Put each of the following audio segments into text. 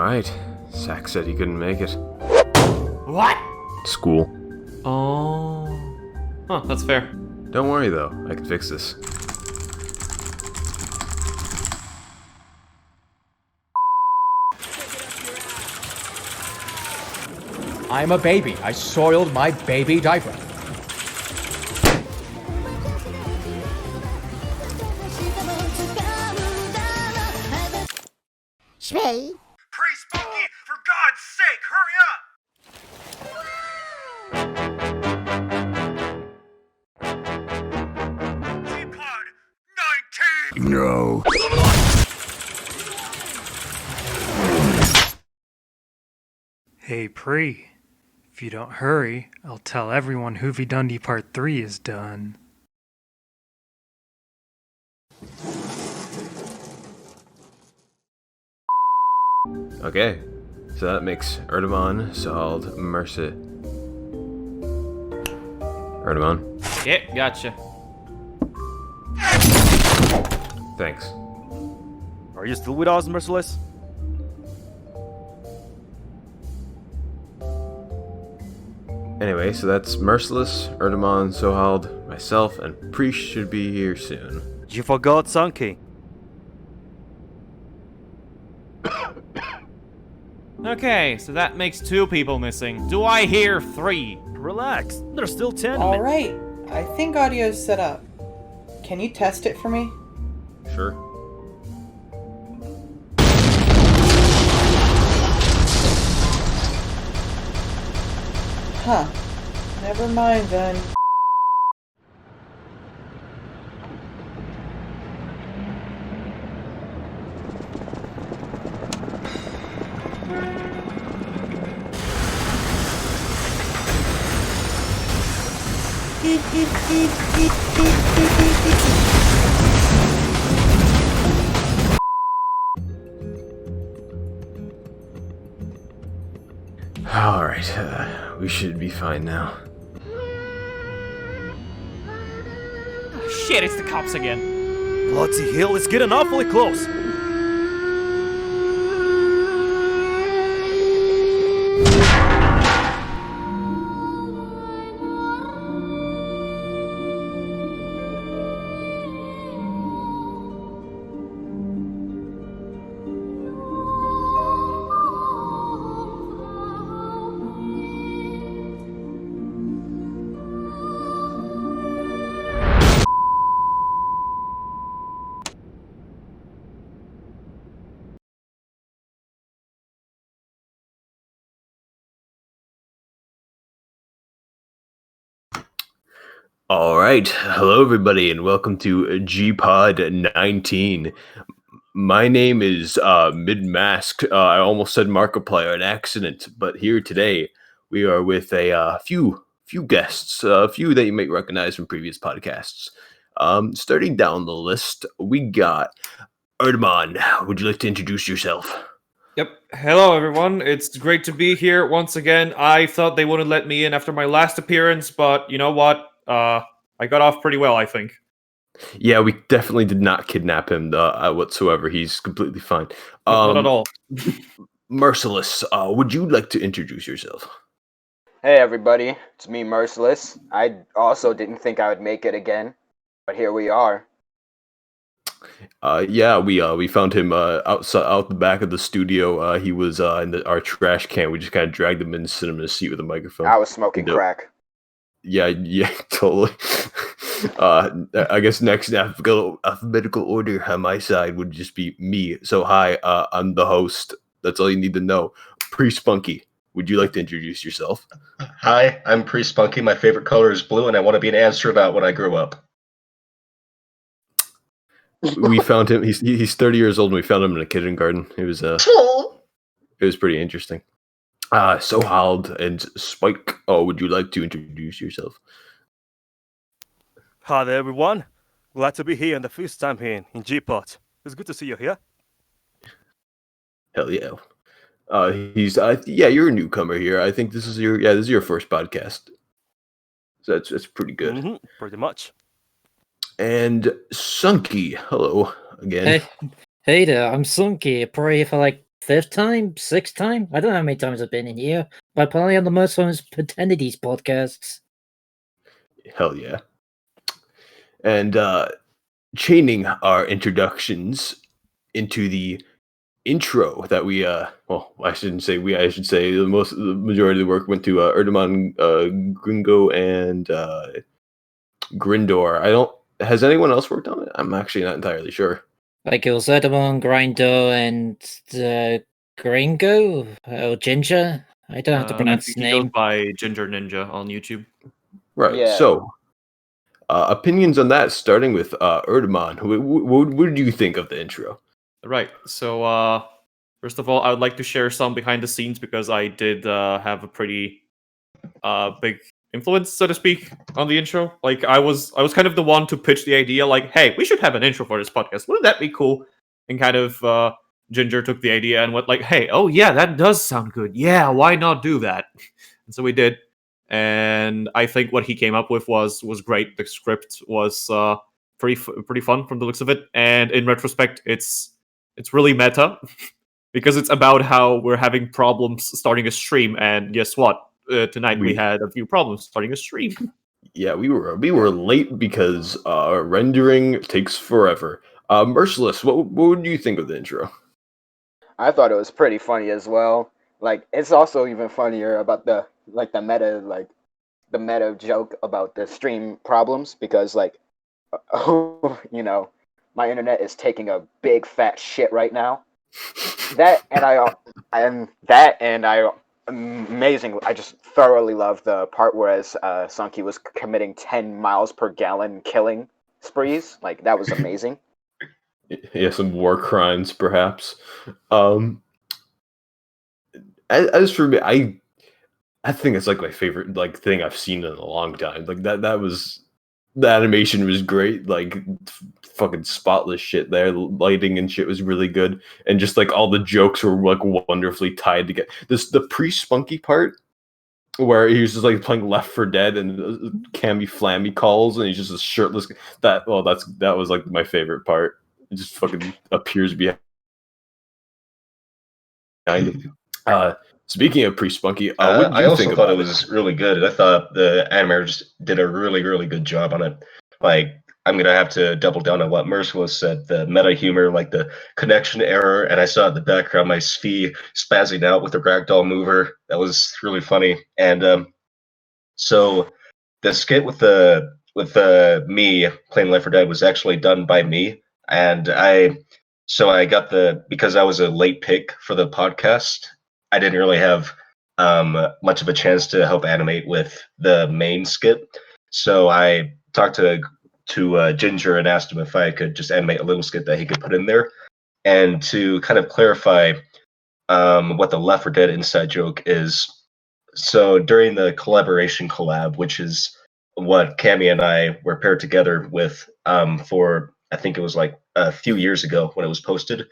Alright. Zach said he couldn't make it. What? School. Oh. Huh, that's fair. Don't worry though, I can fix this. I'm a baby. I soiled my baby diaper. Shmee? Priest Spunky, for God's sake, hurry up! GMod 19! No. Hey Pre, if you don't hurry, I'll tell everyone Hoovy Dundee Part 3 is done. Okay. So that makes Erdemon, Sald, Mercy. Erdemon. Yeah, gotcha. Thanks. Are you still with us, Merciless? Anyway, so that's Merciless, Erdemon, Sohald, myself, and Priest should be here soon. You forgot Sunky. Okay, so that makes 2 people missing. Do I hear 3? Relax, there's still 10 All minutes. right, I think audio's set up. Can you test it for me? Sure. Huh. Never mind then. Alright, we should be fine now. Shit, it's the cops again. Bloody hell, it's getting awfully close. Alright, hello everybody, and welcome to GMod 19. My name is Mid-Mask. I almost said Markiplier on accident, but here today we are with a few guests, a few that you might recognize from previous podcasts. Starting down the list, we got Erdemon. Would you like to introduce yourself? Yep. Hello, everyone. It's great to be here once again. I thought they wouldn't let me in after my last appearance, but you know what? I got off pretty well, I think. Yeah, we definitely did not kidnap him whatsoever. He's completely fine. Not at all. Merciless, would you like to introduce yourself? Hey everybody, it's me, Merciless. I also didn't think I would make it again, but here we are. Yeah, we found him outside, out the back of the studio. He was in our trash can. We just kind of dragged him in and sit him in a seat with a microphone. I was smoking crack. Yeah, totally. I guess next in alphabetical order on my side would just be me. So hi, I'm the host. That's all you need to know. Priest Spunky, would you like to introduce yourself? Hi, I'm Priest Spunky. My favorite color is blue, and I want to be an astronaut when I grow up. We found him. He's 30 years old, and we found him in a kindergarten. It was pretty interesting. Sohald and Spike. Oh, would you like to introduce yourself? Hi there, everyone. Glad to be here and the first time here in GMod. It's good to see you here. Hell yeah. You're a newcomer here. I think this is your first podcast. So that's pretty good. Pretty much. And Sunky, hello again. Hey there, I'm Sunky. Probably for like fifth time, sixth time. I don't know how many times I've been in here, but probably on the most famous Pretendities podcasts. Hell yeah. And chaining our introductions into the intro that we well, I shouldn't say we, I should say the majority of the work went to Erdeman, Gringo, and Grindor. I don't, has anyone else worked on it? I'm actually not entirely sure. Like it was Edamon, Grindo, and Gringo or Ginger. I don't know how to I pronounce think his he goes name. by Ginger Ninja on YouTube. Right. Yeah. So, opinions on that, starting with Erdeman. What did you think of the intro? Right. So, first of all, I would like to share some behind the scenes because I did have a pretty big influence, so to speak, on the intro. Like, I was kind of the one to pitch the idea, like, hey, we should have an intro for this podcast. Wouldn't that be cool? And kind of Ginger took the idea and went like, hey, oh yeah, that does sound good. Yeah, why not do that? And so we did. And I think what he came up with was great. The script was pretty fun from the looks of it. And in retrospect, it's really meta because it's about how we're having problems starting a stream. And guess what? Tonight we had a few problems starting a stream. Yeah, we were late because rendering takes forever. Merciless, what do you think of the intro? I thought it was pretty funny as well. Like, it's also even funnier about the meta joke about the stream problems because you know, my internet is taking a big fat shit right now. Amazing. I just thoroughly love the part where Sunky was committing 10 miles per gallon killing sprees. Like, that was amazing. Yeah, some war crimes, perhaps. As for me, I think it's like my favorite thing I've seen in a long time. Like the animation was great. Like fucking spotless shit there. The lighting and shit was really good, and just like all the jokes were like wonderfully tied together. The pre-spunky part where he was just like playing Left 4 Dead and Cammy Flammy calls, and he's just a shirtless. That was like my favorite part. It just fucking appears behind him. Speaking of pre-spunky, what did you I also think thought about it was really good. I thought the animators did a really, really good job on it. Like, I'm gonna have to double down on what Merciless said. The meta humor, like the connection error, and I saw in the background my Svi spazzing out with the ragdoll mover. That was really funny. And so the skit with me playing Left 4 Dead was actually done by me, and I got because I was a late pick for the podcast. I didn't really have much of a chance to help animate with the main skit, so I talked to Ginger and asked him if I could just animate a little skit that he could put in there, and to kind of clarify what the Left 4 Dead inside joke is. So during the collaboration collab, which is what Cammy and I were paired together with for, I think it was like a few years ago when it was posted.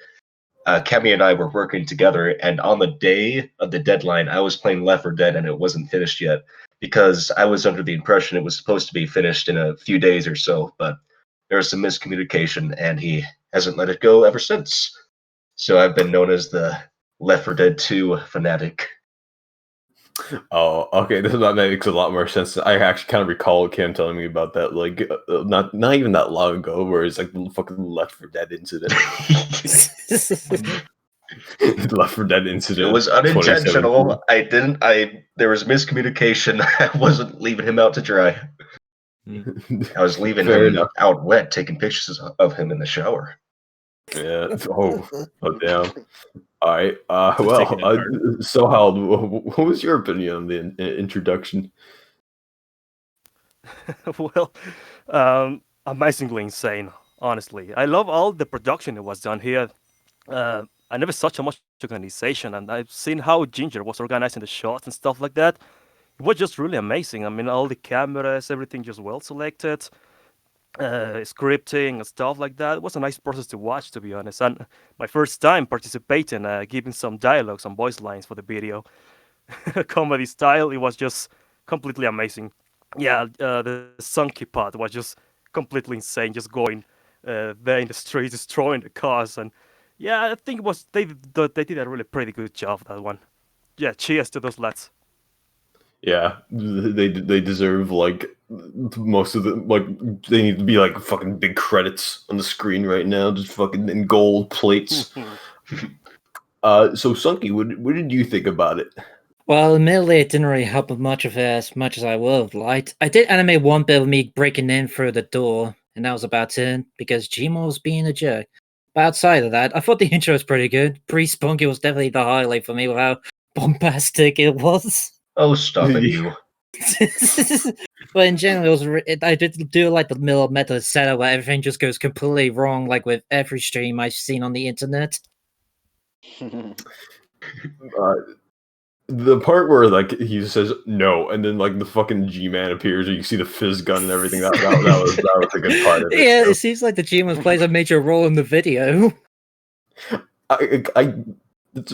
Cammy and I were working together, and on the day of the deadline, I was playing Left 4 Dead and it wasn't finished yet because I was under the impression it was supposed to be finished in a few days or so, but there was some miscommunication and he hasn't let it go ever since. So I've been known as the Left 4 Dead 2 fanatic. Oh, okay. That makes a lot more sense. I actually kind of recall Cam telling me about that, like not even that long ago, where it's like the fucking Left 4 Dead incident. Left 4 Dead incident. It was unintentional. There was miscommunication. I wasn't leaving him out to dry. I was leaving him out wet, taking pictures of him in the shower. Yeah. Oh damn. All right. So Hal, what was your opinion on the introduction? Well, amazingly insane, honestly. I love all the production that was done here. I never saw so much organization, and I've seen how Ginger was organizing the shots and stuff like that. It was just really amazing. I mean, all the cameras, everything just well selected, scripting and stuff like that. It was a nice process to watch, to be honest. And my first time participating, giving some dialogue, some voice lines for the video. Comedy style, it was just completely amazing. Yeah, the Sunky part was just completely insane, just going there in the streets, destroying the cars, and Yeah, I think it was they did a really pretty good job of that one. Yeah, cheers to those lads. Yeah, they deserve like most of the like they need to be like fucking big credits on the screen right now, just fucking in gold plates. So Sunky, what did you think about it? Well, admittedly, it didn't really help much of it as much as I would have liked. I did animate one bit of me breaking in through the door, and that was about it, because GMod was being a jerk. But outside of that, I thought the intro was pretty good. Pre-Spunky was definitely the highlight for me with how bombastic it was. Oh, stop it, you. But in general, I did do like the middle meta setup where everything just goes completely wrong, like with every stream I've seen on the internet. The part where like he says no, and then like the fucking G-Man appears, and you see the fizz gun and everything. That was a good part of it. Yeah, So. it seems like the GMod plays a major role in the video. It's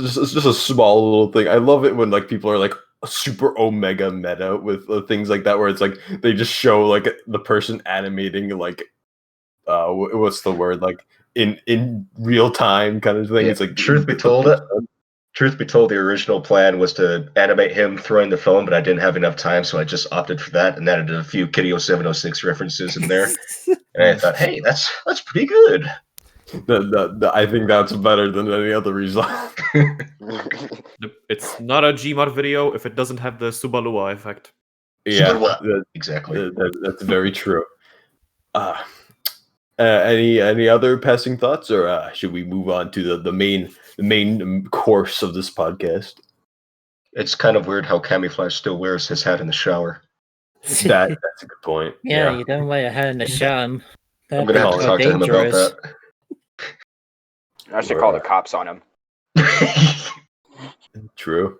just a small little thing. I love it when like people are like super omega meta with things like that, where it's like they just show like the person animating like what's the word, like in real time kind of thing. Yeah, It's like truth be told, the original plan was to animate him throwing the phone, but I didn't have enough time, so I just opted for that and added a few Kitty 0706 references in there. And I thought, hey, that's pretty good. I think that's better than any other result. It's not a GMod video if it doesn't have the Subalua effect. Yeah, exactly. That's very true. Any other passing thoughts, or should we move on to the main course of this podcast? It's kind of weird how Camouflage still wears his hat in the shower. That's a good point. Yeah, you don't wear your hat in the shower. I'm gonna have to talk to him about that. I should call the cops on him. True.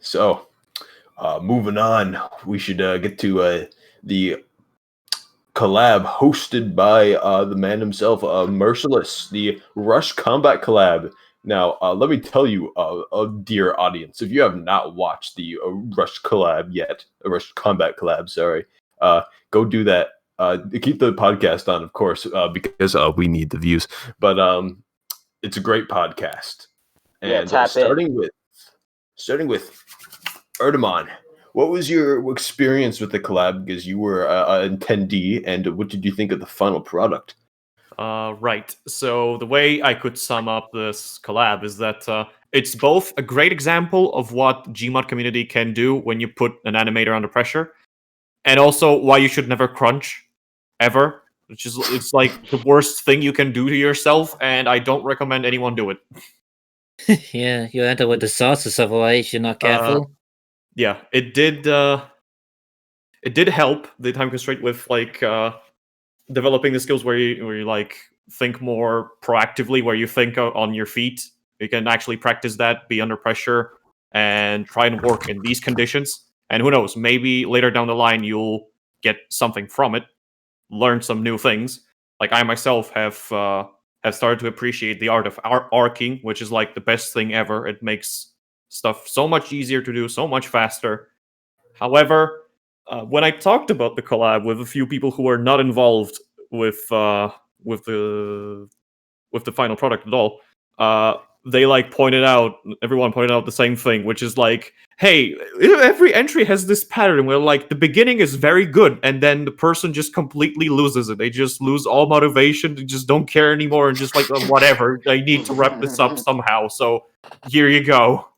So, moving on, we should get to the collab hosted by the man himself, Merciless, the Rush Combat collab. Now, let me tell you, dear audience, if you have not watched the Rush collab yet, Rush Combat collab, sorry, go do that. Keep the podcast on, of course, because we need the views. But it's a great podcast. And starting with Erdemon, what was your experience with the collab? Because you were an attendee, and what did you think of the final product? Right. So the way I could sum up this collab is that it's both a great example of what GMod community can do when you put an animator under pressure, and also why you should never crunch, ever. It's like the worst thing you can do to yourself, and I don't recommend anyone do it. Yeah, you end up with disasters otherwise if you're not careful. Yeah, it did help the time constraint with like developing the skills where you like think more proactively, where you think on your feet. You can actually practice that, be under pressure, and try and work in these conditions. And who knows, maybe later down the line you'll get something from it, learn some new things. Like I myself have started to appreciate the art of arcing, which is like the best thing ever. It makes stuff so much easier to do, so much faster. However, when I talked about the collab with a few people who are not involved with the final product at all, they like everyone pointed out the same thing, which is like, hey, every entry has this pattern where like the beginning is very good and then the person just completely loses it. They just lose all motivation, they just don't care anymore, and just like whatever, I need to wrap this up somehow, so here you go.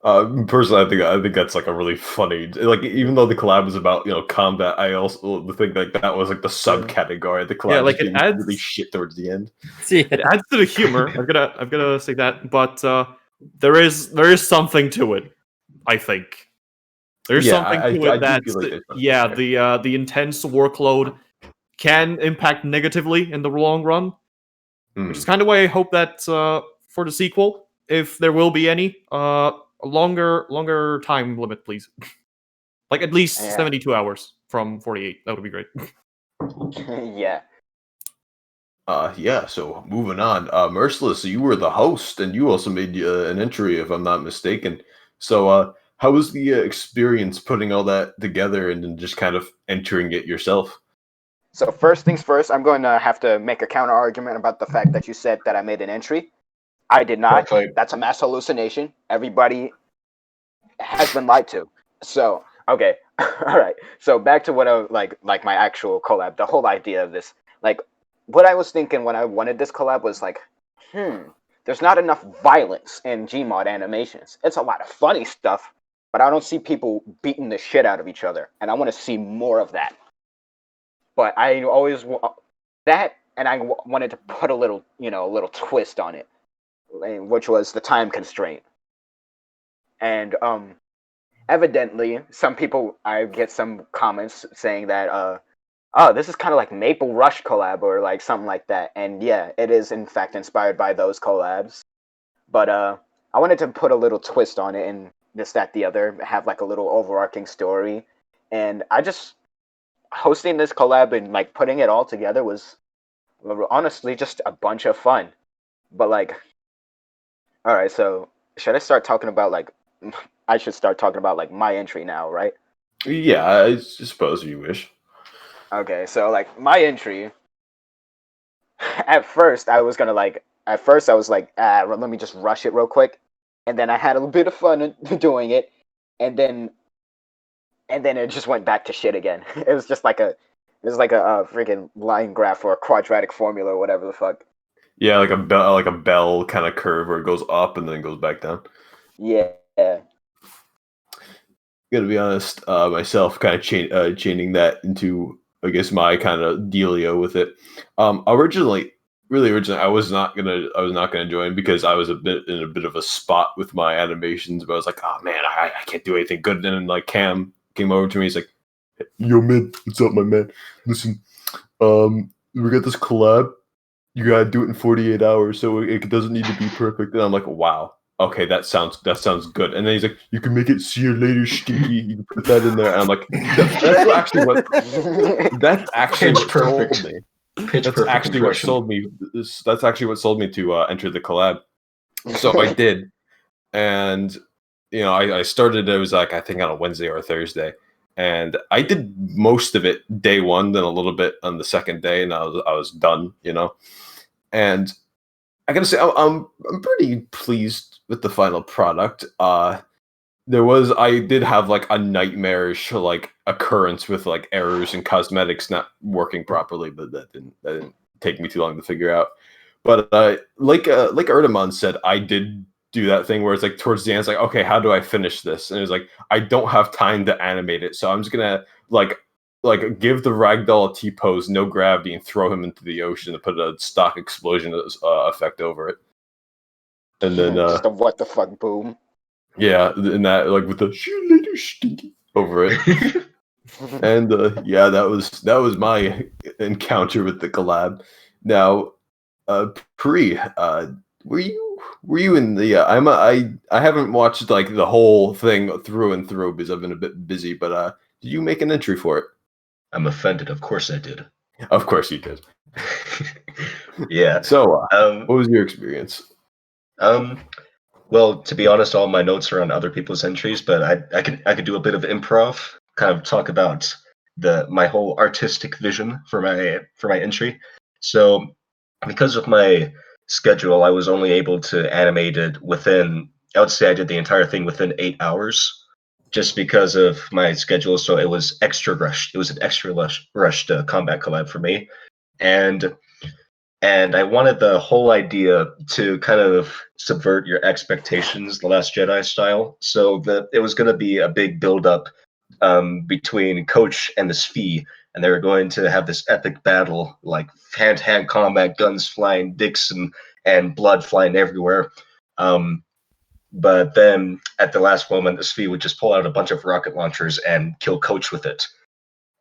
Personally, I think that's like a really funny, like, even though the collab was about combat, I also think like that was like the subcategory. The collab, yeah, like it adds really shit towards the end. It adds to the humor. I'm gonna say that, but there is something to it. I think there's something to it that the intense workload can impact negatively in the long run. Which is kind of why I hope that for the sequel, if there will be any, a longer time limit, please. Like at least 72 hours from 48. That would be great. Yeah. So moving on, Merciless, you were the host, and you also made an entry, if I'm not mistaken. So, how was the experience putting all that together and then just kind of entering it yourself? So first things first, I'm going to have to make a counter argument about the fact that you said that I made an entry. I did not. Okay. That's a mass hallucination. Everybody has been lied to. So okay, all right. So back to what I like my actual collab. The whole idea of this, like, what I was thinking when I wanted this collab was like, there's not enough violence in GMod animations. It's a lot of funny stuff, but I don't see people beating the shit out of each other, and I want to see more of that. But I always that, and I wanted to put a little, a little twist on it, which was the time constraint. And evidently, some people, I get some comments saying that oh, this is kind of like Maple Rush collab or like something like that. And yeah, it is in fact inspired by those collabs. But I wanted to put a little twist on it and this, that, the other, have like a little overarching story. And I just hosting this collab and like putting it all together was honestly just a bunch of fun. But like, all right, so should I start talking about like I should start talking about like my entry now, right? Yeah, I suppose you wish. Okay, so like my entry, at first I was like, let me just rush it real quick, and then I had a little bit of fun doing it, and then it just went back to shit again. It was like a freaking line graph or a quadratic formula or whatever the fuck. Yeah, like a bell kind of curve where it goes up and then goes back down. Yeah. Gotta be honest, myself kind of chaining that into, I guess, my kind of dealio with it. Originally, I was not gonna join because I was in a bit of a spot with my animations. But I was like, oh man, I can't do anything good. And then like Cam came over to me. He's like, yo, Mid, what's up, my man? Listen, we got this collab. You gotta do it in 48 hours, so it doesn't need to be perfect. And I'm like, wow. Okay, that sounds good. And then he's like, you can make it see you later, stinky. You can put that in there. And I'm like, that's actually what sold me. That's actually what sold me. That's actually what sold me to enter the collab. So I did, and I started. It was like I think on a Wednesday or a Thursday, and I did most of it day one, then a little bit on the second day, and I was done. And I gotta say, I'm pretty pleased with the final product. I did have like a nightmarish like occurrence with like errors and cosmetics not working properly, but that didn't take me too long to figure out. But like Erdemon said, I did do that thing where it's like towards the end, it's like, okay, how do I finish this? And it's like I don't have time to animate it, so I'm just gonna like give the ragdoll a T-pose, no gravity, and throw him into the ocean and put a stock explosion effect over it. And then just a what the fuck boom. Yeah, and that like with the "shoot later stinky" over it. And yeah, that was my encounter with the collab. Now, Pri, were you in the? I haven't watched like the whole thing through and through because I've been a bit busy. But did you make an entry for it? I'm offended. Of course I did. Of course you did. Yeah. So, what was your experience? Well, to be honest, all my notes are on other people's entries, but I could do a bit of improv, kind of talk about my whole artistic vision for my entry. So, because of my schedule, I was only able to animate it within. I would say I did the entire thing within 8 hours, just because of my schedule. So it was extra rushed. It was an extra rushed combat collab for me, and I wanted the whole idea to kind of subvert your expectations, The Last Jedi style. So that it was going to be a big build-up between Coach and the Sphi, and they were going to have this epic battle, like hand-to-hand combat, guns flying, dicks and blood flying everywhere. But then at the last moment, the Sphi would just pull out a bunch of rocket launchers and kill Coach with it.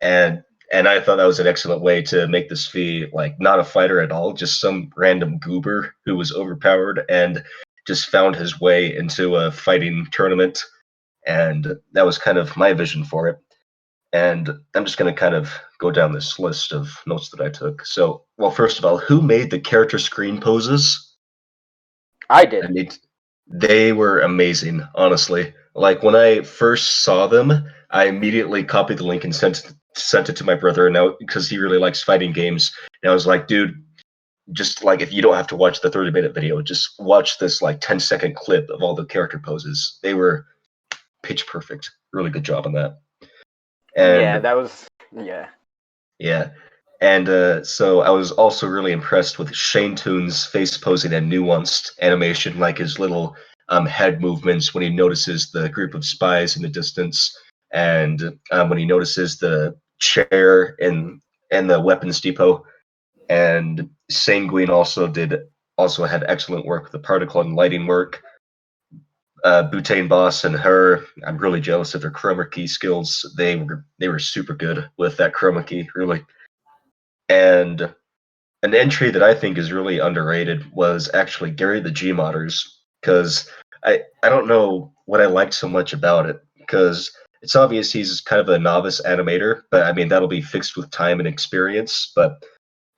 And I thought that was an excellent way to make this Sphi like not a fighter at all, just some random goober who was overpowered and just found his way into a fighting tournament. And that was kind of my vision for it. And I'm just going to kind of go down this list of notes that I took. So, well, first of all, who made the character screen poses? I did. They were amazing, honestly. Like when I first saw them, I immediately copied the link and sent sent it to my brother, and now because he really likes fighting games, and I was like, dude, just like if you don't have to watch the 30-minute video, just watch this like 10-second clip of all the character poses. They were pitch perfect. Really good job on that. Yeah, And that was yeah. yeah. And so I was also really impressed with Shane Toon's face posing and nuanced animation, like his little head movements when he notices the group of spies in the distance, and when he notices the chair in the weapons depot. And Sanguine also had excellent work with the particle and lighting work. Butane Boss and her, I'm really jealous of their chroma key skills. They were super good with that chroma key, really. And an entry that I think is really underrated was actually Gary the Gmodders, because I don't know what I liked so much about it, because it's obvious he's kind of a novice animator, but I mean that'll be fixed with time and experience. But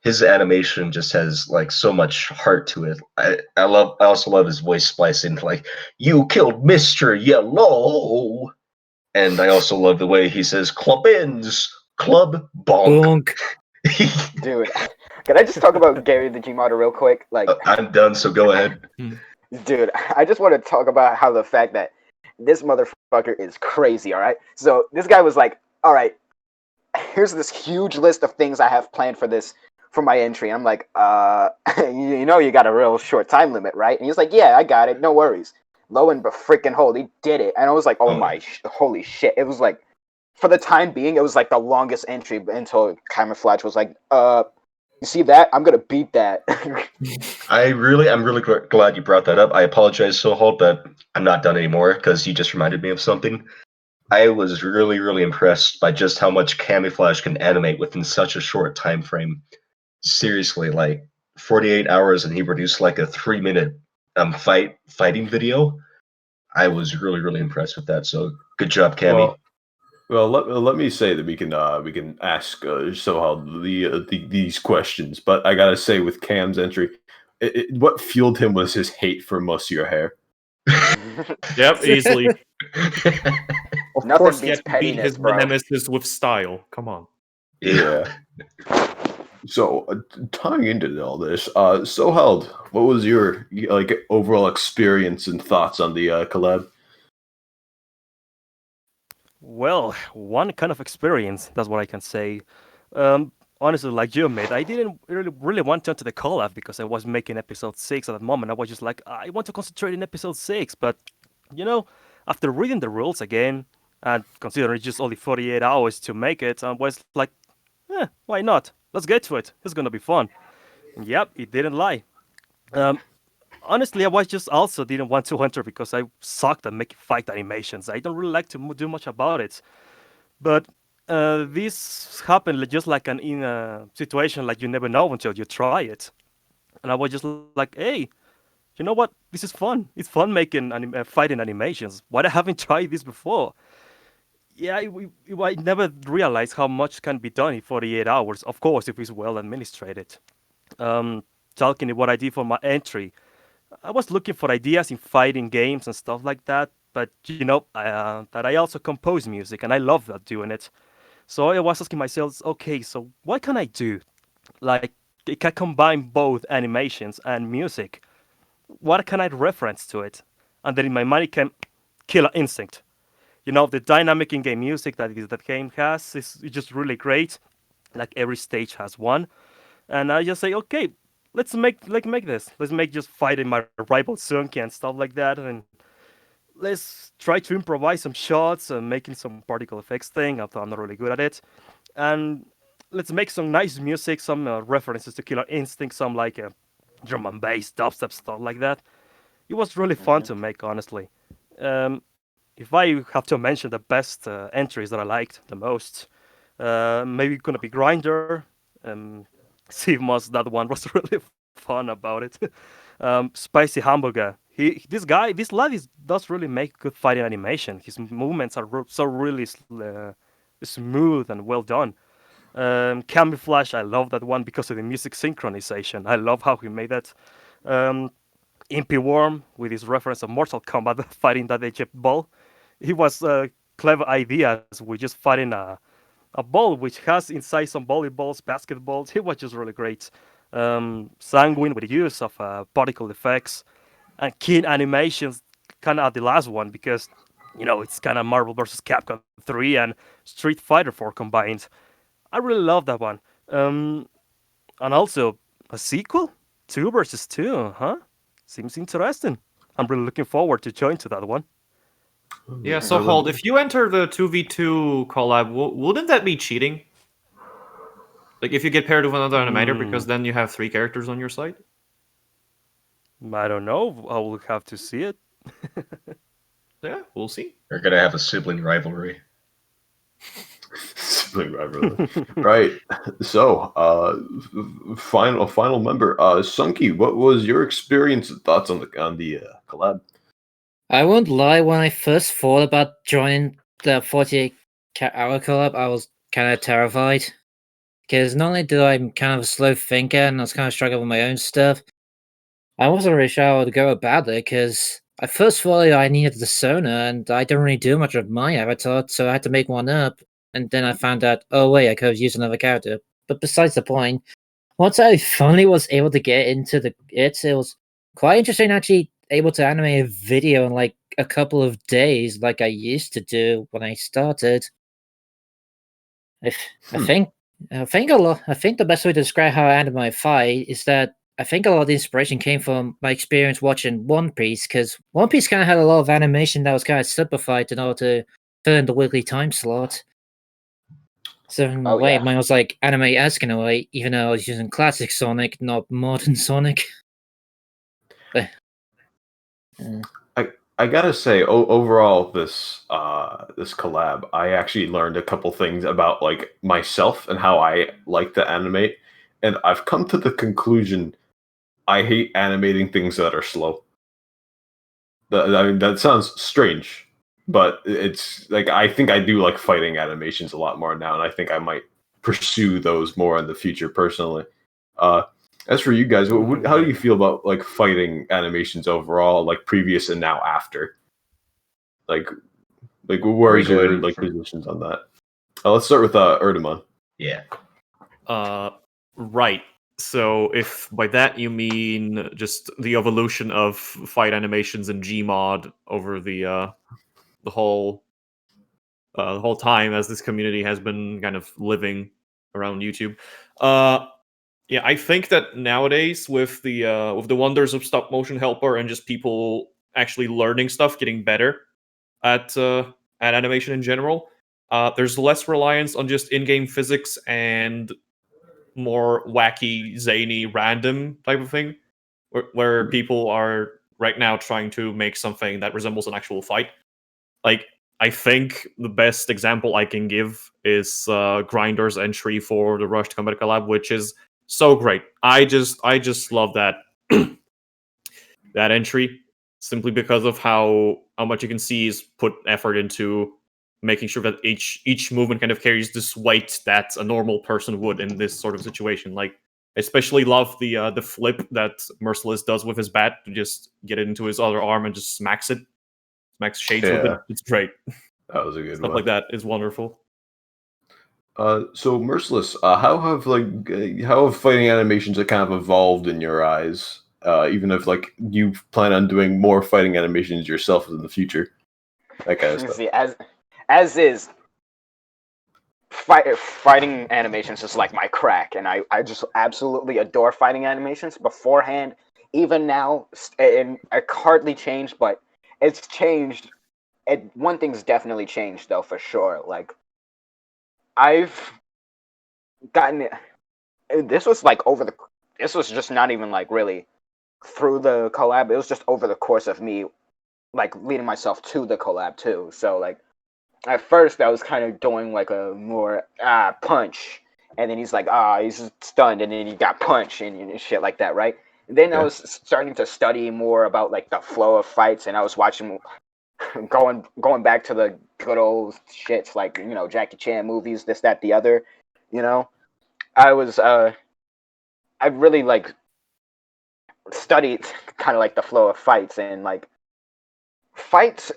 his animation just has like so much heart to it. I also love his voice splicing, like "You killed Mr. Yellow," and I also love the way he says "club ins, club bonk." Dude, can I just talk about Gary the Gmodder real quick? Like, I'm done, so go ahead. dude, I just want to talk about how the fact that this motherfucker is crazy. All right, so this guy was like, all right, here's this huge list of things I have planned for my entry. I'm like, you know, you got a real short time limit, right? And he's like, yeah, I got it, no worries. Lo and freaking hold, he did it, and I was like, oh my, holy shit! It was like, for the time being, it was like the longest entry until Camouflage was like, you see that? I'm gonna beat that. I'm really glad you brought that up. I apologize, Sohald, but I'm not done anymore because you just reminded me of something. I was really, really impressed by just how much Camouflage can animate within such a short time frame. Seriously, like 48 hours, and he produced like a 3-minute fighting video. I was really, really impressed with that. So good job, Cammy. Well, let me say that we can ask Sohal these questions, but I gotta say with Cam's entry, what fueled him was his hate for mussier hair. Yep, easily. Of Nothing course, he beats had to beat pettiness, his bro. nemesis with style. Come on. Yeah. So tying into all this, Sohald, what was your like overall experience and thoughts on the collab? Well, one kind of experience, that's what I can say. Honestly, like GMod, I didn't really want to enter the collab because I was making episode 6 at that moment. I was just like, I want to concentrate in episode 6. But, you know, after reading the rules again, and considering it's just only 48 hours to make it, I was like, why not? Let's get to it. It's going to be fun. And yep, it didn't lie. Honestly, I was just also didn't want to enter because I sucked at making fight animations. I don't really like to do much about it. But this happened just like in a situation like you never know until you try it. And I was just like, hey, you know what? This is fun. It's fun making fighting animations. Why I haven't tried this before? Yeah, I never realized how much can be done in 48 hours. Of course, if it's well administrated. Talking what I did for my entry, I was looking for ideas in fighting games and stuff like that. But you know, that I also compose music and I love that doing it. So I was asking myself, okay, so what can I do? Like, it can combine both animations and music. What can I reference to it? And then in my mind it came Killer Instinct. You know, the dynamic in-game music that game has is just really great. Like every stage has one. And I just say, okay, let's make this. Let's make just fighting my rival Sunky and stuff like that. And let's try to improvise some shots and making some particle effects thing, although I'm not really good at it. And let's make some nice music, some references to Killer Instinct, some like drum and bass, dubstep stuff like that. It was really fun to make, honestly. If I have to mention the best entries that I liked the most, maybe gonna be Grinder. Seibmoz, that one was really fun about it. Spicy Hamburger. This lad does really make good fighting animation. His movements are so really smooth and well done. Camouflage, I love that one because of the music synchronization. I love how he made that. Impy Worm, with his reference of Mortal Kombat fighting that Egypt ball. It was clever ideas. We just fighting a ball which has inside some volleyballs, basketballs. It was just really great. Sanguine with the use of particle effects and keen animations, kind of at the last one because it's kind of Marvel vs. Capcom 3 and Street Fighter 4 combined. I really love that one. And also a sequel, 2 versus 2, huh? Seems interesting. I'm really looking forward to join to that one. Yeah, so hold, if you enter the 2v2 collab, wouldn't that be cheating? Like if you get paired with another animator, because then you have 3 characters on your side? I don't know. I will have to see it. Yeah, we'll see. They're gonna have a sibling rivalry. Sibling rivalry. Right. So, final member, Sunky, what was your experience and thoughts on the collab? I won't lie, when I first thought about joining the 48-hour collab, I was kind of terrified. Because not only did I'm kind of a slow thinker and I was kind of struggling with my own stuff, I wasn't really sure how to go about it because I first thought I needed the Sona and I didn't really do much of my avatar, so I had to make one up. And then I found out, oh wait, I could have used another character. But besides the point, once I finally was able to get into it was quite interesting actually able to animate a video in like a couple of days like I used to do when I started. I think the best way to describe how I animate fight is that I think a lot of the inspiration came from my experience watching One Piece, because One Piece kind of had a lot of animation that was kind of simplified in order to fill in the weekly time slot. So in a way, mine was like anime-esque in a way, even though I was using classic Sonic, not modern Sonic. But, I gotta say, overall, this collab, I actually learned a couple things about like myself and how I like to animate, and I've come to the conclusion I hate animating things that are slow. I mean, that sounds strange, but it's like I think I do like fighting animations a lot more now, and I think I might pursue those more in the future personally. As for you guys, how do you feel about like fighting animations overall, like previous and now after? Like where's your like positions on that? Let's start with Erdemon. Yeah. Right. So if by that you mean just the evolution of fight animations in GMod over the whole time as this community has been kind of living around YouTube. Yeah, I think that nowadays with the wonders of stop motion helper and just people actually learning stuff, getting better at animation in general, there's less reliance on just in-game physics and more wacky, zany, random type of thing, where people are right now trying to make something that resembles an actual fight. Like, I think the best example I can give is Grinder's entry for the Rush to Combat Collab, which is so great. I just love that that entry simply because of how much you can see is put effort into making sure that each movement kind of carries this weight that a normal person would in this sort of situation. Like, especially love the flip that Merciless does with his bat to just get it into his other arm and just smacks shades with it. It's great. That was a good Stuff one. like that is wonderful. So Merciless, how have fighting animations kind of evolved in your eyes? Even if like you plan on doing more fighting animations yourself in the future, that kind of stuff. See, as is, fighting animations is like my crack, and I just absolutely adore fighting animations. Beforehand, even now, and it hardly changed, but it's changed. One thing's definitely changed though, for sure. Like, I've gotten it. This was like this was just not even like really through the collab. It was just over the course of me, like leading myself to the collab too. So like, at first I was kind of doing like a more punch, and then he's like he's stunned, and then he got punched and shit like that, right? And then I was starting to study more about like the flow of fights, and I was watching. Going back to the good old shits like Jackie Chan movies, this, that, the other, I was I really like studied kind of like the flow of fights, and like fights.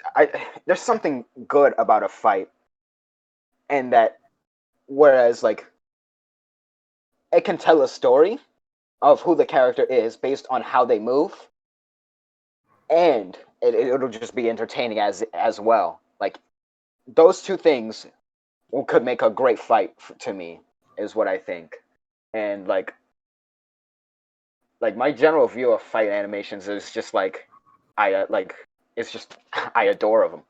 There's something good about a fight, and that whereas like it can tell a story of who the character is based on how they move, and it'll just be entertaining as well. Like those two things could make a great fight to me, is what I think. And like my general view of fight animations is just like it's just I adore them,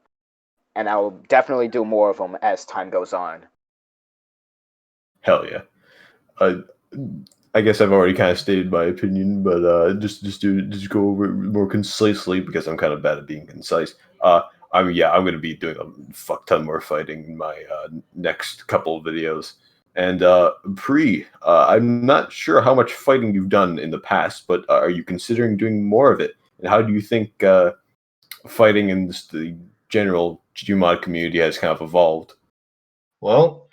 and I will definitely do more of them as time goes on. Hell yeah. I guess I've already kind of stated my opinion, but just go over it more concisely because I'm kind of bad at being concise. I'm going to be doing a fuck ton more fighting in my next couple of videos. And I'm not sure how much fighting you've done in the past, but are you considering doing more of it? And how do you think fighting in the general GMod community has kind of evolved? Well,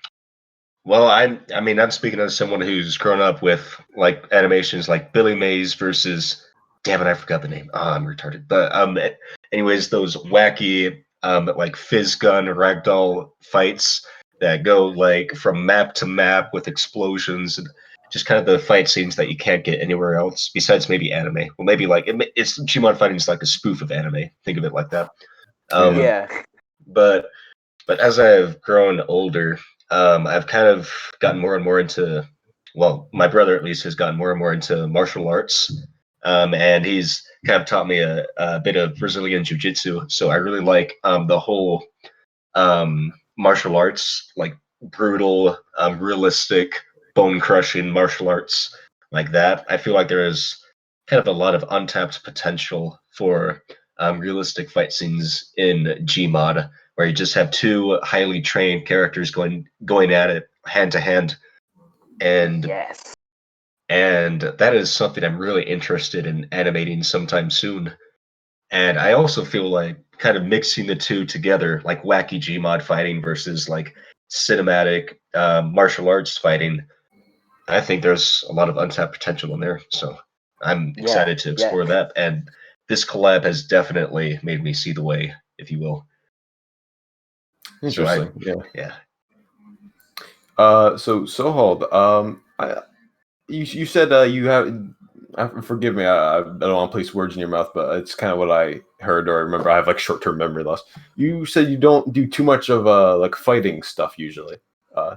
I mean, I'm speaking as someone who's grown up with like animations like Billy Mays versus, damn it, I forgot the name. I'm retarded. But anyways, those wacky like fizz gun ragdoll fights that go like from map to map with explosions and just kind of the fight scenes that you can't get anywhere else besides maybe anime. Well, maybe like it's Gmod fighting is like a spoof of anime. Think of it like that. Yeah. But as I've grown older, I've kind of gotten more and more into, well, my brother at least has gotten more and more into martial arts, and he's kind of taught me a bit of Brazilian jiu-jitsu. So I really like the whole martial arts, like brutal, realistic, bone-crushing martial arts like that. I feel like there is kind of a lot of untapped potential for realistic fight scenes in Gmod, where you just have two highly trained characters going at it hand to hand, and Yes. and that is something I'm really interested in animating sometime soon. And I also feel like kind of mixing the two together, like wacky Gmod fighting versus like cinematic martial arts fighting. I think there's a lot of untapped potential in there, so I'm excited to explore that. And this collab has definitely made me see the way, if you will. Interesting. Yeah. So Sohold, you said you have. Forgive me, I don't want to place words in your mouth, but it's kind of what I heard or remember. I have like short-term memory loss. You said you don't do too much of like fighting stuff usually.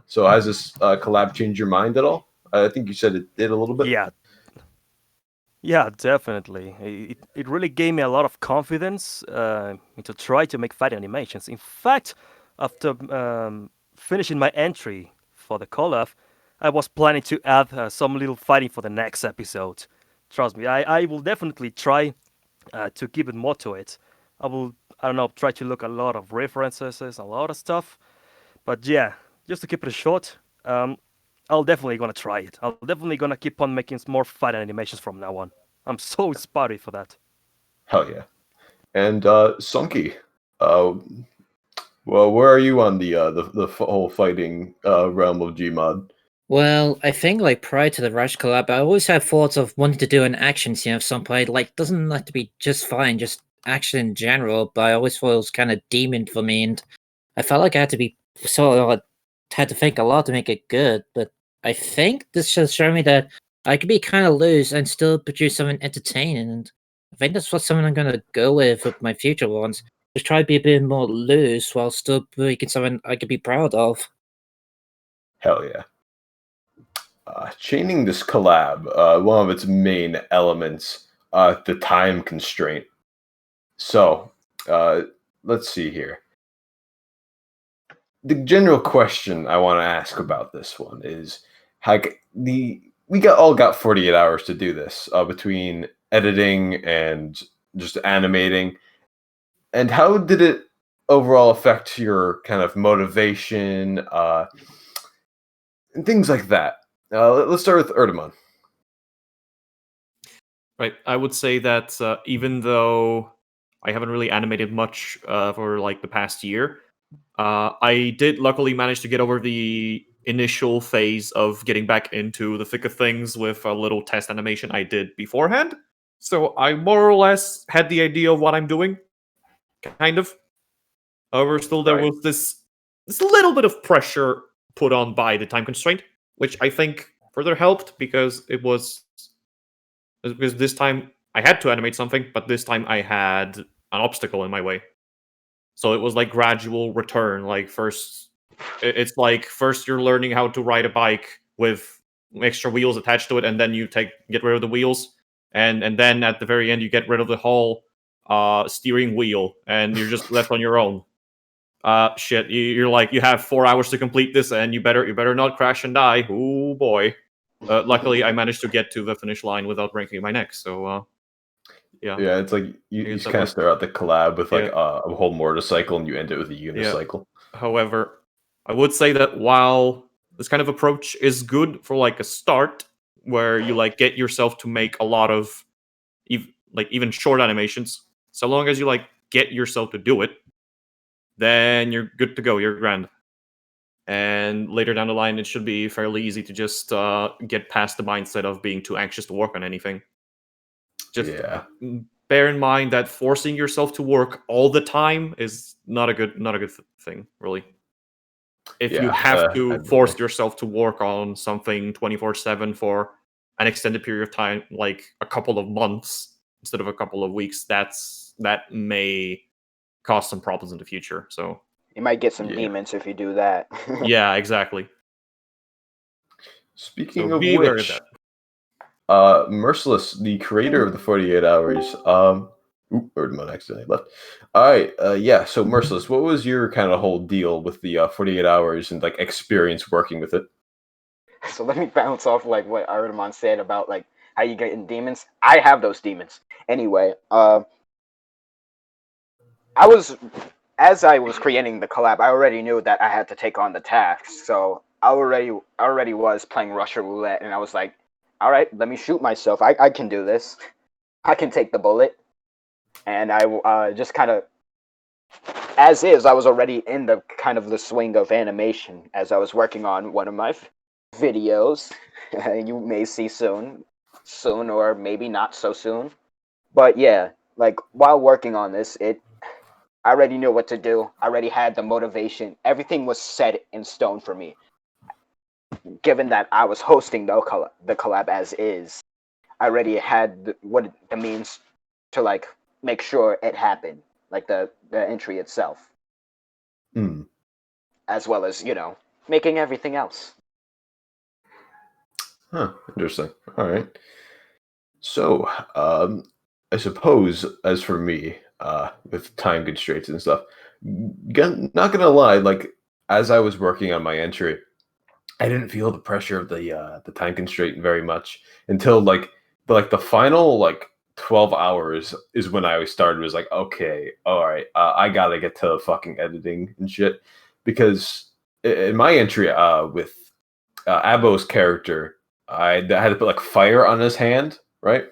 So has this collab changed your mind at all? I think you said it did a little bit. Yeah, definitely. It really gave me a lot of confidence to try to make fighting animations. In fact, after finishing my entry for the collab, I was planning to add some little fighting for the next episode. Trust me, I will definitely try to give it more to it. I don't know, try to look a lot of references, a lot of stuff. But yeah, just to keep it short, I'll definitely gonna try it. I'm definitely gonna keep on making more fun animations from now on. I'm so inspired for that. Hell yeah. And Sunky, well, where are you on the whole fighting realm of Gmod? Well, I think like prior to the Rush collab, I always had thoughts of wanting to do an action scene of some point. Like, doesn't have to be just fine, just action in general. But I always thought it was kind of demon for me, and I felt like I had to be had to think a lot to make it good. But I think this should show me that I could be kind of loose and still produce something entertaining. And I think that's what something I'm gonna go with my future ones. Just try to be a bit more loose while still making something I could be proud of. Hell yeah. Chaining this collab, one of its main elements, the time constraint. So, let's see here. The general question I want to ask about this one is, like, we all got 48 hours to do this between editing and just animating. And how did it overall affect your kind of motivation and things like that? Let's start with Erdemon. Right. I would say that even though I haven't really animated much for like the past year, I did luckily manage to get over the initial phase of getting back into the thick of things with a little test animation I did beforehand. So I more or less had the idea of what I'm doing, kind of. However, still there was this little bit of pressure put on by the time constraint, which I think further helped because this time I had to animate something, but this time I had an obstacle in my way. So it was like gradual return. Like it's like first you're learning how to ride a bike with extra wheels attached to it, and then you get rid of the wheels, and then at the very end you get rid of the whole steering wheel, and you're just left on your own. Shit, you're like, you have 4 hours to complete this, and you better not crash and die. Oh boy. Luckily, I managed to get to the finish line without breaking my neck. So, yeah. Yeah, it's like you just kind of start out the collab with like a whole motorcycle, and you end it with a unicycle. Yeah. However, I would say that while this kind of approach is good for like a start, where you like get yourself to make a lot of even short animations, so long as you like get yourself to do it, then you're good to go. You're grand. And later down the line, it should be fairly easy to just get past the mindset of being too anxious to work on anything. Just bear in mind that forcing yourself to work all the time is not a good thing, really. If you have to force yourself to work on something 24/7 for an extended period of time, like a couple of months instead of a couple of weeks, that may cause some problems in the future. So you might get some demons if you do that. Yeah, exactly. Speaking of which, Merciless, the creator of the 48 Hours, Erdmon accidentally left. All right, yeah. So Merciless, what was your kind of whole deal with the 48 Hours and like experience working with it? So let me bounce off like what Erdmon said about like how you get in demons. I have those demons. Anyway, as I was creating the collab, I already knew that I had to take on the task. So I already was playing Russian roulette, and I was like, all right, let me shoot myself. I can do this. I can take the bullet. And I just kind of, as is, I was already in the kind of the swing of animation as I was working on one of my videos. You may see soon or maybe not so soon. But yeah, like while working on this, I already knew what to do. I already had the motivation. Everything was set in stone for me. Given that I was hosting the collab as is, I already had the means to like make sure it happened, like the entry itself, as well as making everything else. Huh, interesting. All right. So, I suppose as for me, with time constraints and stuff, not gonna lie, like as I was working on my entry, I didn't feel the pressure of the time constraint very much until like the final 12 hours is when I started. Was like, okay, all right, I gotta get to fucking editing and shit, because in my entry with Abo's character, I had to put like fire on his hand, right?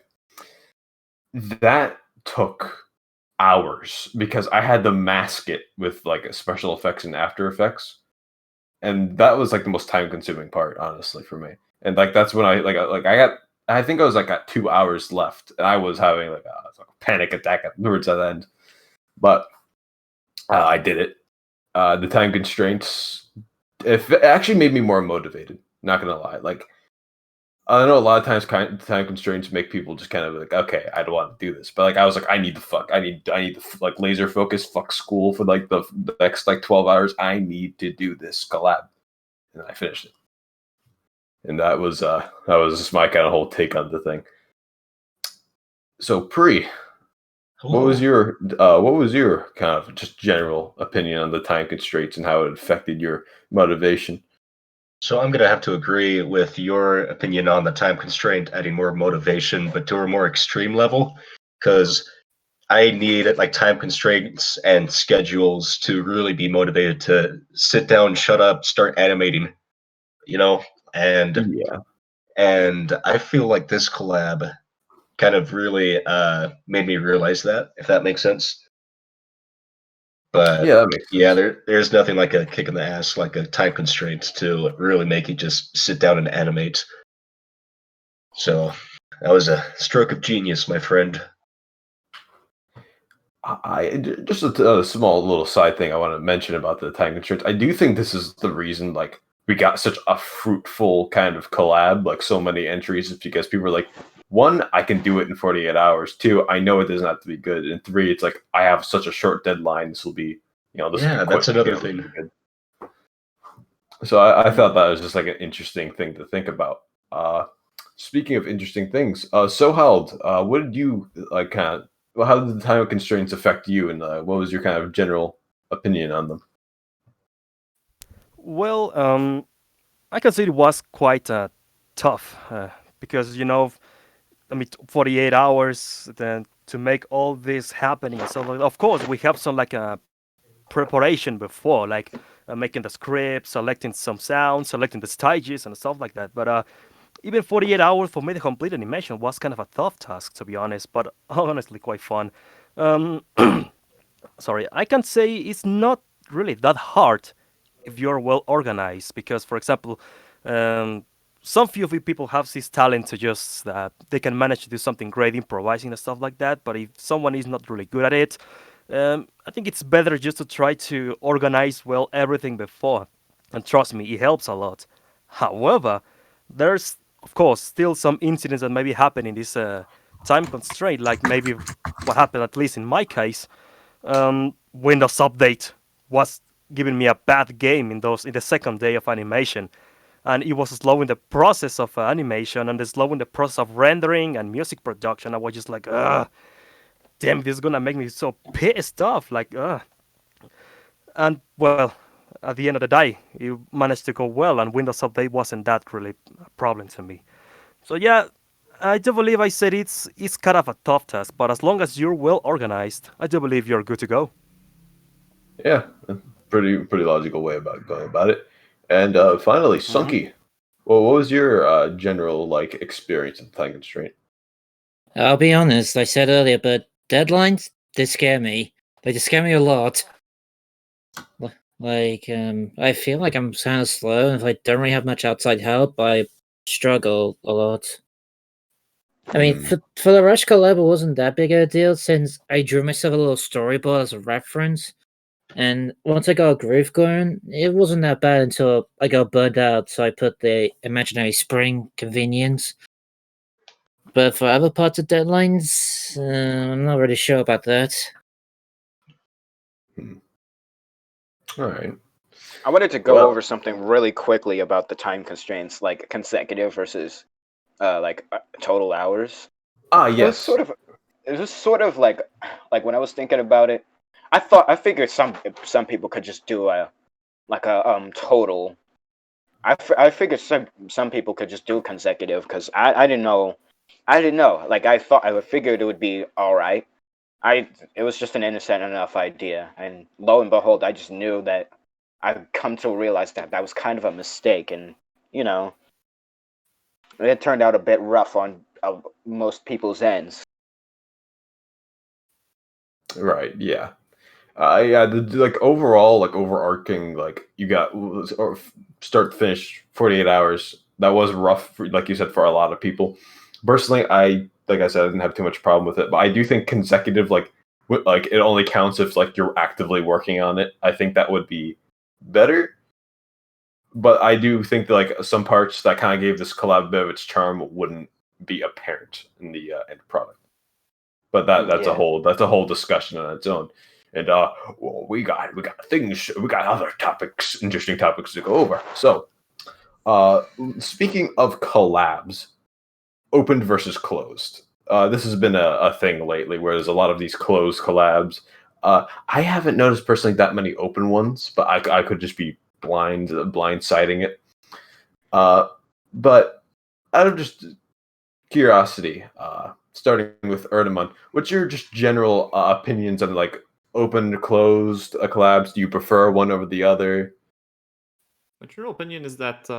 That took hours because I had to mask it with like special effects and After Effects, and that was like the most time consuming part, honestly, for me. And like that's when I think I was like at 2 hours left, and I was having like a panic attack towards that end. But I did it. The time constraints, it actually made me more motivated. Not gonna lie, like I know a lot of times time constraints make people just kind of like, okay, I don't want to do this, but like I was like, I need to like laser focus, fuck school for like the next like 12 hours. I need to do this collab, and I finished it. And that was just my kind of whole take on the thing. So Pri, what was your kind of just general opinion on the time constraints and how it affected your motivation? So I'm going to have to agree with your opinion on the time constraint adding more motivation, but to a more extreme level, because I need like time constraints and schedules to really be motivated to sit down, shut up, start animating, and I feel like this collab kind of really made me realize that, if that makes sense. But yeah, that makes sense. There's nothing like a kick in the ass, like a time constraint to really make you just sit down and animate. So that was a stroke of genius, my friend. I just a small little side thing I want to mention about the time constraints. I do think this is the reason like we got such a fruitful kind of collab, like so many entries, is because people are like, one, I can do it in 48 hours. Two, I know it doesn't have to be good. And three, it's like I have such a short deadline. This will be, this will be quick. That's another This will thing. be good. So I thought that was just like an interesting thing to think about. Speaking of interesting things, Soheld, what did you like? How did the time constraints affect you, and what was your kind of general opinion on them? Well, I can say it was quite tough because 48 hours then to make all this happening. So of course we have some like a preparation before, like making the script, selecting some sounds, selecting the stages and stuff like that. But even 48 hours for me to complete animation was kind of a tough task, to be honest, but honestly quite fun. Um, sorry, I can say it's not really that hard if you're well organized, because, for example, um, some few of you people have this talent to just they can manage to do something great improvising and stuff like that. But if someone is not really good at it, I think it's better just to try to organize well everything before. And trust me, it helps a lot. However, there's of course still some incidents that maybe happen in this time constraint, like maybe what happened at least in my case. Windows Update was giving me a bad game in the second day of animation, and it was slowing the process of animation and slowing the process of rendering and music production. I was just like, ugh, damn, this is gonna make me so pissed off, like, ugh. And well, at the end of the day, it managed to go well, and Windows Update wasn't that really a problem to me. So yeah, I do believe I said it's kind of a tough task, but as long as you're well organized, I do believe you're good to go. Yeah, pretty logical way about going about it. And finally, Sunky. Well, what was your general like experience of time constraint? I'll be honest, I said earlier, but deadlines, they scare me. They just scare me a lot. I feel like I'm kind of slow, and if I don't really have much outside help, I struggle a lot. I mean, for the Rush collab, it wasn't that big of a deal since I drew myself a little storyboard as a reference. And once I got a groove going, it wasn't that bad until I got burned out, so I put the imaginary spring convenience. But for other parts of deadlines, I'm not really sure about that. All right. I wanted to go over something really quickly about the time constraints, like consecutive versus total hours. Yes. It was sort of like when I was thinking about it, I figured some people could just do a total. I figured some people could just do consecutive because I didn't know. Like I figured it would be all right. It was just an innocent enough idea, and lo and behold, I just knew that I've come to realize that that was kind of a mistake, and it turned out a bit rough on most people's ends. Right. Yeah. Yeah. Like overall, like overarching, like you got start to finish 48 hours. That was rough, like you said, for a lot of people. Personally, like I said, I didn't have too much problem with it, but I do think consecutive, like it only counts if like you're actively working on it. I think that would be better. But I do think that like some parts that kind of gave this collab a bit of its charm wouldn't be apparent in the end product. But that's a whole discussion on its own. And well, we got other topics, interesting topics to go over. So, speaking of collabs, opened versus closed. This has been a thing lately where there's a lot of these closed collabs. I haven't noticed personally that many open ones, but I could just be blindsiding it. But out of just curiosity, starting with Erdemon, what's your just general opinions on like open, closed collabs? Do you prefer one over the other? My general opinion is that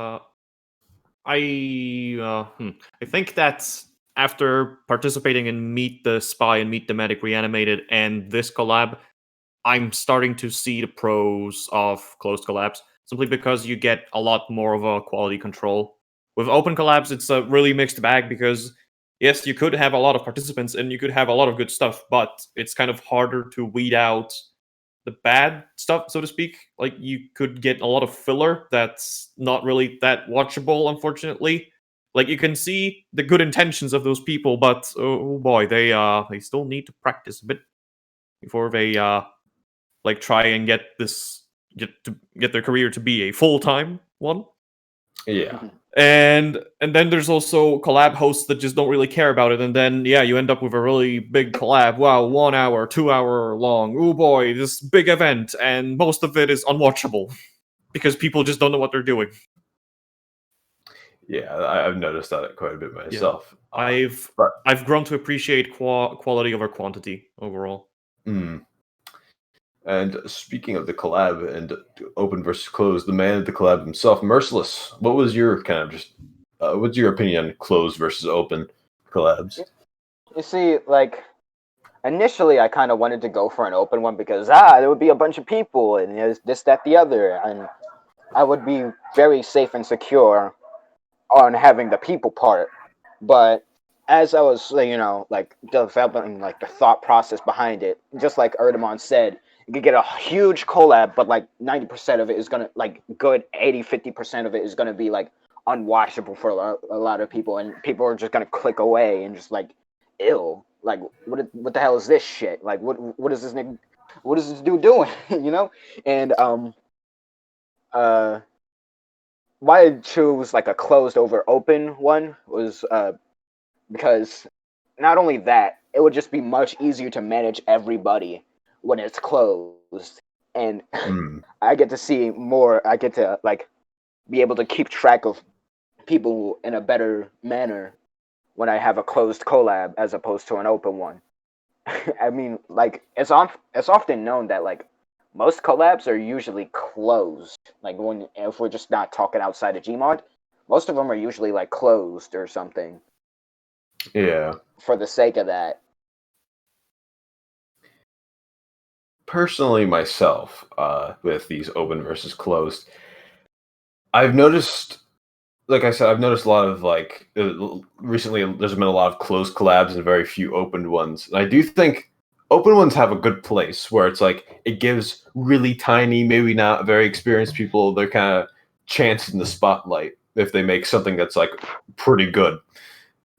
I think that after participating in Meet the Spy and Meet the Medic Reanimated and this collab, I'm starting to see the pros of closed collabs, simply because you get a lot more of a quality control. With open collabs, it's a really mixed bag because, yes, you could have a lot of participants and you could have a lot of good stuff, but it's kind of harder to weed out the bad stuff, so to speak. Like you could get a lot of filler that's not really that watchable, unfortunately. Like you can see the good intentions of those people, but oh boy, they still need to practice a bit before they like try and get their career to be a full-time one. Yeah. And then there's also collab hosts that just don't really care about it, and then yeah, you end up with a really big collab. Wow, 1 hour, 2 hour long. Oh boy, this big event, and most of it is unwatchable because people just don't know what they're doing. Yeah, I've noticed that quite a bit myself. I've grown to appreciate quality over quantity overall. And speaking of the collab and open versus closed, the man at the collab himself, Merciless. What was your kind of just? What's your opinion on closed versus open collabs? You see, like, initially I kind of wanted to go for an open one because there would be a bunch of people and there's this, that, the other, and I would be very safe and secure on having the people part. But as I was, like developing like the thought process behind it, just like Erdemon said, you could get a huge collab, but like 90% of it is gonna, like, good 50% of it is gonna be like unwatchable for a lot of people, and people are just gonna click away and just like, ew, like what the hell is this shit? Like what is this nigga? What is this dude doing? And why I chose like a closed over open one was because not only that, it would just be much easier to manage everybody when it's closed, and I get to see more. I get to like be able to keep track of people in a better manner when I have a closed collab as opposed to an open one. I mean, like it's often known that like most collabs are usually closed. Like if we're just not talking outside of GMod, most of them are usually like closed or something. Yeah. For the sake of that. Personally, myself, with these open versus closed, I've noticed, like I said, I've noticed a lot of like recently. There's been a lot of closed collabs and very few opened ones. And I do think open ones have a good place where it's like it gives really tiny, maybe not very experienced people their kind of chance in the spotlight if they make something that's like pretty good.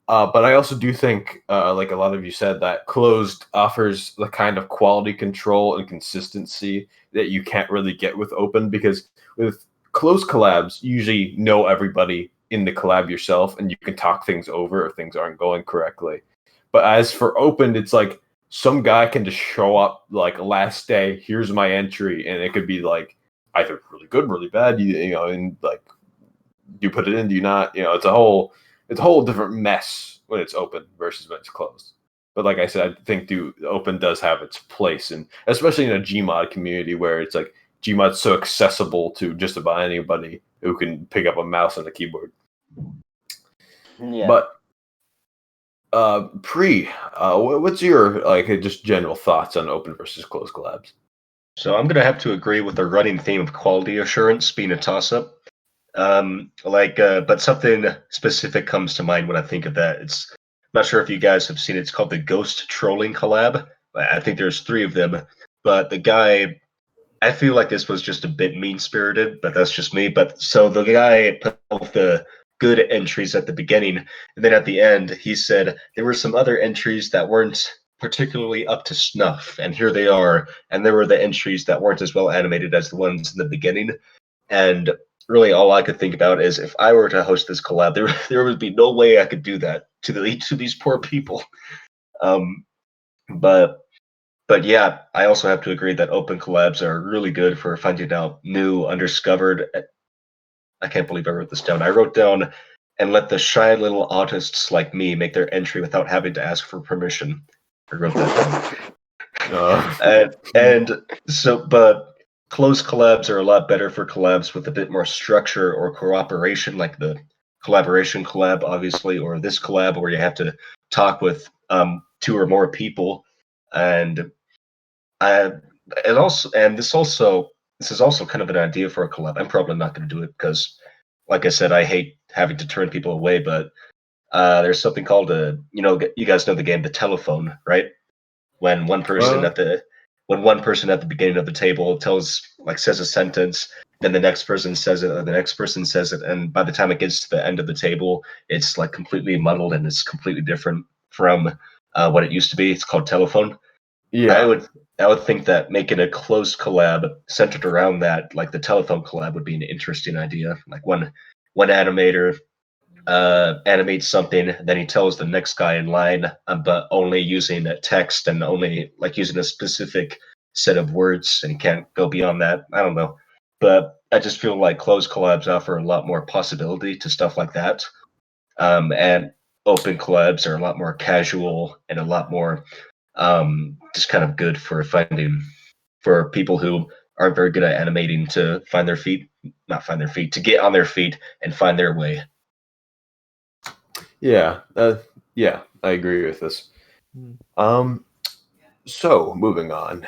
But I also do think, like a lot of you said, that closed offers the kind of quality control and consistency that you can't really get with open, because with closed collabs, you usually know everybody in the collab yourself and you can talk things over if things aren't going correctly. But as for open, it's like some guy can just show up like last day, here's my entry, and it could be like either really good, really bad, and like, do you put it in, do you not? It's a whole different mess when it's open versus when it's closed. But like I said, I think open does have its place, and especially in a Gmod community where it's like Gmod's so accessible to just about anybody who can pick up a mouse and a keyboard. Yeah. But what's your like just general thoughts on open versus closed collabs? So I'm gonna have to agree with the running theme of quality assurance being a toss-up. But something specific comes to mind when I think of that. I'm not sure if you guys have seen it. It's called the Ghost Trolling Collab. I think there's 3 of them, but the guy, I feel like this was just a bit mean-spirited, but that's just me. But so the guy put all the good entries at the beginning, and then at the end, he said there were some other entries that weren't particularly up to snuff, and here they are. And there were the entries that weren't as well animated as the ones in the beginning. And really, all I could think about is if I were to host this collab, there would be no way I could do that to these poor people. But yeah, I also have to agree that open collabs are really good for finding out new, undiscovered. I can't believe I wrote this down. I wrote down, and let the shy little autists like me make their entry without having to ask for permission. I wrote that down. But closed collabs are a lot better for collabs with a bit more structure or cooperation, like the collaboration collab, obviously, or this collab where you have to talk with 2 or more people. And this is also kind of an idea for a collab. I'm probably not going to do it because, like I said, I hate having to turn people away. But there's something called you guys know the game, the telephone, right? When one person when one person at the beginning of the table says a sentence, then the next person says it, or the next person says it, and by the time it gets to the end of the table, it's like completely muddled and it's completely different from what it used to be. It's called telephone. Yeah. I would think that making a closed collab centered around that, like the telephone collab, would be an interesting idea. Like one animator animates something, then he tells the next guy in line, but only using text and only like using a specific set of words, and he can't go beyond that. I don't know, but I just feel like closed collabs offer a lot more possibility to stuff like that, and open collabs are a lot more casual and a lot more just kind of good for people who aren't very good at animating to to get on their feet and find their way. Yeah. Yeah, I agree with this. So moving on.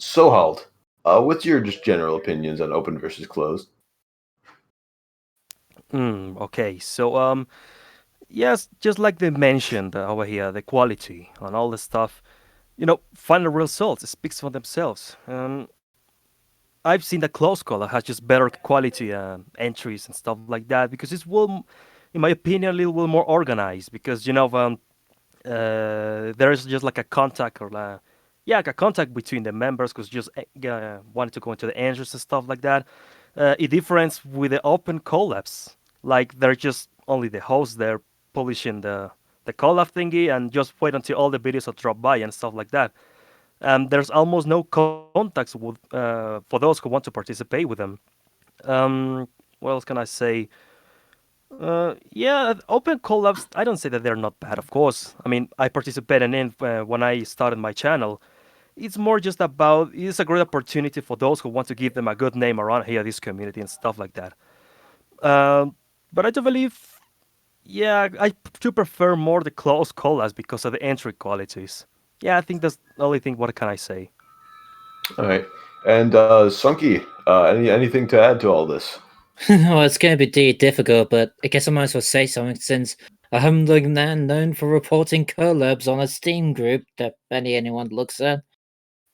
Sohald, what's your just general opinions on open versus closed? Okay, so yes, just like they mentioned over here, the quality and all the stuff, final results speaks for themselves. I've seen that close color has just better quality entries and stuff like that because it's in my opinion, a little more organized because there is just like a contact or like a contact between the members because just wanted to go into the entries and stuff like that. A difference with the open collabs, like they're just only the hosts there publishing the collab thingy and just wait until all the videos are dropped by and stuff like that. There's almost no contacts with for those who want to participate with them. What else can I say? Yeah, open collabs. I don't say that they're not bad. Of course, I mean I participated in when I started my channel. It's more just about it's a great opportunity for those who want to give them a good name around here, this community and stuff like that. But I do believe, yeah, I do prefer more the close collabs because of the entry qualities. Yeah, I think that's the only thing. What can I say? All right. And Sunky, anything to add to all this? Well, it's going to be difficult, but I guess I might as well say something since I'm the man known for reporting collabs on a Steam group that barely anyone looks at.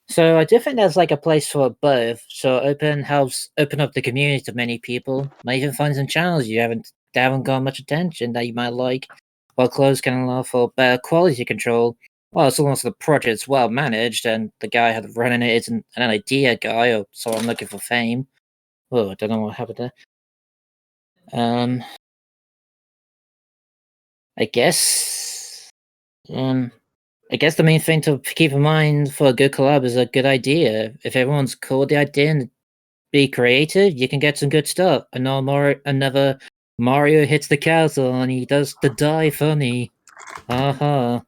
So I do think there's like a place for both. So open helps open up the community to many people. Might even find some channels that haven't got much attention that you might like. While closed can allow for better quality control. Well, as long as the project's well managed and the guy had running it isn't an idea guy or someone looking for fame. Oh, I don't know what happened there. I guess. I guess the main thing to keep in mind for a good collab is a good idea. If everyone's cool with the idea and be creative, you can get some good stuff. Another Mario hits the castle and he does the die funny. Uh-huh.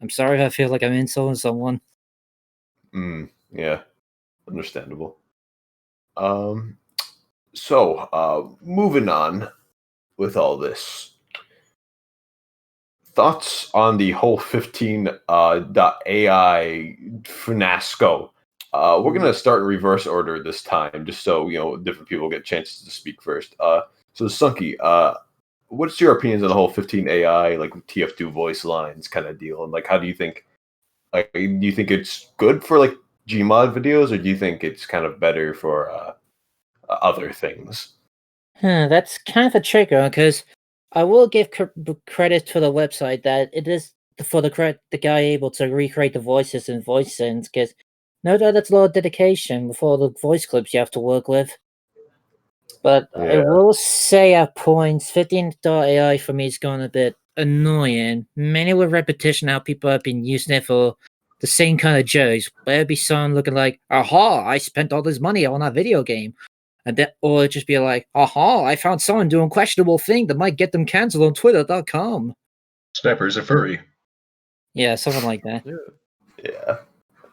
I'm sorry if I feel like I'm insulting someone. Yeah, understandable. So moving on with all this. Thoughts on the whole 15 .ai finasco? We're gonna start in reverse order this time, just so different people get chances to speak first. So Sunky, what's your opinions on the whole 15 AI like TF2 voice lines kind of deal? And like, how do you think? Like, do you think it's good for like GMod videos, or do you think it's kind of better for other things? That's kind of a trigger because I will give credit to the website that it is for the guy able to recreate the voices in voice sense because no doubt that's a lot of dedication before the voice clips you have to work with. But I Yeah. will say at points 15.ai for me is going a bit annoying. Mainly with repetition how people have been using it for the same kind of jokes. Where it'd be someone looking like, aha, I spent all this money on that video game. And then, or it'd just be like, aha, I found someone doing questionable thing that might get them cancelled on Twitter.com. Sniper's a furry. Yeah, something like that. Yeah.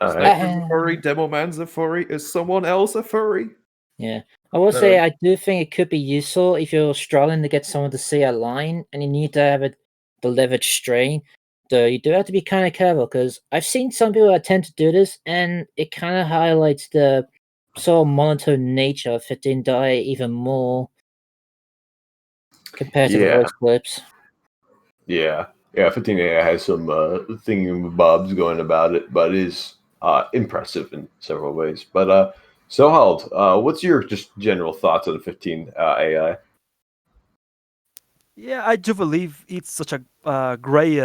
All right. Sniper's a furry, Demo Man's a furry, is someone else a furry? Yeah. I will say I do think it could be useful if you're struggling to get someone to say a line and you need to have it delivered straight. Though you do have to be kind of careful because I've seen some people that tend to do this and it kind of highlights the sort of monotone nature of 15 die even more compared to the Yeah. voice clips. Yeah. 15 AI has some thingy bobs going about it, but is impressive in several ways. But Sohald, what's your just general thoughts on 15 AI? Yeah, I do believe it's such a great.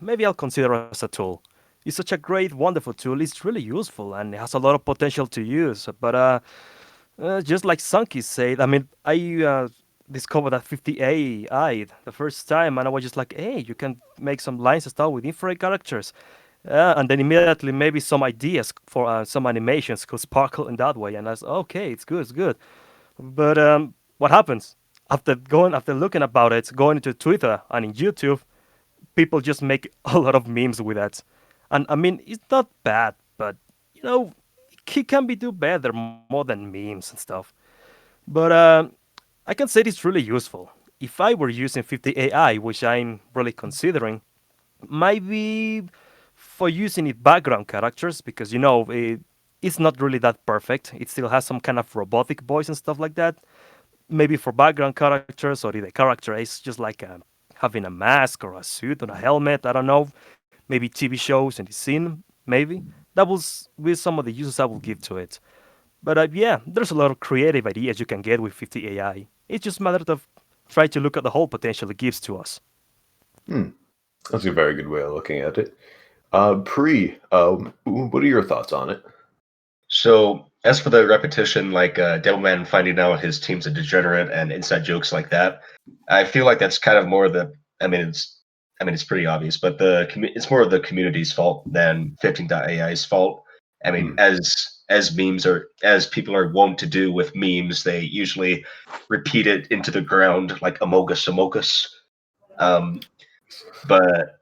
Maybe I'll consider it as a tool. It's such a great, wonderful tool. It's really useful and it has a lot of potential to use. But just like Sunky said, I mean, I discovered that 50 AI the first time, and I was just like, hey, you can make some lines and stuff with infrared characters. And then immediately maybe some ideas for some animations could sparkle in that way. And I was okay, it's good, it's good. But what happens after looking about it, going into Twitter and in YouTube, people just make a lot of memes with that. And I mean, it's not bad, but you know, it can be do better more than memes and stuff. But I can say it's really useful. If I were using 50 AI, which I'm really considering, maybe for using it background characters, because it's not really that perfect. It still has some kind of robotic voice and stuff like that. Maybe for background characters, or if the character is just like having a mask or a suit or a helmet. I don't know. Maybe TV shows and the scene. Maybe that was with some of the uses I will give to it. But yeah, there's a lot of creative ideas you can get with 50 AI. It's just a matter of try to look at the whole potential it gives to us. That's a very good way of looking at it. Pre, what are your thoughts on it? So as for the repetition, like Devilman finding out his team's a degenerate and inside jokes like that, I feel like that's kind of more the. I mean, it's pretty obvious, but it's more of the community's fault than 15.ai's fault. I mean, as memes are as people are wont to do with memes, they usually repeat it into the ground like amogus amogus.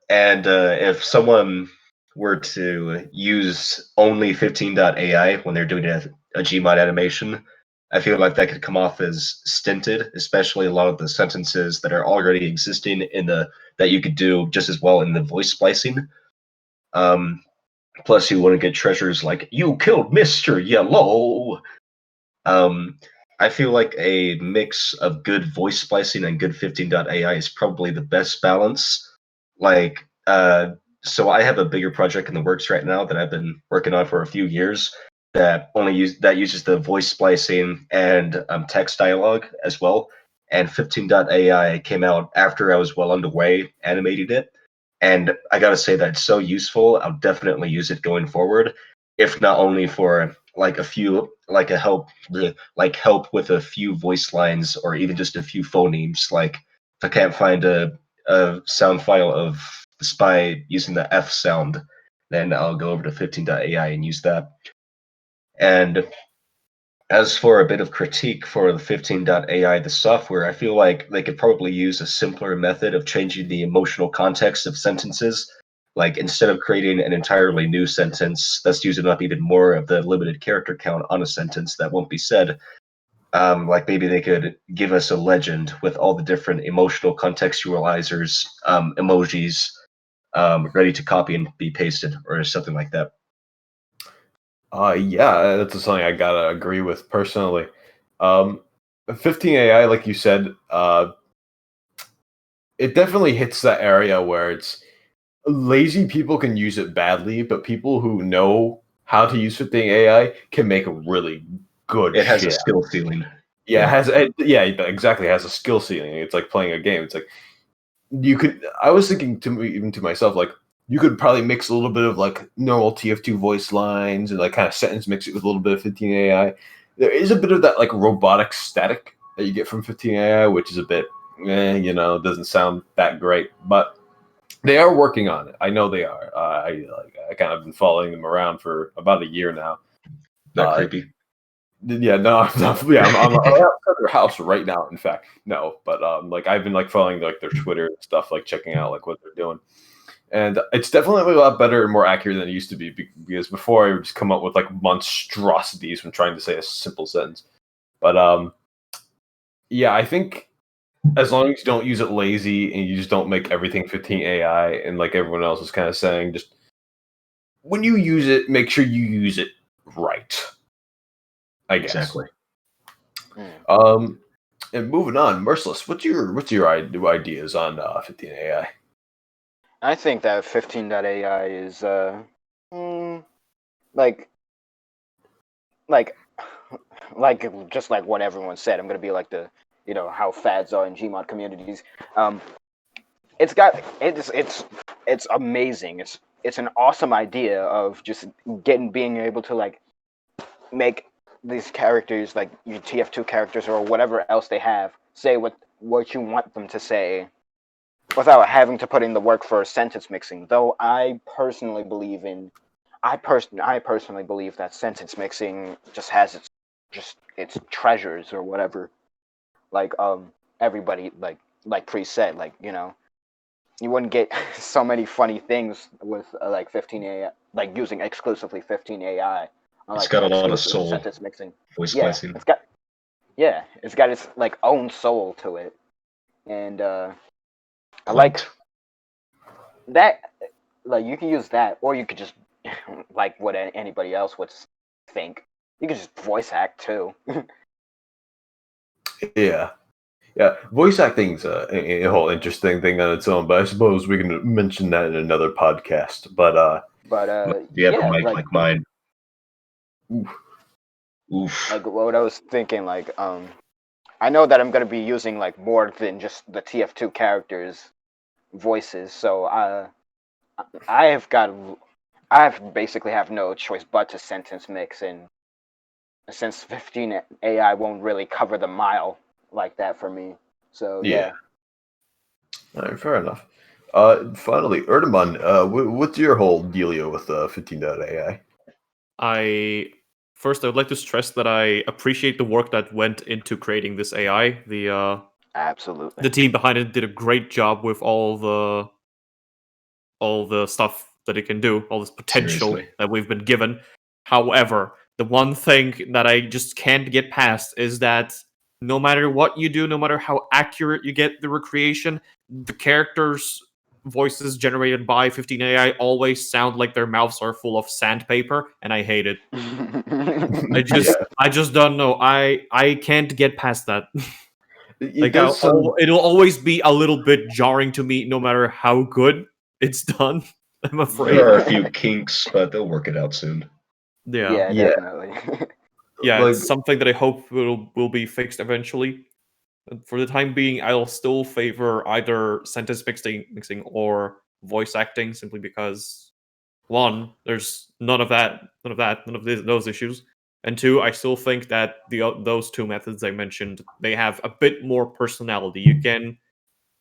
If someone were to use only 15.ai when they're doing a GMod animation, I feel like that could come off as stinted, especially a lot of the sentences that are already existing that you could do just as well in the voice splicing. Plus, you want to get treasures like "You killed Mr. Yellow." I feel like a mix of good voice splicing and good 15.ai is probably the best balance. Like, so I have a bigger project in the works right now that I've been working on for a few years that uses the voice splicing and text dialogue as well. And 15.ai came out after I was well underway animating it, and I gotta say that it's so useful. I'll definitely use it going forward, if not only for like a few like a help like help with a few voice lines or even just a few phonemes. Like if I can't find a sound file of the spy using the F sound, then I'll go over to 15.ai and use that. And as for a bit of critique for the 15.ai, the software, I feel like they could probably use a simpler method of changing the emotional context of sentences. Like instead of creating an entirely new sentence that's using up even more of the limited character count on a sentence that won't be said, like maybe they could give us a legend with all the different emotional contextualizers, emojis, ready to copy and be pasted, or something like that. Yeah, that's something I gotta agree with personally. 15 AI, like you said, it definitely hits that area where it's lazy people can use it badly, but people who know how to use 15 AI can make a really good. It has shit. a skill ceiling. Yeah, yeah, exactly. It has a skill ceiling. It's like playing a game. It's like you could. I was thinking even to myself, like you could probably mix a little bit of like normal TF2 voice lines and like kind of sentence mix it with a little bit of 15 AI. There is a bit of that like robotic static that you get from 15 AI, which is a bit, doesn't sound that great, but they are working on it. I know they are. I kind of been following them around for about a year now. Not creepy. Yeah, no, I'm outside their house right now. In fact, no, but like I've been like following like their Twitter and stuff, like checking out like what they're doing, and it's definitely a lot better and more accurate than it used to be. Because before I would just come up with like monstrosities when trying to say a simple sentence. But yeah, I think as long as you don't use it lazy and you just don't make everything 15 AI and like everyone else is kind of saying, just when you use it, make sure you use it right. I guess. Exactly. And moving on, Merciless, what's your ideas on 15 AI? I think that 15.ai is like like just like what everyone said. I'm gonna be like the how fads are in Gmod communities. Um, it's amazing. It's an awesome idea of just being able to like make these characters like your TF2 characters or whatever else they have say what you want them to say without having to put in the work for sentence mixing. Though I personally believe that sentence mixing just has its treasures or whatever. Like everybody like Pre said, like you wouldn't get so many funny things with like 15 AI, like using exclusively 15 AI. It's got a lot of soul. Sentence mixing. Voice Yeah, splicing. it's got its like own soul to it, and I Quite. like that. Like you can use that, or you could just like what anybody else would think. You could just voice act too. Yeah. Yeah, voice acting's a whole interesting thing on its own, but I suppose we can mention that in another podcast. But You have yeah, a mic like mine. Oof. like what I was thinking, like I know that I'm gonna be using like more than just the TF2 characters' voices, so I basically have no choice but to sentence mix, and since 15 AI won't really cover the mile like that for me, so yeah. All right, fair enough. Finally, Erdeman, what's your whole dealio with 15.ai? I would like to stress that I appreciate the work that went into creating this AI. Absolutely. The team behind it did a great job with all the stuff that it can do, all this potential Seriously. that we've been given. However, the one thing that I just can't get past is that no matter what you do, no matter how accurate you get the recreation, the characters' voices generated by 15 AI always sound like their mouths are full of sandpaper, and I hate it. I just don't know. I can't get past that. Like it'll always be a little bit jarring to me, no matter how good it's done. I'm afraid. There are a few kinks, but they'll work it out soon. Yeah, definitely. Yeah, Like- it's something that I hope will be fixed eventually. For the time being, I'll still favor either sentence mixing or voice acting, simply because one, there's none of those issues, and two, I still think that those two methods I mentioned, they have a bit more personality. You can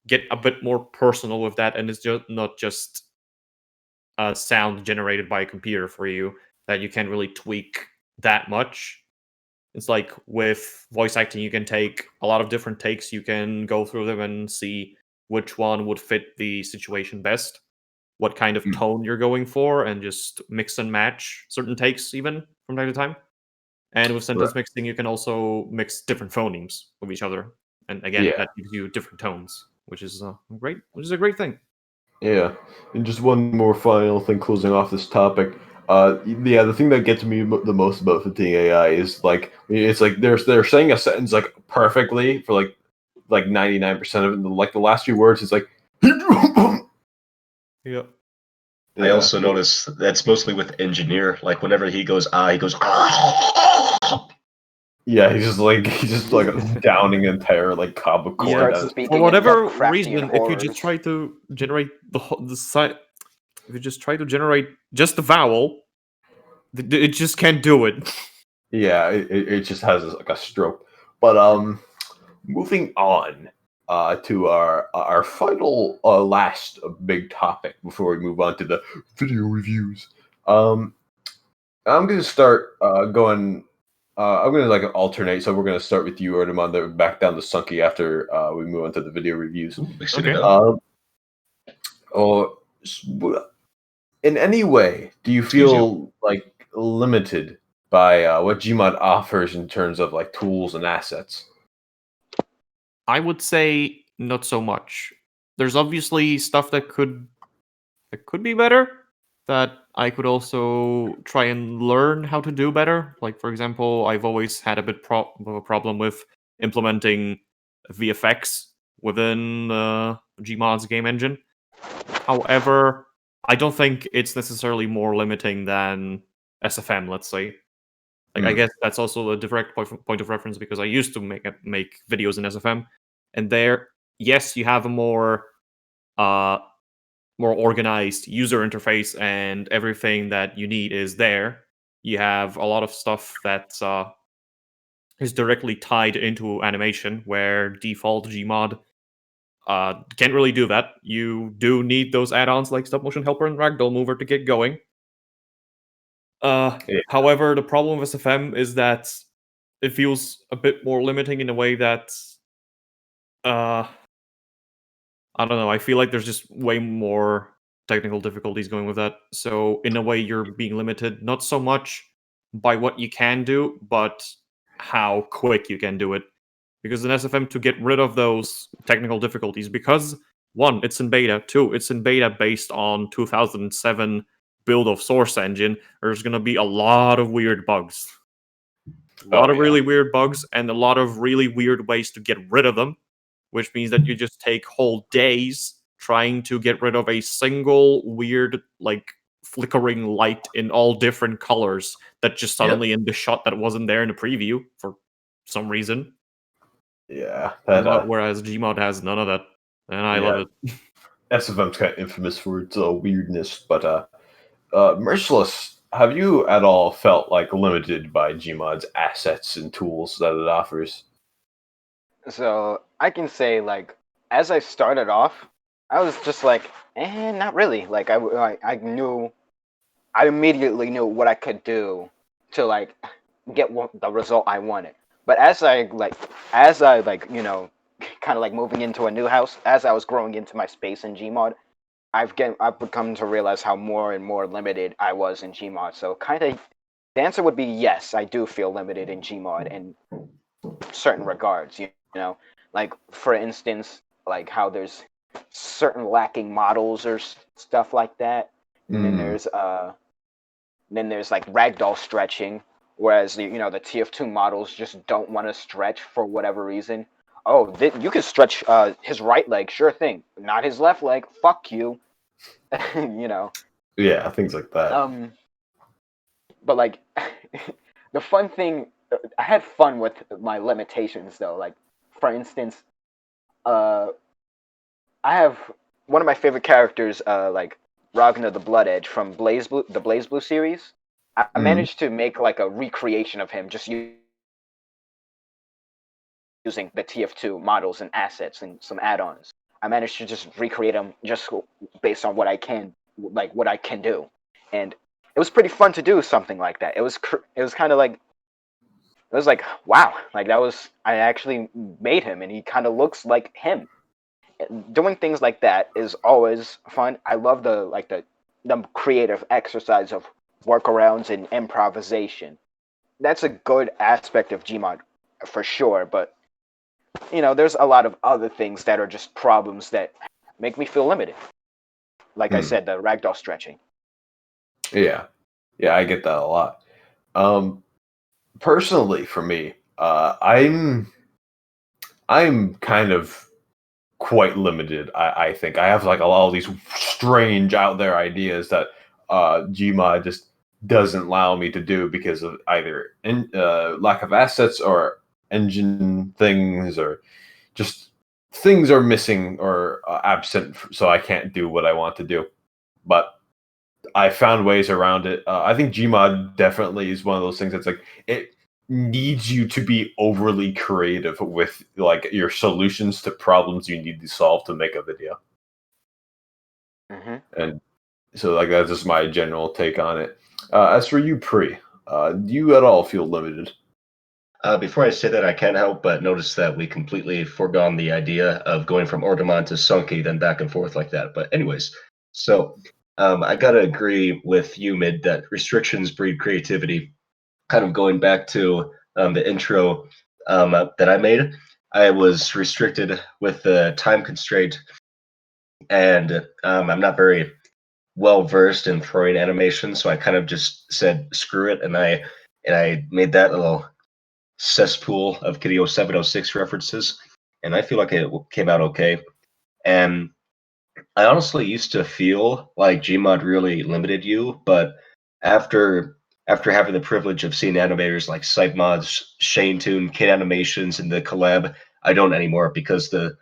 get a bit more personal with that, and it's just not just a sound generated by a computer for you that you can't really tweak that much. It's like with voice acting, you can take a lot of different takes, you can go through them and see which one would fit the situation best, what kind of tone you're going for, and just mix and match certain takes even from time to time. And with sentence mixing, you can also mix different phonemes with each other, and again, that gives you different tones, which is a great thing. Yeah, and just one more final thing closing off this topic. The thing that gets me the most about 15 AI is like it's like they're saying a sentence like perfectly for like 99% of it. And like the last few words is like. Yeah. I also notice that's mostly with engineer. Like whenever he goes he goes. Yeah, he's just like downing entire like cob of corn. For whatever reason, if you just try to generate if you just try to generate just the vowel, it just can't do it. Yeah, it just has like a stroke. But moving on to our final last big topic before we move on to the video reviews. I'm gonna start going. I'm gonna like alternate, so we're gonna start with you, Erdemon, then back down to Sunky after we move on to the video reviews. Okay. In any way, do you feel like limited by what GMod offers in terms of like tools and assets? I would say not so much. There's obviously stuff that could be better, that I could also try and learn how to do better. Like, for example, I've always had a bit of a problem with implementing VFX within GMod's game engine. However, I don't think it's necessarily more limiting than SFM, let's say. Like, I guess that's also a direct point of reference because I used to make videos in SFM, and there, yes, you have a more organized user interface, and everything that you need is there. You have a lot of stuff that is directly tied into animation, where default GMod can't really do that. You do need those add-ons like Stop Motion Helper and Ragdoll Mover to get going. However, the problem with SFM is that it feels a bit more limiting in a way that I don't know. I feel like there's just way more technical difficulties going with that. So in a way, you're being limited not so much by what you can do, but how quick you can do it. Because in SFM, to get rid of those technical difficulties, because one, it's in beta. Two, it's in beta based on 2007 build of Source Engine. There's going to be a lot of weird bugs. A lot of really weird bugs and a lot of really weird ways to get rid of them, which means that you just take whole days trying to get rid of a single weird, like, flickering light in all different colors that just suddenly in the shot that wasn't there in the preview for some reason. Yeah. Whereas GMod has none of that, and I love it. SFM's kind of infamous for its weirdness, but Merciless, have you at all felt like limited by GMod's assets and tools that it offers? So I can say, like, as I started off, I was just like, not really. Like, I immediately knew what I could do to, like, get the result I wanted. But as I you know, kind of like moving into a new house, as I was growing into my space in GMod, I've become to realize how more and more limited I was in GMod. So kind of, the answer would be yes, I do feel limited in GMod in certain regards. You know, like, for instance, like how there's certain lacking models or stuff like that. And then there's like ragdoll stretching, whereas the TF2 models just don't want to stretch for whatever reason. Oh, you can stretch his right leg, sure thing. Not his left leg. Fuck you. You know. Yeah, things like that. But like, the fun thing, I had fun with my limitations though. Like, for instance, I have one of my favorite characters, like Ragnar the Blood Edge from the Blaze Blue series. I managed to make like a recreation of him just using the TF2 models and assets and some add-ons. I managed to just recreate them just based on what I can do, and it was pretty fun to do something like that. It was kind of like, it was like, wow, like I actually made him, and he kind of looks like him. Doing things like that is always fun. I love the creative exercise of workarounds and improvisation. That's a good aspect of GMod for sure, but there's a lot of other things that are just problems that make me feel limited. Like I said, the ragdoll stretching. Yeah, I get that a lot. Personally, for me, I'm kind of quite limited. I think I have like a lot of these strange out there ideas that GMod just doesn't allow me to do because of either lack of assets or engine things, or just things are missing or absent, so I can't do what I want to do. But I found ways around it. I think GMod definitely is one of those things that's like, it needs you to be overly creative with like your solutions to problems you need to solve to make a video. And so like that's just my general take on it. As for you, Pri, do you at all feel limited? Before I say that, I can't help but notice that we completely forgone the idea of going from Ordomon to Sunky, then back and forth like that. But anyways, so I gotta agree with you, Mid, that restrictions breed creativity. Kind of going back to the intro that I made, I was restricted with the time constraint, and I'm not very well versed in throwing animations, so I kind of just said screw it, and I made that little cesspool of Kideo 706 references, and I feel like it came out okay. And I honestly used to feel like GMod really limited you, but after after having the privilege of seeing animators like Seibmoz, Shane Toon, Kid Animations, and the Collab, I don't anymore because it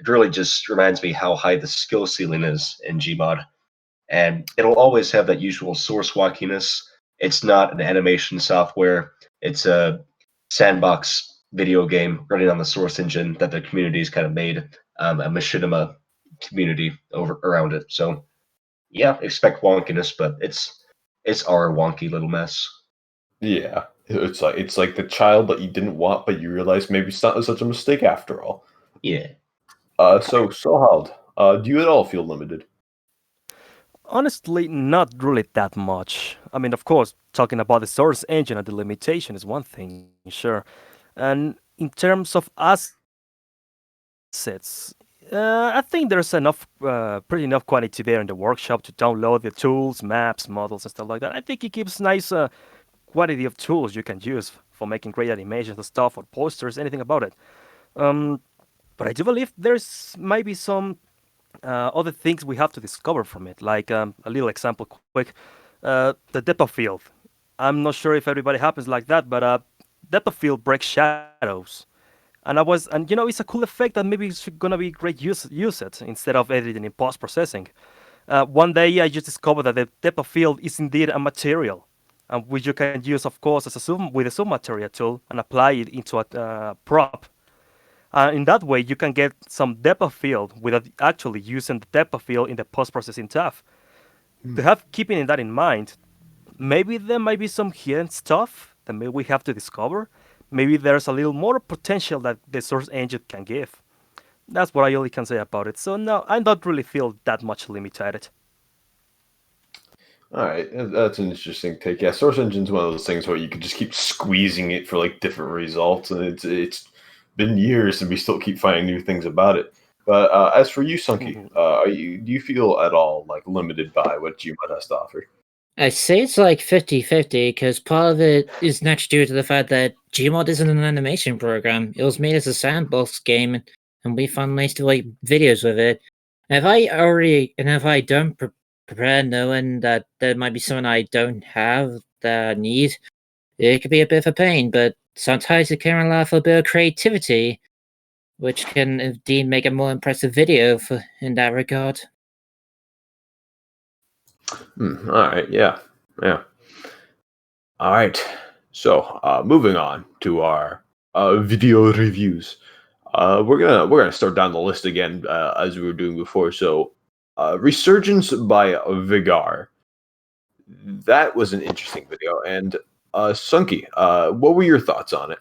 really just reminds me how high the skill ceiling is in Gmod. And it'll always have that usual source wonkiness. It's not an animation software. It's a sandbox video game running on the source engine that the community's kind of made, a machinima community over around it. So yeah, expect wonkiness, but it's our wonky little mess. Yeah, it's like the child that you didn't want, but you realize maybe it's not such a mistake after all. Yeah. So Sohald, do you at all feel limited? Honestly, not really that much. I mean, of course, talking about the source engine and the limitation is one thing, sure. And in terms of assets, I think there's pretty enough quantity there in the workshop to download the tools, maps, models, and stuff like that. I think it gives nice quantity of tools you can use for making great animations and stuff, or posters, anything about it. Um, but I do believe there's maybe some other things we have to discover from it. Like a little example, quick, the depth of field. I'm not sure if everybody happens like that, but depth of field breaks shadows. And it's a cool effect that maybe it's gonna be great use it instead of editing in post processing. One day I just discovered that the depth of field is indeed a material, which you can use, of course, as a zoom with a zoom material tool and apply it into a prop. In that way, you can get some depth of field without actually using the depth of field in the post processing tab. To have keeping that in mind, maybe there might be some hidden stuff that maybe we have to discover. Maybe there's a little more potential that the source engine can give. That's what I only can say about it. So no, I don't really feel that much limited. All right, that's an interesting take. Yeah, Source Engine's one of those things where you could just keep squeezing it for like different results, and it's been years and we still keep finding new things about it. But as for you, Sunky, do you feel at all like limited by what GMod has to offer? I say it's like 50-50 because part of it is naturally due to the fact that GMod isn't an animation program. It was made as a sandbox game, and we found ways to make videos with it. And if I don't prepare knowing that there might be something I don't have that I need, it could be a bit of a pain, but sometimes it can allow for a bit of creativity, which can indeed make a more impressive video in that regard. All right, yeah. All right. So moving on to our video reviews. We're gonna start down the list again as we were doing before. So Resurgence by Vigar. That was an interesting video. And Sunky, what were your thoughts on it?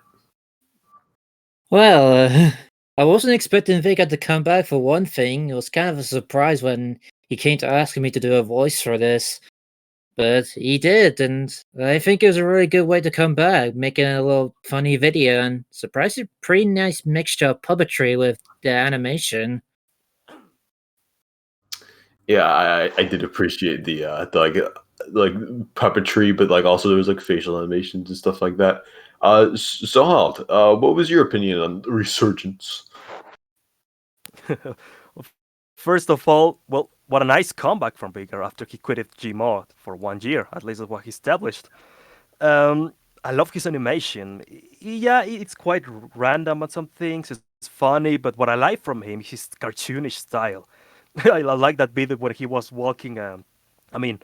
Well, I wasn't expecting Vega to come back for one thing. It was kind of a surprise when he came to asking me to do a voice for this. But he did, and I think it was a really good way to come back, making a little funny video and surprisingly pretty nice mixture of puppetry with the animation. Yeah, I did appreciate like puppetry, but like also there was like facial animations and stuff like that. Sohald, what was your opinion on Resurgence? First of all, well, what a nice comeback from Baker after he quitted GMod for 1 year. At least that's what he established. I love his animation. Yeah, it's quite random on some things. It's funny, but what I like from him is his cartoonish style. I like that bit when he was walking. I mean,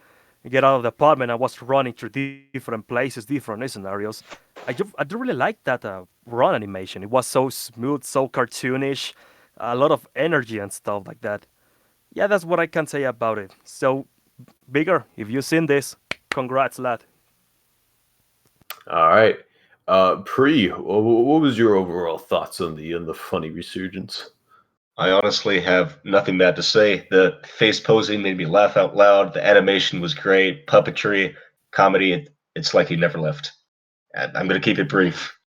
get out of the apartment. I was running through different places, different scenarios. I do really like that run animation. It was so smooth, so cartoonish, a lot of energy and stuff like that. Yeah, that's what I can say about it. So, Bigger, if you've seen this, congrats, lad. All right, Pre, what was your overall thoughts on the funny Resurgence? I honestly have nothing bad to say. The face posing made me laugh out loud. The animation was great. Puppetry, comedy, it's like he never left. And I'm going to keep it brief.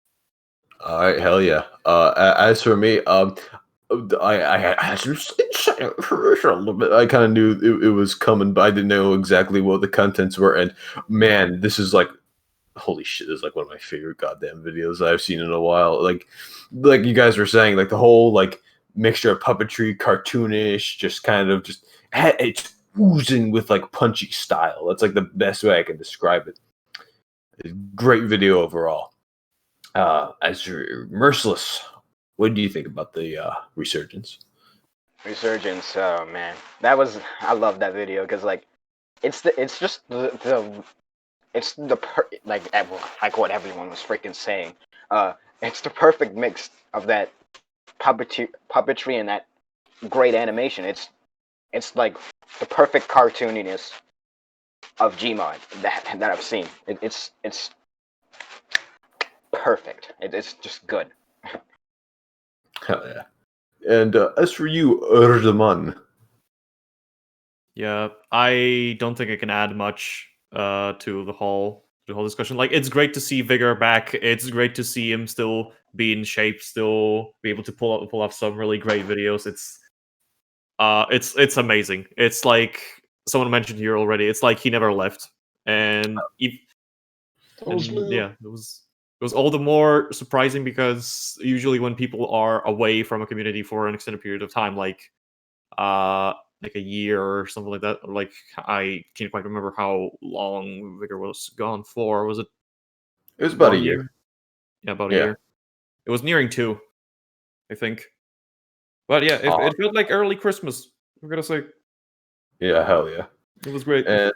All right, hell yeah. As for me, I had some insight information a little bit. I kind of knew it was coming, but I didn't know exactly what the contents were. And man, this is like, holy shit! This is like one of my favorite goddamn videos I've seen in a while. Like you guys were saying, like the whole like mixture of puppetry, cartoonish, just kind of just it's oozing with like punchy style. That's like the best way I can describe it. Great video overall. As for Merciless, what do you think about the resurgence? Resurgence, oh man, I love that video because like it's just like what everyone was freaking saying. It's the perfect mix of that puppetry and that great animation. It's like the perfect cartooniness of GMod that I've seen. It's perfect. It's just good. Hell yeah. And as for you, Erdeman. Yeah, I don't think I can add much to the whole discussion. Like, it's great to see Vigor back. It's great to see him still be in shape, still be able to pull off some really great videos. It's amazing. It's like someone mentioned here already. It's like he never left, and yeah, it was all the more surprising because usually when people are away from a community for an extended period of time, like a year or something like that, or like I can't quite remember how long Vigor was gone for. Was it? It was about a year. Yeah, about a year. It was nearing 2, I think. But yeah, it felt like early Christmas. I'm gonna say. Yeah, hell yeah. It was great. And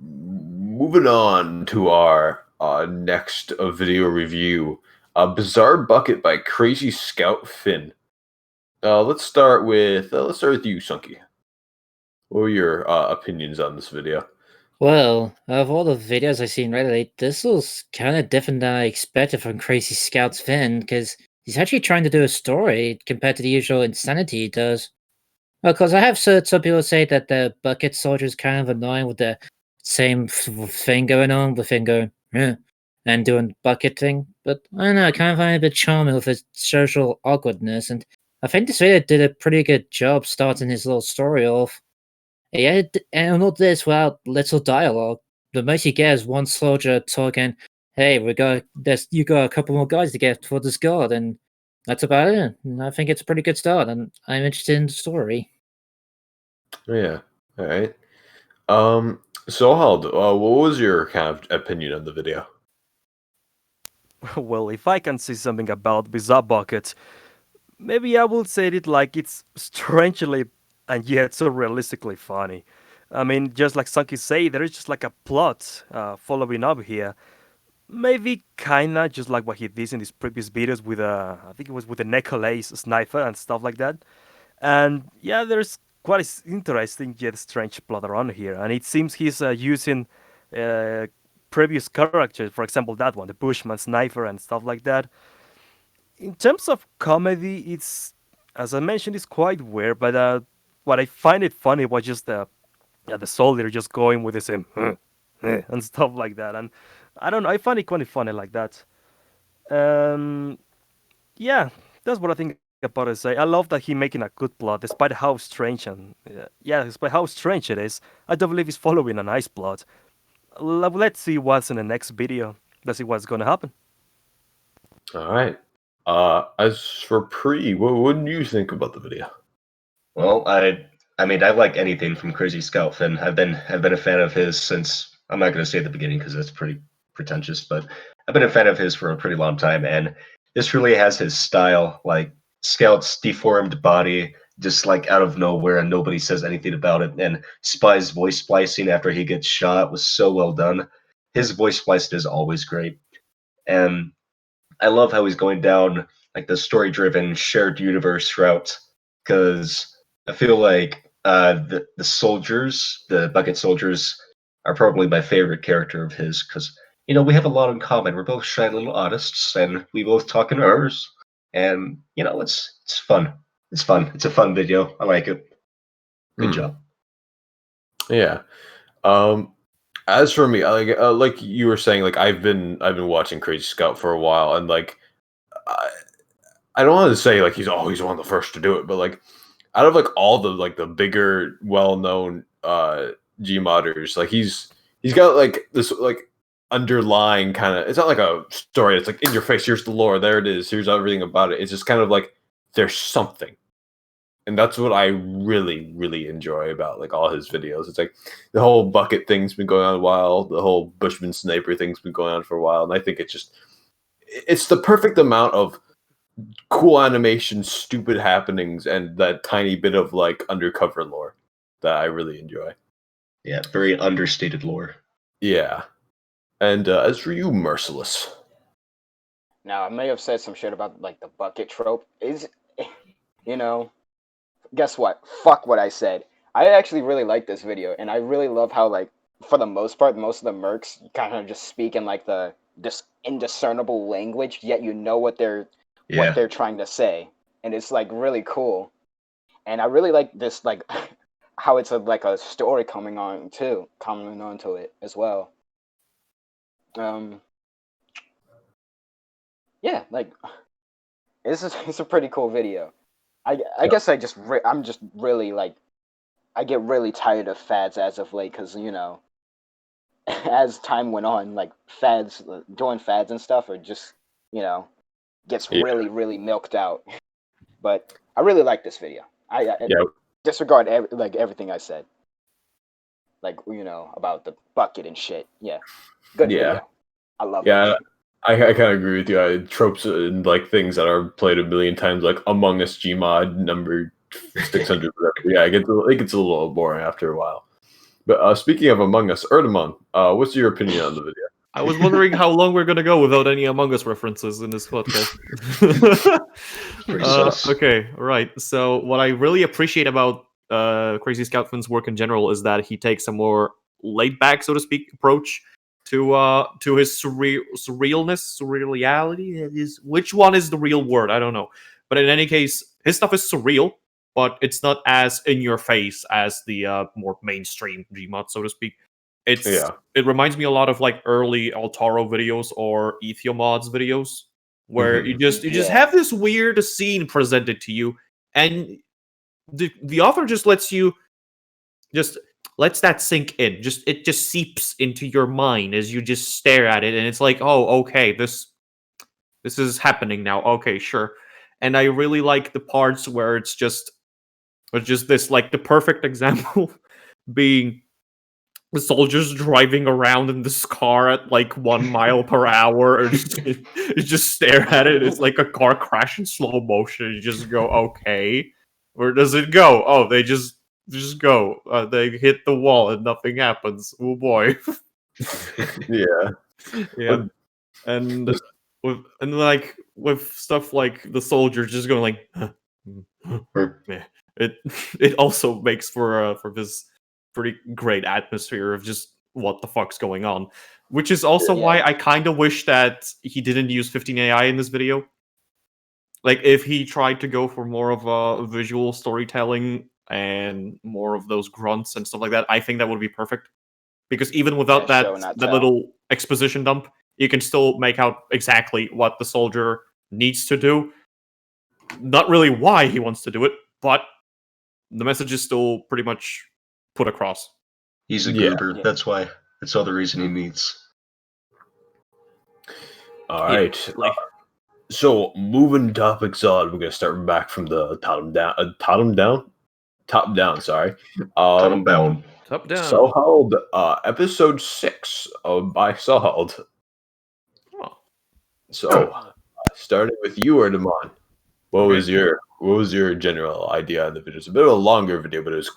moving on to our next video review, Bizarre Bucket by Crazy Scout Finn. Let's start with you, Sunky. What were your opinions on this video? Well, of all the videos I've seen lately, this was kind of different than I expected from Crazy Scout's Finn, because he's actually trying to do a story compared to the usual insanity he does. Well, because I have heard some people say that the bucket soldier is kind of annoying with the same thing going on, with him going, "Eh," and doing bucket thing. But I don't know, I kind of find it a bit charming with his social awkwardness, and I think this video did a pretty good job starting his little story off. Yeah, and not this without little dialogue. The most you get is one soldier talking, "Hey, you got a couple more guys to get for this guard," and that's about it. And I think it's a pretty good start, and I'm interested in the story. Yeah. All right. So Hald, what was your kind of opinion on the video? Well, if I can say something about Bizarre Bucket, maybe I will say it like it's strangely and yet so realistically funny. I mean, just like Sunky say, there is just like a plot following up here. Maybe kinda just like what he did in his previous videos with I think it was with the necklace sniper and stuff like that. And yeah, there's quite interesting yet strange plot around here, and it seems he's using previous characters, for example that one, the Bushman sniper and stuff like that. In terms of comedy, it's, as I mentioned, it's quite weird, but what I find it funny was just the soldier just going with the same and stuff like that, and I don't know, I find it quite funny like that. Yeah, that's what I think about it. Say, I love that he making a good plot, despite how strange and despite how strange it is. I don't believe he's following a nice plot. Let's see what's in the next video. Let's see what's gonna happen. All right. As for Pre, what do you think about the video? Well, I mean, I like anything from Crazy Scout Finn. I've been a fan of his since, I'm not going to say at the beginning because that's pretty pretentious, but I've been a fan of his for a pretty long time, and this really has his style. Like Scout's deformed body, just like out of nowhere, and nobody says anything about it. And Spy's voice splicing after he gets shot was so well done. His voice spliced is always great, and I love how he's going down like the story-driven shared universe route, because I feel like the soldiers, the bucket soldiers, are probably my favorite character of his, because we have a lot in common. We're both shy little artists, and we both talk in ours, and it's fun. It's fun. It's a fun video. I like it. Good job. Yeah. As for me, like you were saying, like I've been watching Crazy Scout for a while, and like I don't want to say like he's always one of the first to do it, but like out of like all the bigger, well-known Gmodders, like he's got like this like underlying kind of, it's not like a story. It's like in your face. Here's the lore. There it is. Here's everything about it. It's just kind of like there's something, And that's what I really, really enjoy about like all his videos. It's like the whole bucket thing's been going on a while, the whole Bushman sniper thing's been going on for a while, and I think it's the perfect amount of cool animation, stupid happenings, and that tiny bit of like undercover lore that I really enjoy. Yeah, very understated lore. Yeah. And as for you, Merciless. Now, I may have said some shit about like the bucket trope. You know, guess what? Fuck what I said. I actually really like this video, and I really love how like for the most part, most of the mercs kind of just speak in like this indiscernible language, yet you know what they're trying to say, and it's like really cool. And I really like this like how it's like a story coming on to it as well. Yeah, like it's a pretty cool video. I guess I'm just really like I get really tired of fads as of late because as time went on, like doing fads and stuff are just gets really milked out. But I really like this video. I disregard everything I said, like about the bucket and shit. Yeah, good video. I love it. I kind of agree with you. Tropes and like things that are played a million times, like Among Us GMod number 600. Yeah, it gets a little boring after a while. But speaking of Among Us, Erdemon, what's your opinion on the video? I was wondering how long we're gonna go without any Among Us references in this podcast. Okay, right. So what I really appreciate about Crazy Scoutman's work in general is that he takes a more laid back, so to speak, approach to his surreality. Which one is the real word? I don't know. But in any case, his stuff is surreal, but it's not as in your face as the more mainstream GMod, so to speak. It reminds me a lot of like early Altaro videos or Ethiomod's videos, where you just have this weird scene presented to you, and the author just lets that sink in. It just seeps into your mind as you just stare at it, and it's like, oh, okay, this is happening now. Okay, sure. And I really like the parts where it's just this, like the perfect example being the soldiers driving around in this car at like 1 mile per hour, or you just stare at it. It's like a car crash in slow motion. You just go, okay, where does it go? Oh, they just go. They hit the wall and nothing happens. Oh boy. Yeah. And with stuff like the soldiers just going like, yeah. It also makes for this pretty great atmosphere of just what the fuck's going on, which is also why I kind of wish that he didn't use 15 AI in this video. Like, if he tried to go for more of a visual storytelling and more of those grunts and stuff like that, I think that would be perfect. Because even without that little exposition dump, you can still make out exactly what the soldier needs to do. Not really why he wants to do it, but the message is still pretty much put across. He's a goober. That's why. That's all the reason he needs. All right. So moving topics on, we're gonna start back from the top down. Top down. Sorry. Top down. Sohald, episode 6 by Sohald. Oh. So, starting with you, Erdemon. What was your general idea on the video? It's a bit of a longer video, but it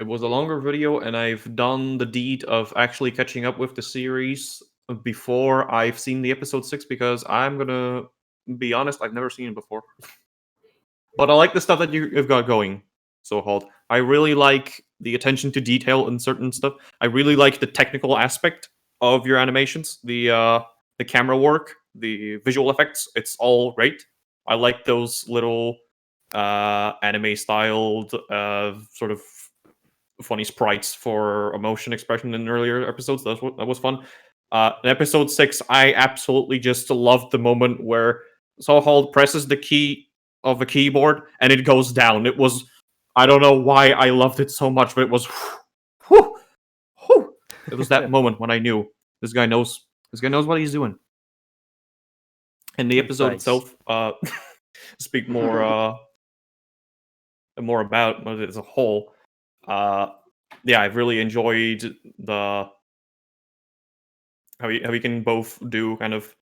was a longer video, and I've done the deed of actually catching up with the series before I've seen the episode 6, because I'm gonna be honest, I've never seen it before. But I like the stuff that you've got going, Sohald. I really like the attention to detail in certain stuff. I really like the technical aspect of your animations, the camera work, the visual effects. It's all great. I like those little anime-styled sort of funny sprites for emotion expression in earlier episodes. That was fun. In episode 6, I absolutely just loved the moment where Sohald presses the key of the keyboard and it goes down. It was, I don't know why I loved it so much, but it was, whew, whew. It was that moment when I knew this guy knows what he's doing. And the episode itself, speak more more about it as a whole, yeah, I've really enjoyed the how you can both do kind of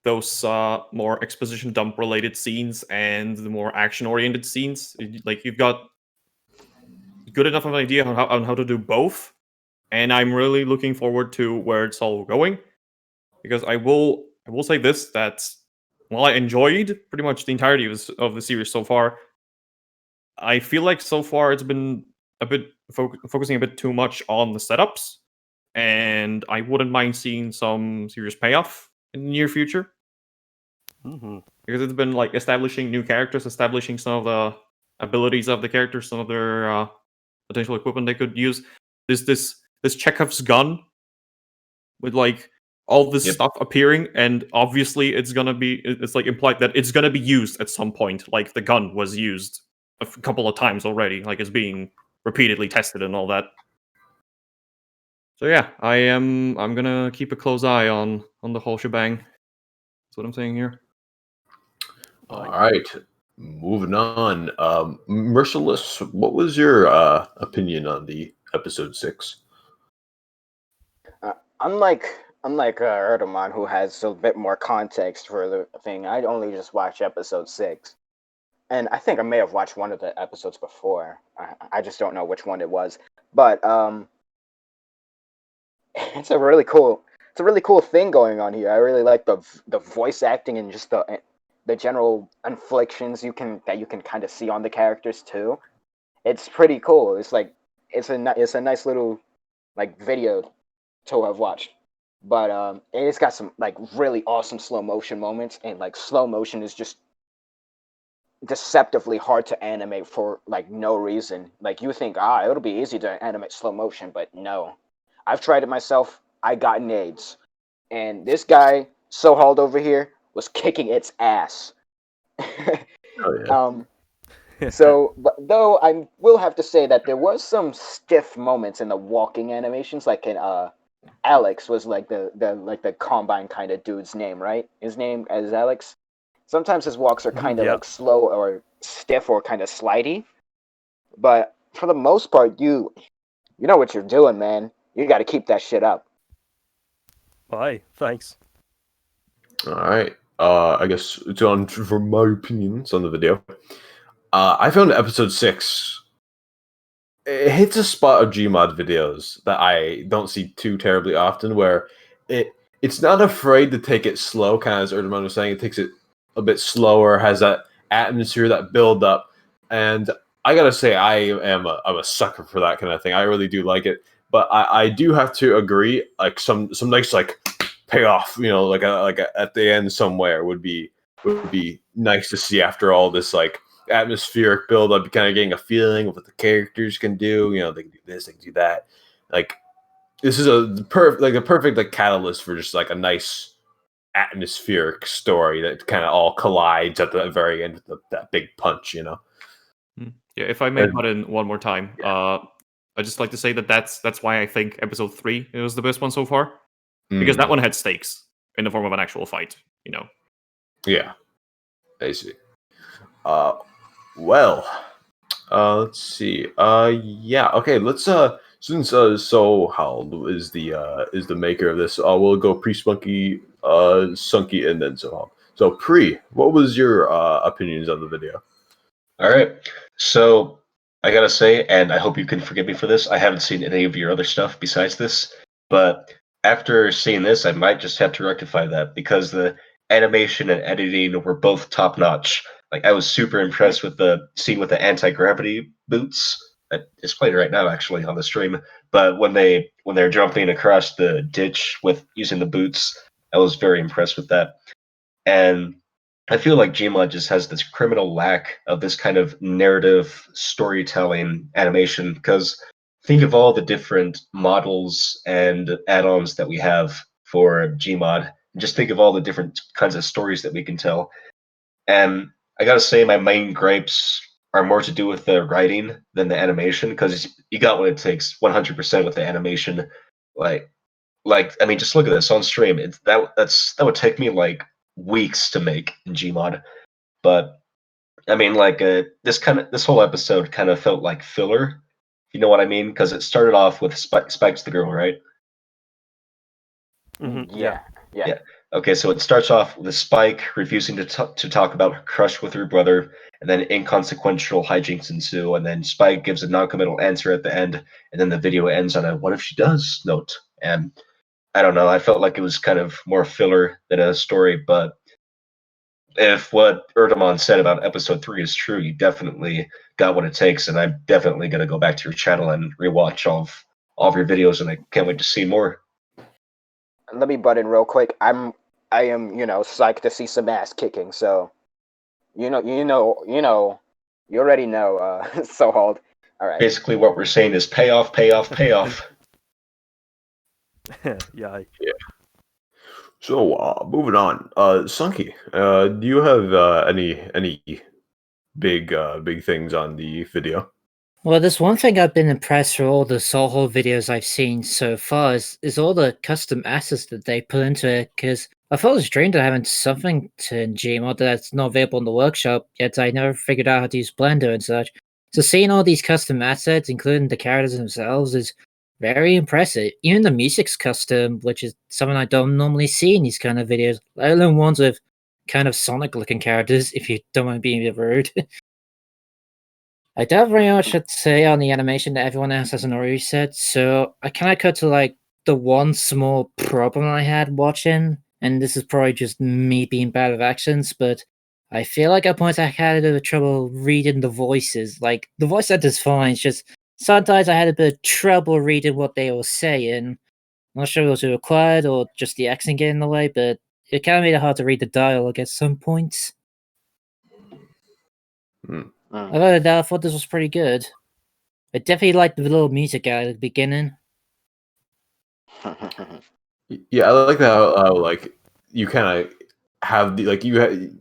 those more exposition dump related scenes and the more action oriented scenes. Like you've got good enough of an idea on how to do both, and I'm really looking forward to where it's all going. Because I will say this, that while I enjoyed pretty much the entirety of the series so far, I feel like so far it's been a bit focusing a bit too much on the setups, and I wouldn't mind seeing some serious payoff in the near future. Because it's been like establishing new characters, establishing some of the abilities of the characters, some of their potential equipment they could use. This Chekhov's gun with like all this stuff appearing, and obviously it's like implied that it's gonna be used at some point. Like the gun was used a couple of times already, like it's being repeatedly tested and all that. So yeah, I'm gonna keep a close eye on the whole shebang. That's what I'm saying here. All right, moving on. Merciless, what was your opinion on the episode 6? Unlike Erdogan, who has a bit more context for the thing, I only just watched episode 6, and I think I may have watched one of the episodes before. I just don't know which one it was, but it's a really cool thing going on here. I really like the voice acting and just the general inflictions you can kind of see on the characters too. It's pretty cool. It's like it's a nice little like video to have watched. But it's got some like really awesome slow motion moments, and like slow motion is just deceptively hard to animate for like no reason. Like you think, it'll be easy to animate slow motion, but no. I've tried it myself. I got AIDS. And this guy, Sohald over here, was kicking its ass. Oh, yeah. So, but though I will have to say that there was some stiff moments in the walking animations, like in Alex was like the combine kind of dude's name, right? His name is Alex. Sometimes his walks are kind of like slow or stiff or kind of slidey, but for the most part, you know what you're doing, man. You got to keep that shit up. Bye. Thanks. All right. I guess it's on for my opinions on the video. I found episode 6. It hits a spot of GMod videos that I don't see too terribly often, where it's not afraid to take it slow, kind of as Erdman was saying. It takes it a bit slower, has that atmosphere, that build up, and I gotta say I'm a sucker for that kind of thing. I really do like it, but I do have to agree, like some nice like payoff, like at the end somewhere would be nice to see after all this like atmospheric build up, kind of getting a feeling of what the characters can do. They can do this, they can do that. Like this is a perfect like catalyst for just like a nice atmospheric story that kind of all collides at the very end with that big punch. Yeah, if I may put in one more time, I just like to say that's why I think episode 3 was the best one so far, because that one had stakes in the form of an actual fight. Yeah, I see. Well, let's see. Yeah, okay. Let's since Sohald is the maker of this, we'll go pre-spunky, Sunky, and then Sohald. So pre, what was your opinions on the video? All right. So I gotta say, and I hope you can forgive me for this, I haven't seen any of your other stuff besides this, but after seeing this, I might just have to rectify that, because the animation and editing were both top notch. Like I was super impressed with the scene with the anti-gravity boots. It's playing right now actually on the stream. But when they're jumping across the ditch with using the boots, I was very impressed with that. And I feel like GMod just has this criminal lack of this kind of narrative storytelling animation, because think of all the different models and add-ons that we have for GMod. Just think of all the different kinds of stories that we can tell. And I gotta say, my main gripes are more to do with the writing than the animation, because you got what it takes 100% with the animation. Like I mean, just look at this on stream. That would take me like weeks to make in GMod, but I mean, like this whole episode kind of felt like filler. You know what I mean? Because it started off with Spike's the girl, right? Yeah. Yeah. Yeah. Okay, so it starts off with Spike refusing to talk about her crush with her brother, and then inconsequential hijinks ensue, and then Spike gives a non-committal answer at the end, and then the video ends on a "what if she does" note. And I don't know, I felt like it was kind of more filler than a story, but if what Erdemon said about episode 3 is true, you definitely got what it takes, and I'm definitely gonna go back to your channel and rewatch all of your videos, and I can't wait to see more. Let me butt in real quick. I am, psyched to see some ass kicking. So, you already know. So hold. All right. Basically, what we're saying is payoff, payoff, payoff. Yeah. So, moving on. Sunky, do you have any big things on the video? Well, there's one thing I've been impressed with all the Soho videos I've seen so far is all the custom assets that they put into it, because I thought it was strange to having something to GMod that's not available in the workshop, yet I never figured out how to use Blender and such. So seeing all these custom assets, including the characters themselves, is very impressive. Even the music's custom, which is something I don't normally see in these kind of videos, let alone ones with kind of Sonic-looking characters, if you don't mind being a bit rude. I don't very much to say on the animation that everyone else hasn't already said, so I kind of cut to like the one small problem I had watching, and this is probably just me being bad with accents, but I feel like at points I had a bit of trouble reading the voices. Like the voice actor's fine, it's just sometimes I had a bit of trouble reading what they were saying. Not sure if it was required or just the accent getting in the way, but it kind of made it hard to read the dialogue at some points. Other than that, I thought this was pretty good. I definitely liked the little music at the beginning. Yeah, I like how like you kind of have the like you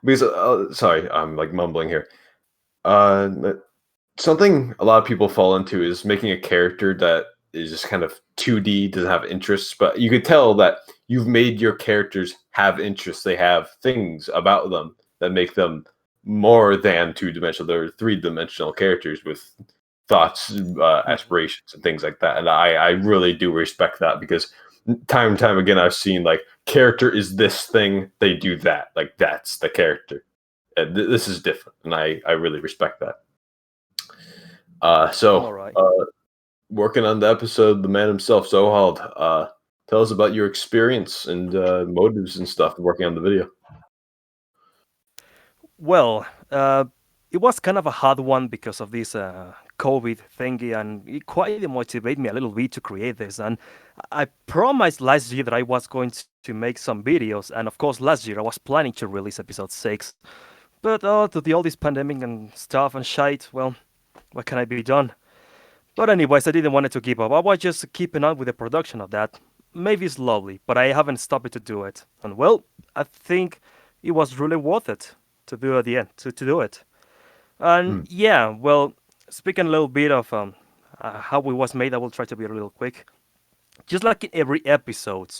because sorry, I'm like mumbling here. But something a lot of people fall into is making a character that is just kind of 2D, doesn't have interests, but you could tell that you've made your characters have interests. They have things about them that make them more than two-dimensional. They're three-dimensional characters with thoughts, aspirations, and things like that. And I really do respect that because time and time again, I've seen like character is this thing, they do that. Like that's the character. And this is different, and I really respect that. All right. Working on the episode, the man himself, Zohald, tell us about your experience and motives and stuff working on the video. Well, it was kind of a hard one because of this COVID thingy, and it quite motivated me a little bit to create this. And I promised last year that I was going to make some videos, and of course, last year I was planning to release episode 6. But to all this pandemic and stuff and shite, well, what can I be done? But anyways, I didn't want it to give up. I was just keeping on with the production of that. Maybe slowly, but I haven't stopped to do it. And well, I think it was really worth it to do at the end, to do it. And yeah, well, speaking a little bit of how it was made, I will try to be a little quick. Just like in every episode,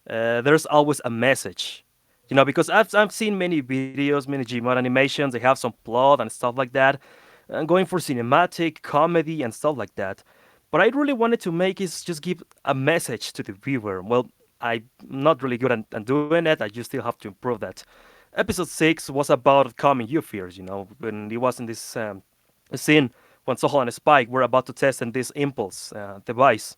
there's always a message. Because I've seen many videos, many GMod animations, they have some plot and stuff like that, and going for cinematic, comedy, and stuff like that. But I really wanted to make is just give a message to the viewer. Well, I'm not really good at doing it, I just still have to improve that. Episode 6 was about calming your fears, when it was in this scene when Sohol and Spike were about to test in this impulse device.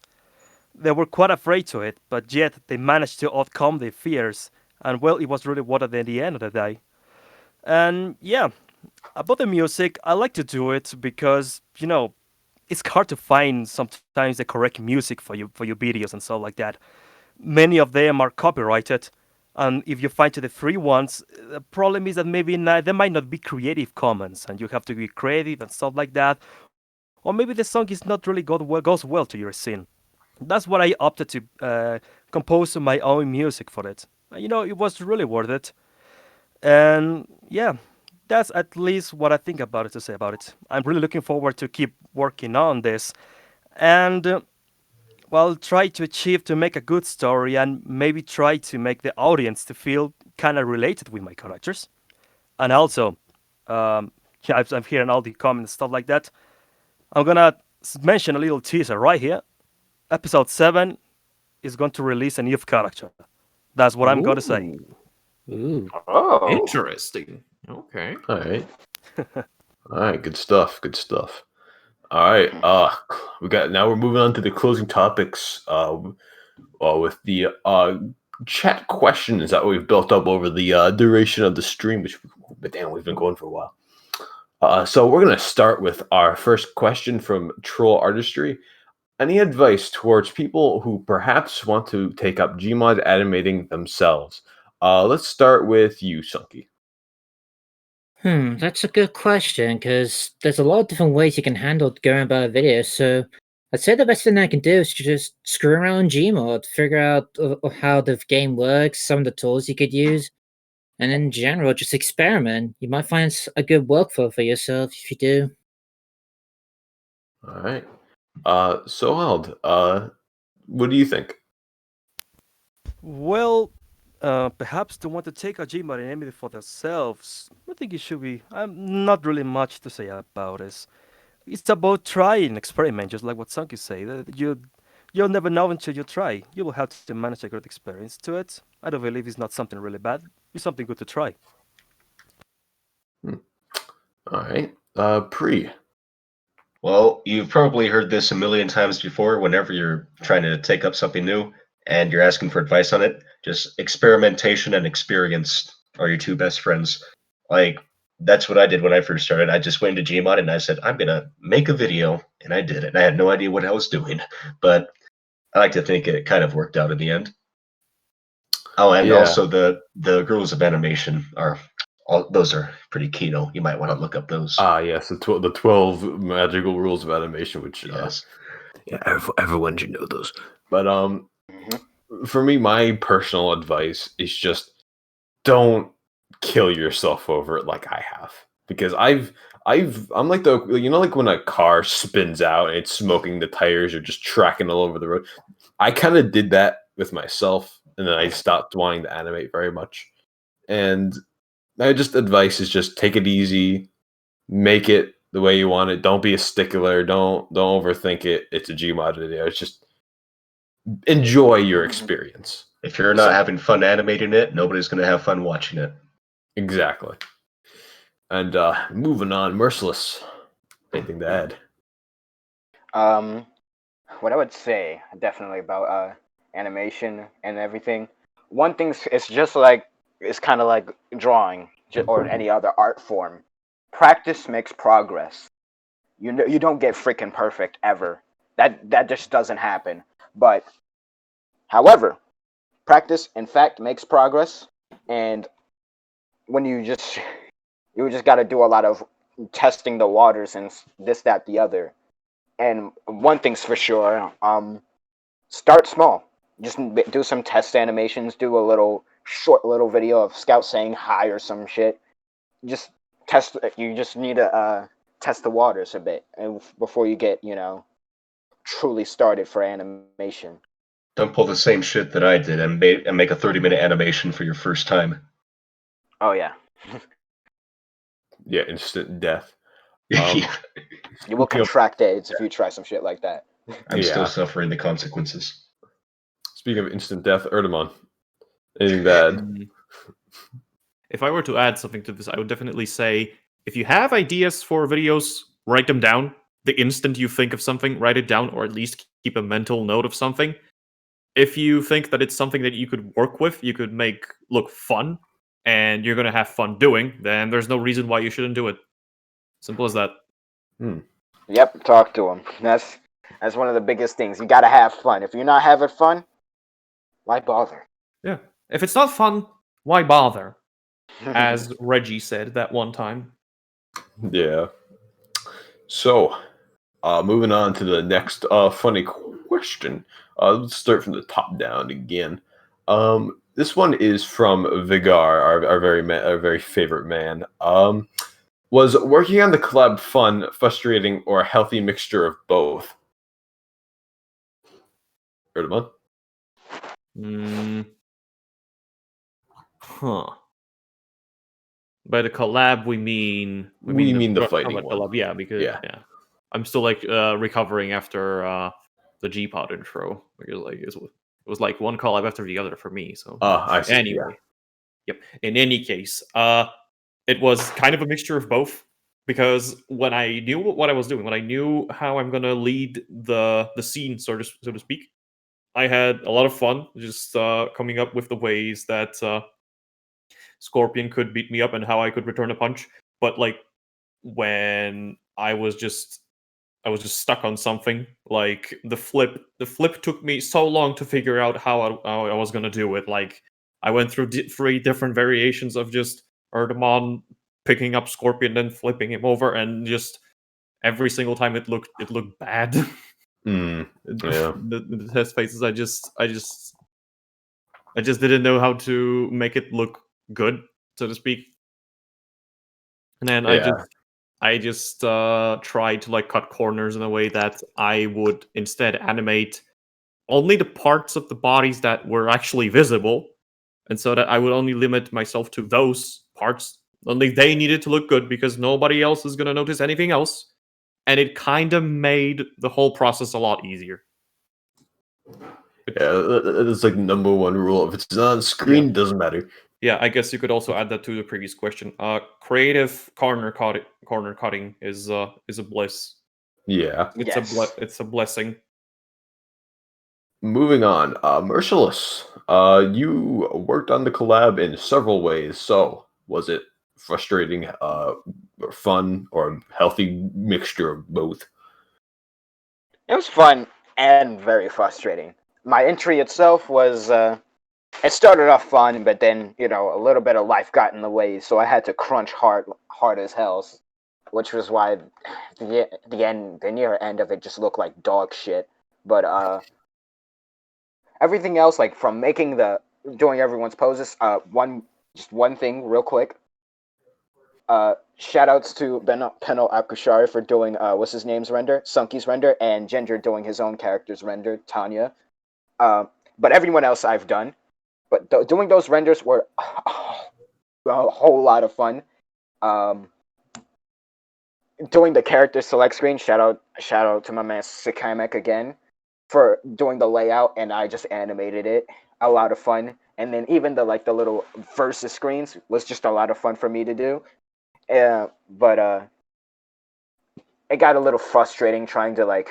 They were quite afraid to it, but yet they managed to overcome their fears, and well, it was really worth it at the end of the day. And yeah, about the music, I like to do it because, it's hard to find sometimes the correct music for your videos and stuff like that. Many of them are copyrighted, and if you find the free ones, the problem is that maybe they might not be Creative Commons, and you have to be creative and stuff like that. Or maybe the song is not really goes well to your scene. That's what I opted to compose my own music for it. It was really worth it. And yeah, that's at least what I think about it to say about it. I'm really looking forward to keep working on this. And well, try to achieve to make a good story and maybe try to make the audience to feel kind of related with my characters. And also, Yeah, I'm hearing all the comments, stuff like that. I'm gonna mention a little teaser right here. Episode 7 is going to release a new character. That's what I'm gonna say. Ooh. Oh. Interesting. Okay. All right. All right. Good stuff. Good stuff. All right. We're moving on to the closing topics. With the chat questions that we've built up over the duration of the stream, but damn, we've been going for a while. So we're gonna start with our first question from Troll Artistry. Any advice towards people who perhaps want to take up GMod animating themselves? Let's start with you, Sunky. That's a good question, because there's a lot of different ways you can handle going about a video, so I'd say the best thing I can do is to just screw around Gmod, figure out how the game works, some of the tools you could use, and in general, just experiment. You might find a good workflow for yourself if you do. All right. Soheld, what do you think? Well, perhaps they want to take a Gmod and animate it for themselves. I think it should be. I'm not really much to say about this. It's about trying, experiment, just like what Sunky say. That you'll never know until you try. You will have to manage a good experience to it. I don't believe it's not something really bad. It's something good to try. All right. Pre. Well, you've probably heard this a million times before whenever you're trying to take up something new and you're asking for advice on it. Just experimentation and experience are your two best friends. Like, that's what I did when I first started. I just went into Gmod and I said, I'm going to make a video, and I did it. And I had no idea what I was doing, but I like to think it kind of worked out in the end. Oh, and Yeah. also the rules of animation those are pretty key. Though you might want to look up those. Yes, the 12 magical rules of animation, which Yes. everyone should know those. But Mhm. for me, my personal advice is just don't kill yourself over it like I have, because I'm like like when a car spins out and it's smoking, the tires are just tracking all over the road. I kind of did that with myself, and then I stopped wanting to animate very much. And my advice is just take it easy, make it the way you want it. Don't be a stickler. Don't overthink it. It's a Gmod video. It's just enjoy your experience. If you're not having fun animating it, nobody's going to have fun watching it. Exactly. And moving on, Merciless. Anything to add? What I would say definitely about animation and everything. One thing it's just like it's kind of like drawing or any other art form. Practice makes progress. You don't get freaking perfect ever. That just doesn't happen. But however, practice in fact makes progress, and when you just got to do a lot of testing the waters and this that the other. And one thing's for sure, start small. Just do some test animations, do a short little video of Scout saying hi or some shit. Just test. You just need to test the waters a bit and before you get truly started for animation. Don't pull the same shit that I did and make a 30-minute animation for your first time. Oh yeah. Yeah, instant death. You will contract AIDS if you try some shit like that. I'm still suffering the consequences. Speaking of instant death, Erdemon, anything bad? If I were to add something to this, I would definitely say if you have ideas for videos, write them down. The instant you think of something, write it down, or at least keep a mental note of something. If you think that it's something that you could work with, you could make look fun, and you're going to have fun doing, then there's no reason why you shouldn't do it. Simple as that. Yep, talk to him. That's one of the biggest things. You gotta have fun. If you're not having fun, why bother? Yeah. If it's not fun, why bother? As Reggie said that one time. Yeah. So, moving on to the next funny question. Let's start from the top down again. This one is from Vigar, our very favorite man. Was working on the collab fun, frustrating, or a healthy mixture of both? Erdemon? Huh. By the collab, we mean the Run fighting Robot one. collab. Yeah, because Yeah. I'm still like recovering after the GPod intro because like it was like one collab after the other for me. So I see. anyway, yep. In any case, it was kind of a mixture of both because when I knew what I was doing, when I knew how I'm gonna lead the scene, so to speak, I had a lot of fun just coming up with the ways that Scorpion could beat me up and how I could return a punch. But like when I was just stuck on something, like the flip took me so long to figure out how I was gonna do it. Like I went through 3 different variations of just Erdemon picking up Scorpion and flipping him over, and just every single time it looked bad. Yeah. The test phases, I just didn't know how to make it look good, so to speak. And then Yeah. I just tried to like cut corners in a way that I would instead animate only the parts of the bodies that were actually visible, and so that I would only limit myself to those parts. Only they needed to look good because nobody else is gonna notice anything else, and it kind of made the whole process a lot easier. Yeah, that's like number one rule. If it's on screen, Yeah. it doesn't matter. Yeah, I guess you could also add that to the previous question. Creative corner cutting is a bliss. Yeah. It's a blessing. Moving on, Merciless. You worked on the collab in several ways. So, was it frustrating, or fun, or a healthy mixture of both? It was fun and very frustrating. My entry itself was it started off fun, but then a little bit of life got in the way, so I had to crunch hard as hell, which was why the near end of it just looked like dog shit. But everything else, like from doing everyone's poses, one thing real quick. Shout outs to Penel Akushari for doing what's his name's render, Sunky's render, and Ginger doing his own character's render, Tanya. But everyone else I've done. But doing those renders were a whole lot of fun. Doing the character select screen, shout out to my man Sikamek again for doing the layout, and I just animated it. A lot of fun. And then even the little versus screens was just a lot of fun for me to do. But it got a little frustrating trying to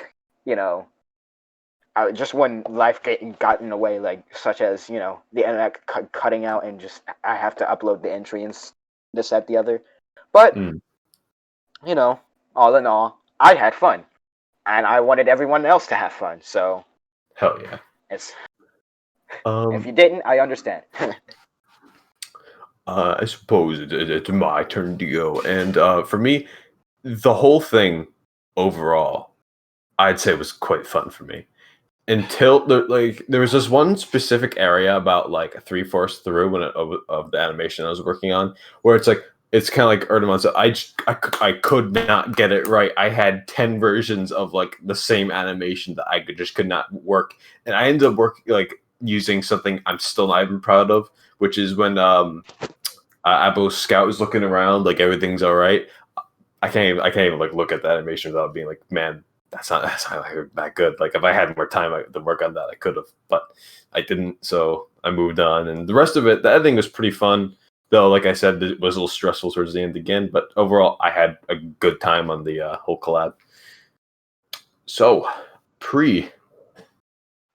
just when life got in the way, such as the internet cutting out, and just I have to upload the entry and this, that, the other. But all in all, I had fun, and I wanted everyone else to have fun. So hell yeah. It's if you didn't, I understand. I suppose it's my turn to go, and for me, the whole thing overall, I'd say was quite fun for me. Until there was this one specific area about 3/4 through of the animation I was working on, where it's kind of like Erdemon. So I could not get it right. I had 10 versions of the same animation that I could not work, and I ended up using something I'm still not even proud of, which is when Abo Scout is looking around like everything's all right. I can't even look at the animation without being like, man, that's not that good. Like if I had more time to work on that, I could have, but I didn't. So I moved on, and the rest of it, the editing was pretty fun. Though, like I said, it was a little stressful towards the end again. But overall, I had a good time on the whole collab. So,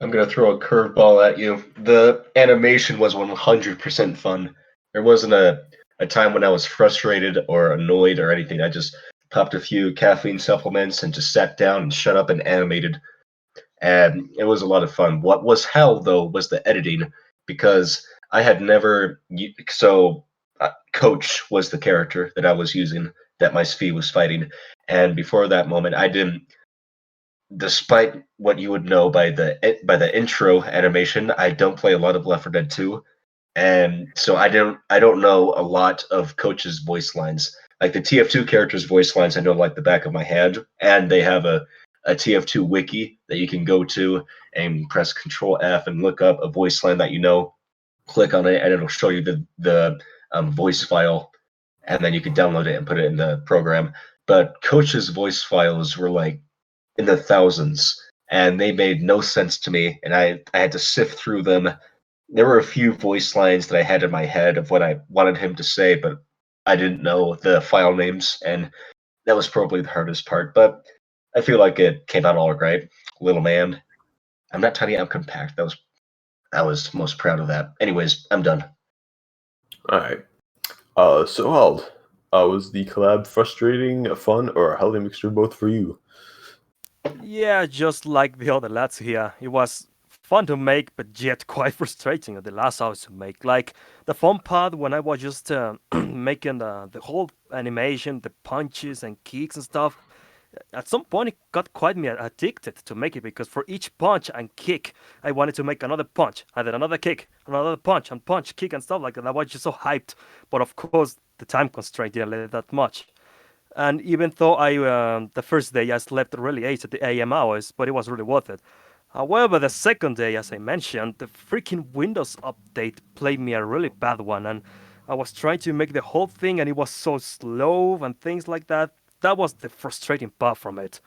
I'm gonna throw a curveball at you. The animation was 100% fun. There wasn't a time when I was frustrated or annoyed or anything. I just popped a few caffeine supplements and just sat down and shut up and animated. And it was a lot of fun. What was hell, though, was the editing, because I had never... Coach was the character that I was using, that my Svi was fighting. And before that moment, I didn't... Despite what you would know by the intro animation, I don't play a lot of Left 4 Dead 2. And so I don't know a lot of Coach's voice lines. Like the TF2 characters' voice lines, I know like the back of my hand, and they have a TF2 wiki that you can go to and press Control F and look up a voice line that you know. Click on it, and it'll show you the voice file. and then you could download it and put it in the program. But Coach's voice files were like in the thousands, and they made no sense to me, and I had to sift through them. There were a few voice lines that I had in my head of what I wanted him to say, but I didn't know the file names, and that was probably the hardest part. But I feel like it came out all right. Little man, I'm not tiny, I'm compact. I was most proud of that. Anyways, I'm done. All right. So Hald, was the collab frustrating, fun, or a healthy mixture of both for you? Yeah, just like the other lads here, it was fun to make, but yet quite frustrating at the last hours to make. Like the fun part when I was just making the whole animation, the punches and kicks and stuff. At some point, it got quite me addicted to make it because for each punch and kick, I wanted to make another punch, and then another kick, another punch, and punch, kick, and stuff like that. I was just so hyped, but of course, the time constraint didn't let it that much. And even though the first day I slept really late at the AM hours, but it was really worth it. However, the second day, as I mentioned, the freaking Windows update played me a really bad one, and I was trying to make the whole thing, and it was so slow and things like that. That was the frustrating part from it.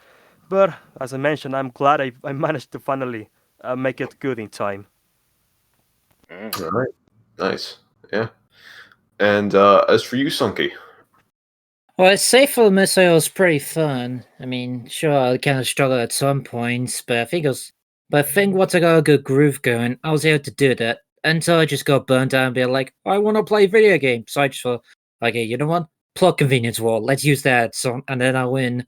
But as I mentioned, I'm glad I managed to finally make it good in time. All right. Nice. Yeah. And as for you, Sunky. Well, I'd say for Missile, it was pretty fun. I mean, sure, I kind of struggled at some points, but I think it was. But I think once I got a good groove going, I was able to do that until I just got burned out and be like, I want to play video games. So I just thought, okay, you know what? Plug convenience wall. Let's use that. So and then I win.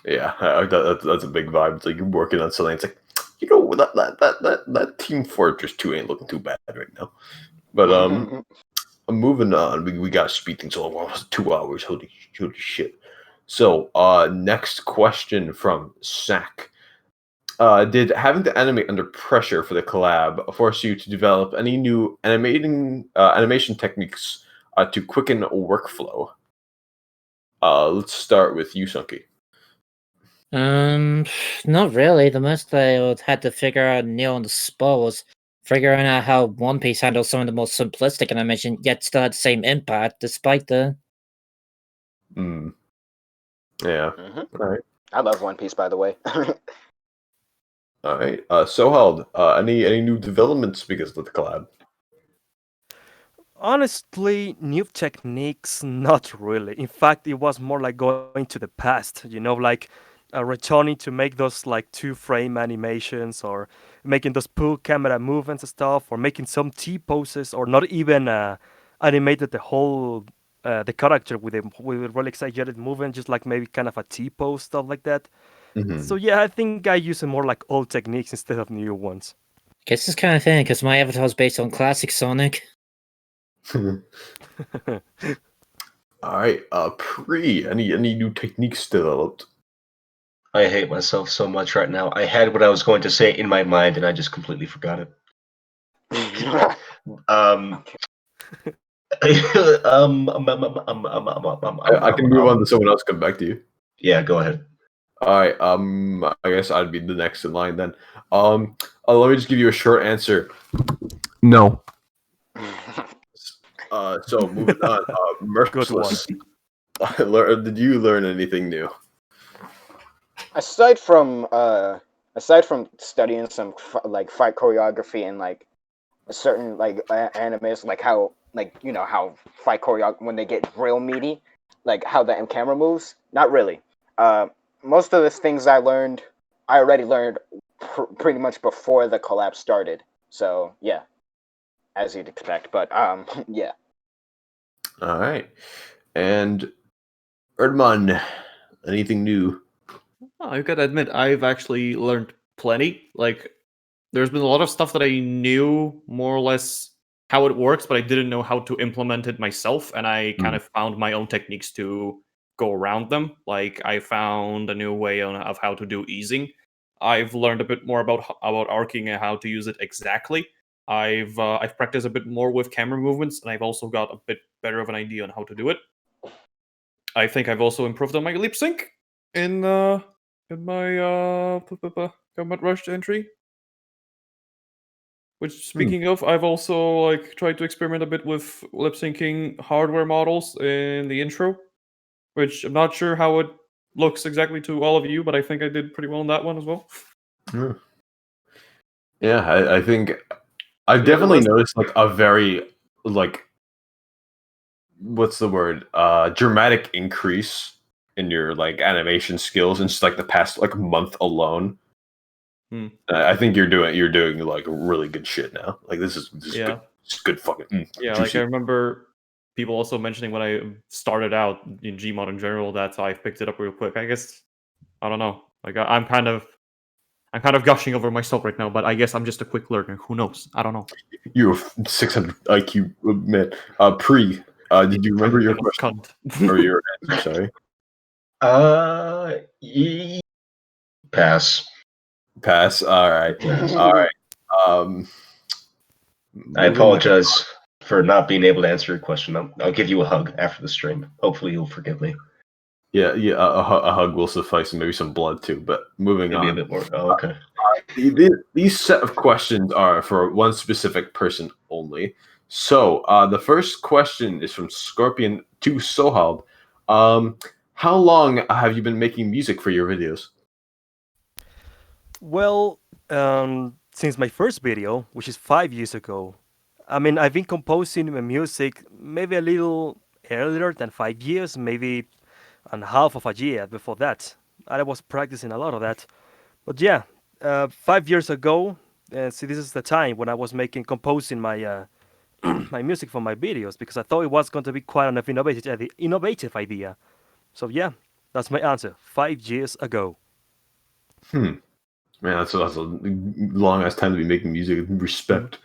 Yeah, that's a big vibe. It's like you're working on something. It's like, that Team Fortress 2 ain't looking too bad right now. But moving on. We got speed things all almost 2 hours. Holy shit. So next question from Sack. Did having to animate under pressure for the collab force you to develop any new animation techniques to quicken workflow? Let's start with you, Sunky. Not really. The most I had to figure out new on the spot was figuring out how One Piece handles some of the most simplistic animation, yet still had the same impact, despite the. Hmm. Yeah. Mhm. All right. I love One Piece, by the way. All right. Sohald, any new developments because of the collab? Honestly, new techniques, not really. In fact, it was more like going to the past, like returning to make those like 2 frame animations or making those pull camera movements and stuff, or making some T poses, or not even animated the character with a really exaggerated movement, just like maybe kind of a T pose, stuff like that. So yeah, I think I use more like old techniques instead of new ones. Guess this kind of thing, because my avatar is based on classic Sonic. All right. Any new techniques developed? I hate myself so much right now. I had what I was going to say in my mind, and I just completely forgot it. Um, I can move on to someone else. Come back to you. Yeah, go ahead. All right. I guess I'd be the next in line then. Let me just give you a short answer. No. So moving on. Merciless. Did you learn anything new? aside from studying some like fight choreography and like certain like animes, like how how fight choreography when they get real meaty, like how the camera moves. Not really. Most of the things I already learned pretty much before the collab started. So yeah, as you'd expect. But yeah. All right. And Erdman, anything new? I gotta admit, I've actually learned plenty. Like, there's been a lot of stuff that I knew more or less how it works, but I didn't know how to implement it myself, and I kind of found my own techniques to go around them. Like, I found a new way of how to do easing. I've learned a bit more about arcing and how to use it exactly. I've practiced a bit more with camera movements, and I've also got a bit better of an idea on how to do it. I think I've also improved on my lip sync in my GMod Rush entry. Which, speaking of, I've also like tried to experiment a bit with lip syncing hardware models in the intro, which I'm not sure how it looks exactly to all of you, but I think I did pretty well on that one as well. Yeah, I think I've Yeah, the definitely rest- noticed like a very like what's the word? Dramatic increase in your like animation skills in just like the past like month alone. I think you're doing like really good shit now. Like this is Yeah. good. It's good fucking Yeah, like juicy. I remember people also mentioning when I started out in GMod in general that I picked it up real quick. I guess I don't know. Like I'm kind of gushing over myself right now, but I guess I'm just a quick learner. Who knows? I don't know. You're 600 IQ man. Pre. Did you remember your question or your answer? Sorry. Pass. Pass. All right. All right. Um, I moving on. apologize for not being able to answer your question. I'll give you a hug after the stream. Hopefully, you'll forgive me. Yeah. A hug will suffice, and maybe some blood too. But moving Maybe on. a bit more. Oh, okay. These set of questions are for one specific person only. So the first question is from Scorpion to Sohab. How long have you been making music for your videos? Well, since my first video, which is 5 years ago, I mean, I've been composing my music maybe a little earlier than 5 years, maybe and half of a year before that. I was practicing a lot of that. But yeah, 5 years ago, see, this is the time when I was composing my my music for my videos because I thought it was going to be quite an innovative idea. So yeah, that's my answer. 5 years ago. Man, that's a long ass time to be making music. Respect.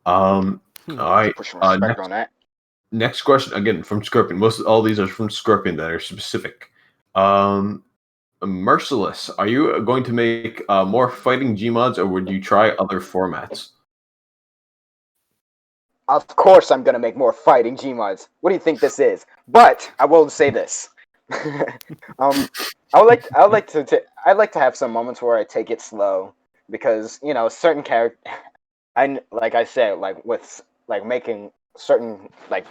All right. Put some respect on that. Next question again from Scorpion. All these are from Scorpion that are specific. Merciless, are you going to make more fighting Gmods, or would you try other formats? Of course, I'm gonna make more fighting Gmods. What do you think this is? But I will say this. I would like I'd like to have some moments where I take it slow because certain character, like I said, like with like making certain like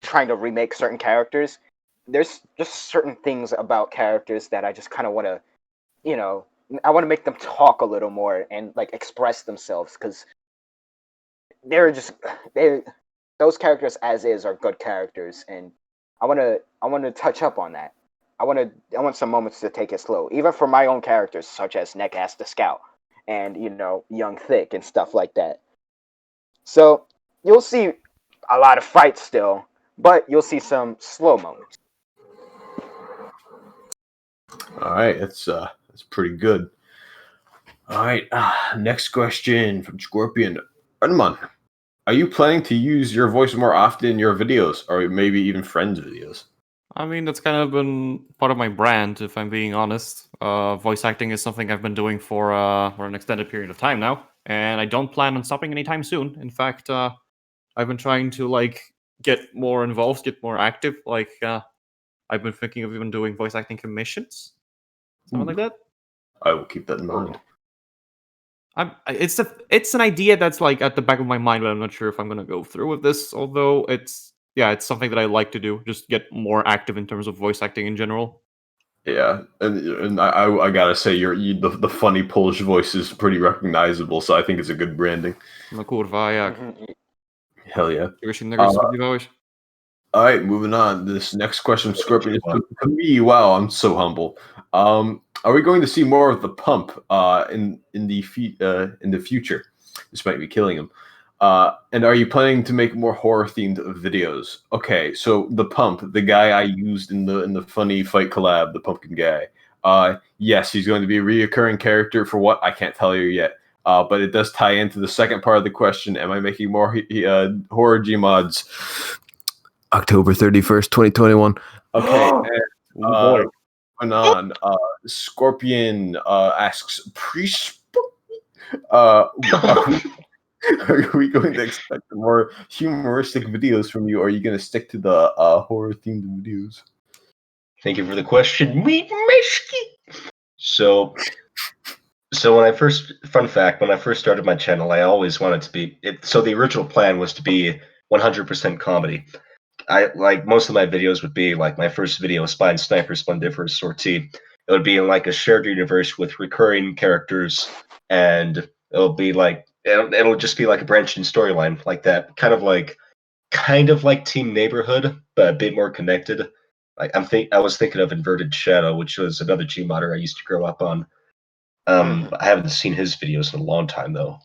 trying to remake certain characters. There's just certain things about characters that I just kind of want to, I want to make them talk a little more and like express themselves because they those characters as is are good characters, and I want to touch up on that. I want some moments to take it slow, even for my own characters such as Neckass the Scout and Young Thick and stuff like that. So you'll see a lot of fights still, but you'll see some slow moments. All right, that's pretty good. All right, next question from Scorpion. Arman, are you planning to use your voice more often in your videos, or maybe even friends' videos? I mean, that's kind of been part of my brand, if I'm being honest. Voice acting is something I've been doing for an extended period of time now, and I don't plan on stopping anytime soon. In fact, I've been trying to like get more involved, get more active. Like, I've been thinking of even doing voice acting commissions, something like that. I will keep that in mind. It's an idea that's like at the back of my mind, but I'm not sure if I'm gonna go through with this. Although it's something that I like to do, just get more active in terms of voice acting in general. Yeah, and I gotta say, the funny Polish voice is pretty recognizable, so I think it's a good branding. No kurwa, jak. Hell yeah. Czegoś innego spodziewałeś? All right, moving on. This next question, Scorpion, is to me. Wow, I'm so humble. Are we going to see more of the pump in the future? This might be killing him. And are you planning to make more horror themed videos? Okay, so the pump, the guy I used in the funny fight collab, the pumpkin guy. Yes, he's going to be a reoccurring character for what I can't tell you yet. But it does tie into the second part of the question. Am I making more horror Gmods? October 31st, 2021. Okay. Going on. Scorpion asks, are we going to expect more humoristic videos from you, or are you going to stick to the horror themed videos? Thank you for the question. So, So fun fact, when I first started my channel, I always wanted to be it. So the original plan was to be 100% comedy. I like most of my videos would be like my first video, Spine Sniper Splendiferous Sortie. It would be in like a shared universe with recurring characters, and it'll just be like a branching storyline like that, kind of like Team Neighborhood, but a bit more connected. Like I was thinking of Inverted Shadow, which was another GModder I used to grow up on. I haven't seen his videos in a long time though,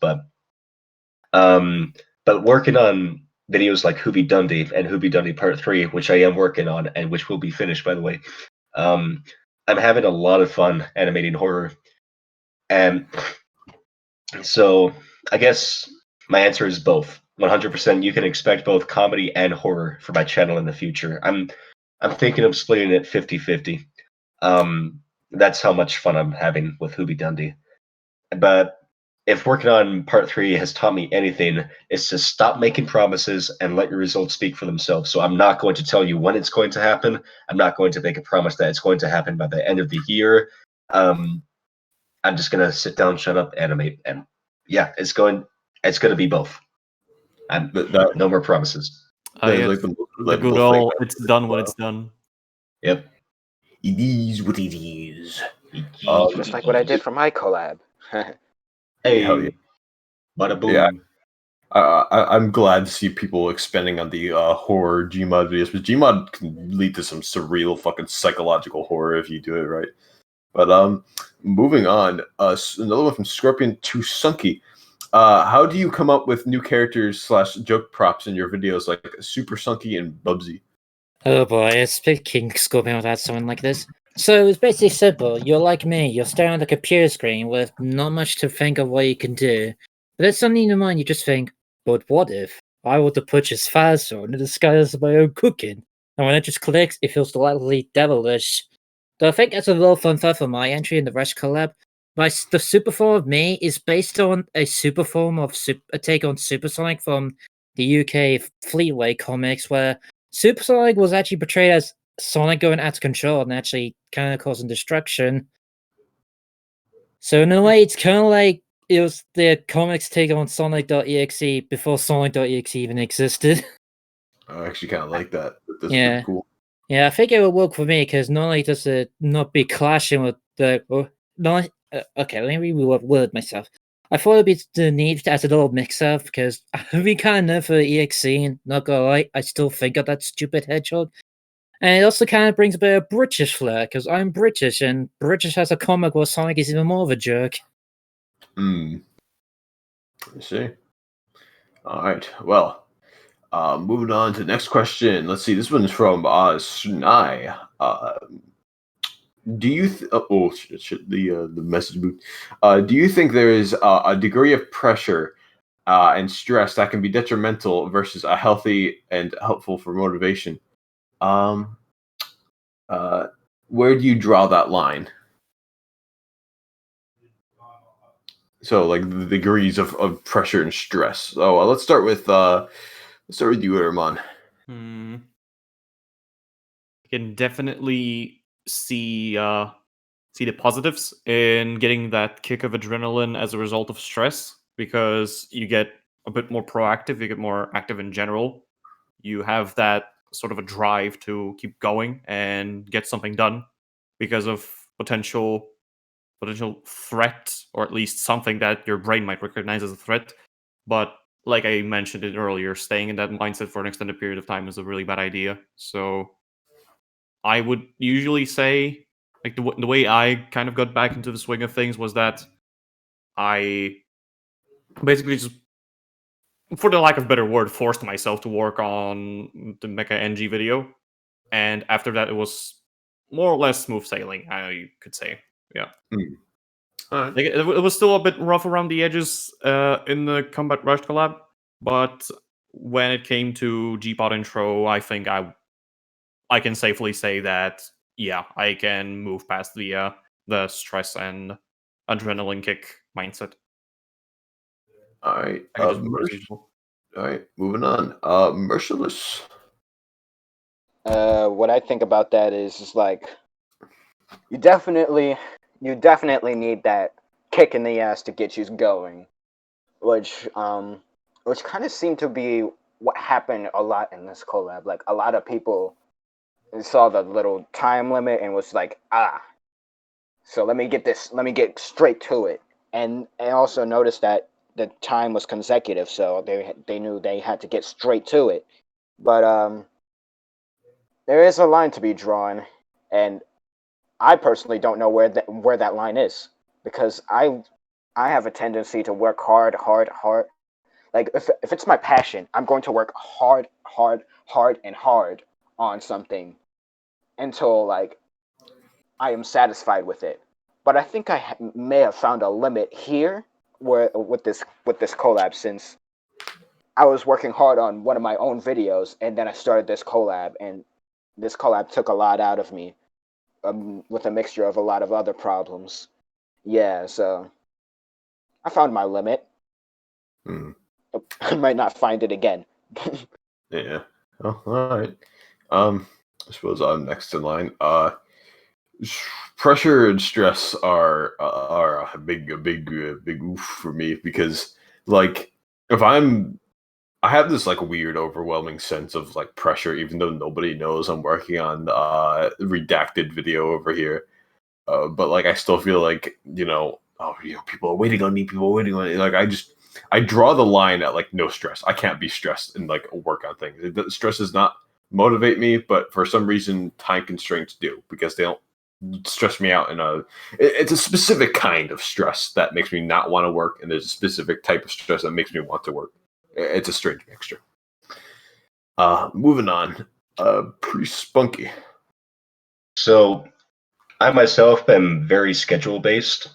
um, but working on videos like Hoobie Dundee and Hoobie Dundee Part 3, which I am working on and which will be finished, by the way, um, I'm having a lot of fun animating horror. And so I guess my answer is both. 100%, you can expect both comedy and horror for my channel in the future. I'm thinking of splitting it 50-50. That's how much fun I'm having with Hoobie Dundee. But if working on part 3 has taught me anything, it's to stop making promises and let your results speak for themselves. So I'm not going to tell you when it's going to happen. I'm not going to make a promise that it's going to happen by the end of the year. I'm just gonna sit down, shut up, animate, and yeah, it's gonna be both. No more promises. That is Yes, like the most the good relatable thing. old, it's done when it's done. Yep. It is what it is. Just like what I did for my collab. Hey, Hell yeah. bada boom. Yeah. I'm glad to see people expanding on the horror GMod videos, but GMod can lead to some surreal fucking psychological horror if you do it right. But moving on, another one from Scorpion to Sunky. How do you come up with new characters / joke props in your videos like Super Sunky and Bubsy? Oh boy, it's big King Scorpion without someone like this. So it's basically simple. You're like me, you're staring at a computer screen with not much to think of what you can do. But then suddenly in your mind you just think, but what if I were to put his fast on in the disguise of my own cooking? And when it just clicks, it feels delightfully devilish. So I think that's a little fun fact for my entry in the Rush collab. The super form of me is based on a super form of a take on Supersonic from the UK Fleetway comics, where Supersonic was actually portrayed as Sonic going out of control and actually kind of causing destruction. So in a way, it's kind of like it was the comics take on Sonic.exe before Sonic.exe even existed. I actually kind of like that. That's Yeah. pretty cool. Yeah, I think it will work for me because not only does it not be clashing with the okay, let me reword myself. I thought it'd be the need as a little mix-up because I've been kind of known for EXE, and not gonna lie, I still think of that stupid hedgehog. And it also kind of brings a bit of British flair because I'm British, and British has a comic where Sonic is even more of a jerk. I see. All right. Well, moving on to the next question. Let's see. This one's from Snai. Do you? The message boot. Do you think there is a degree of pressure and stress that can be detrimental versus a healthy and helpful for motivation? Where do you draw that line? So, like the degrees of pressure and stress. So, let's start with you, Herman. I can definitely see the positives in getting that kick of adrenaline as a result of stress, because you get a bit more proactive, you get more active in general. You have that sort of a drive to keep going and get something done because of potential threat, or at least something that your brain might recognize as a threat. But like I mentioned it earlier, staying in that mindset for an extended period of time is a really bad idea. So I would usually say, like, the way I kind of got back into the swing of things was that I basically just, for the lack of a better word, forced myself to work on the Mecha NG video. And after that, it was more or less smooth sailing, I could say. Yeah. Alright. Like, it was still a bit rough around the edges in the Combat Rush collab, but when it came to GPod intro, I think I can safely say that, yeah, I can move past the stress and adrenaline kick mindset. All right. I can just move as usual. All right. Moving on. Merciless. What I think about that is like you definitely need that kick in the ass to get you going, which kind of seemed to be what happened a lot in this collab. Like a lot of people saw the little time limit and was like, so let me get straight to it. And I also noticed that the time was consecutive, so they knew they had to get straight to it. But there is a line to be drawn, and I personally don't know where that line is, because I have a tendency to work hard. Like if it's my passion, I'm going to work hard on something until like I am satisfied with it. But I think I may have found a limit here where with this collab, since I was working hard on one of my own videos, and then I started this collab, and this collab took a lot out of me, with a mixture of a lot of other problems. Yeah, so I found my limit. I might not find it again. Yeah. Oh, all right. I suppose I'm next in line. Pressure and stress are a big oof for me, because like if I have this like weird overwhelming sense of like pressure, even though nobody knows I'm working on redacted video over here. But like I still feel like, people are waiting on me, like I draw the line at like no stress. I can't be stressed and like work on things. Stress does not motivate me, but for some reason time constraints do, because they don't stress me out it's a specific kind of stress that makes me not want to work, and there's a specific type of stress that makes me want to work. It's a strange mixture. Moving on. Pretty spunky. So I myself am very schedule based,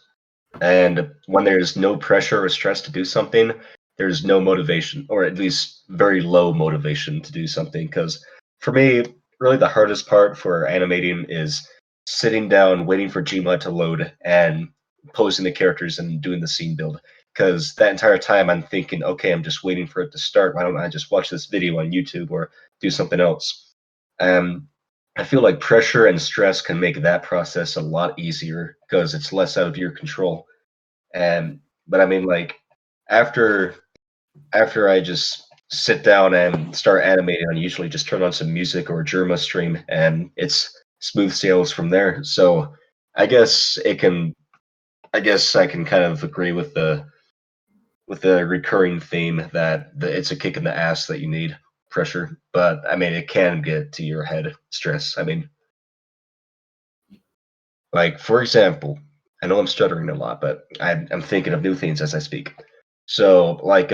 and when there's no pressure or stress to do something, there's no motivation, or at least very low motivation to do something. Because for me, really the hardest part for animating is sitting down, waiting for GMod to load, and posing the characters and doing the scene build. Because that entire time I'm thinking, okay, I'm just waiting for it to start. Why don't I just watch this video on YouTube or do something else? I feel like pressure and stress can make that process a lot easier because it's less out of your control. But I mean, like after I just sit down and start animating, I usually just turn on some music or a Germa stream, and it's smooth sailing from there. So I guess I can kind of agree with the recurring theme that it's a kick in the ass that you need pressure, but I mean it can get to your head stress. I mean, like for example, I know I'm stuttering a lot, but I'm thinking of new things as I speak. So like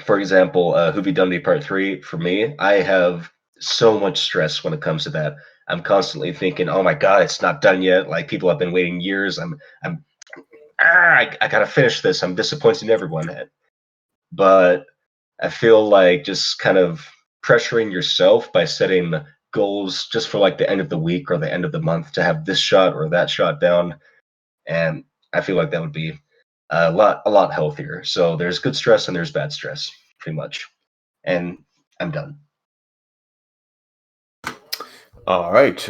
for example, Hoovy Dundee Part 3, for me, I have so much stress when it comes to that. I'm constantly thinking, oh my god, it's not done yet. Like people have been waiting years. I gotta finish this. I'm disappointing everyone. But I feel like just kind of pressuring yourself by setting goals just for like the end of the week or the end of the month to have this shot or that shot down, and I feel like that would be a lot healthier. So there's good stress and there's bad stress, pretty much. And I'm done. All right.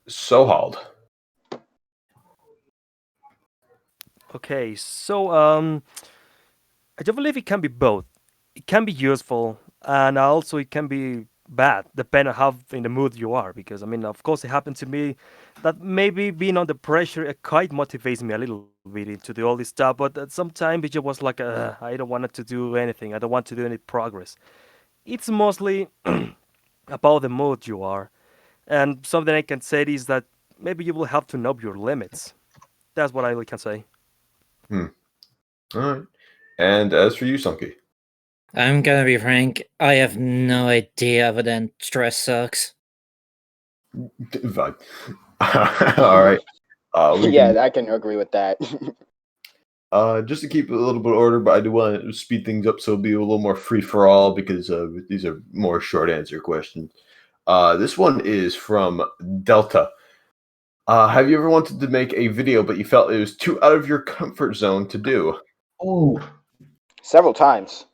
Sohald. Okay, so I do believe it can be both. It can be useful, and also it can be bad, depending on how in the mood you are. Because I mean, of course, it happened to me that maybe being under pressure it quite motivates me a little bit to do all this stuff. But at some time, it just was like, I don't want to do anything. I don't want to do any progress. It's mostly about the mood you are, and something I can say is that maybe you will have to know your limits. That's what I really can say. All right. And as for you, Sunky. I'm gonna be frank, I have no idea other than stress sucks. Vibe. All right. Yeah, I can agree with that. Just to keep a little bit of order, but I do want to speed things up so it'll be a little more free for all, because these are more short answer questions. This one is from Delta. Have you ever wanted to make a video but you felt it was too out of your comfort zone to do? Oh, Several times.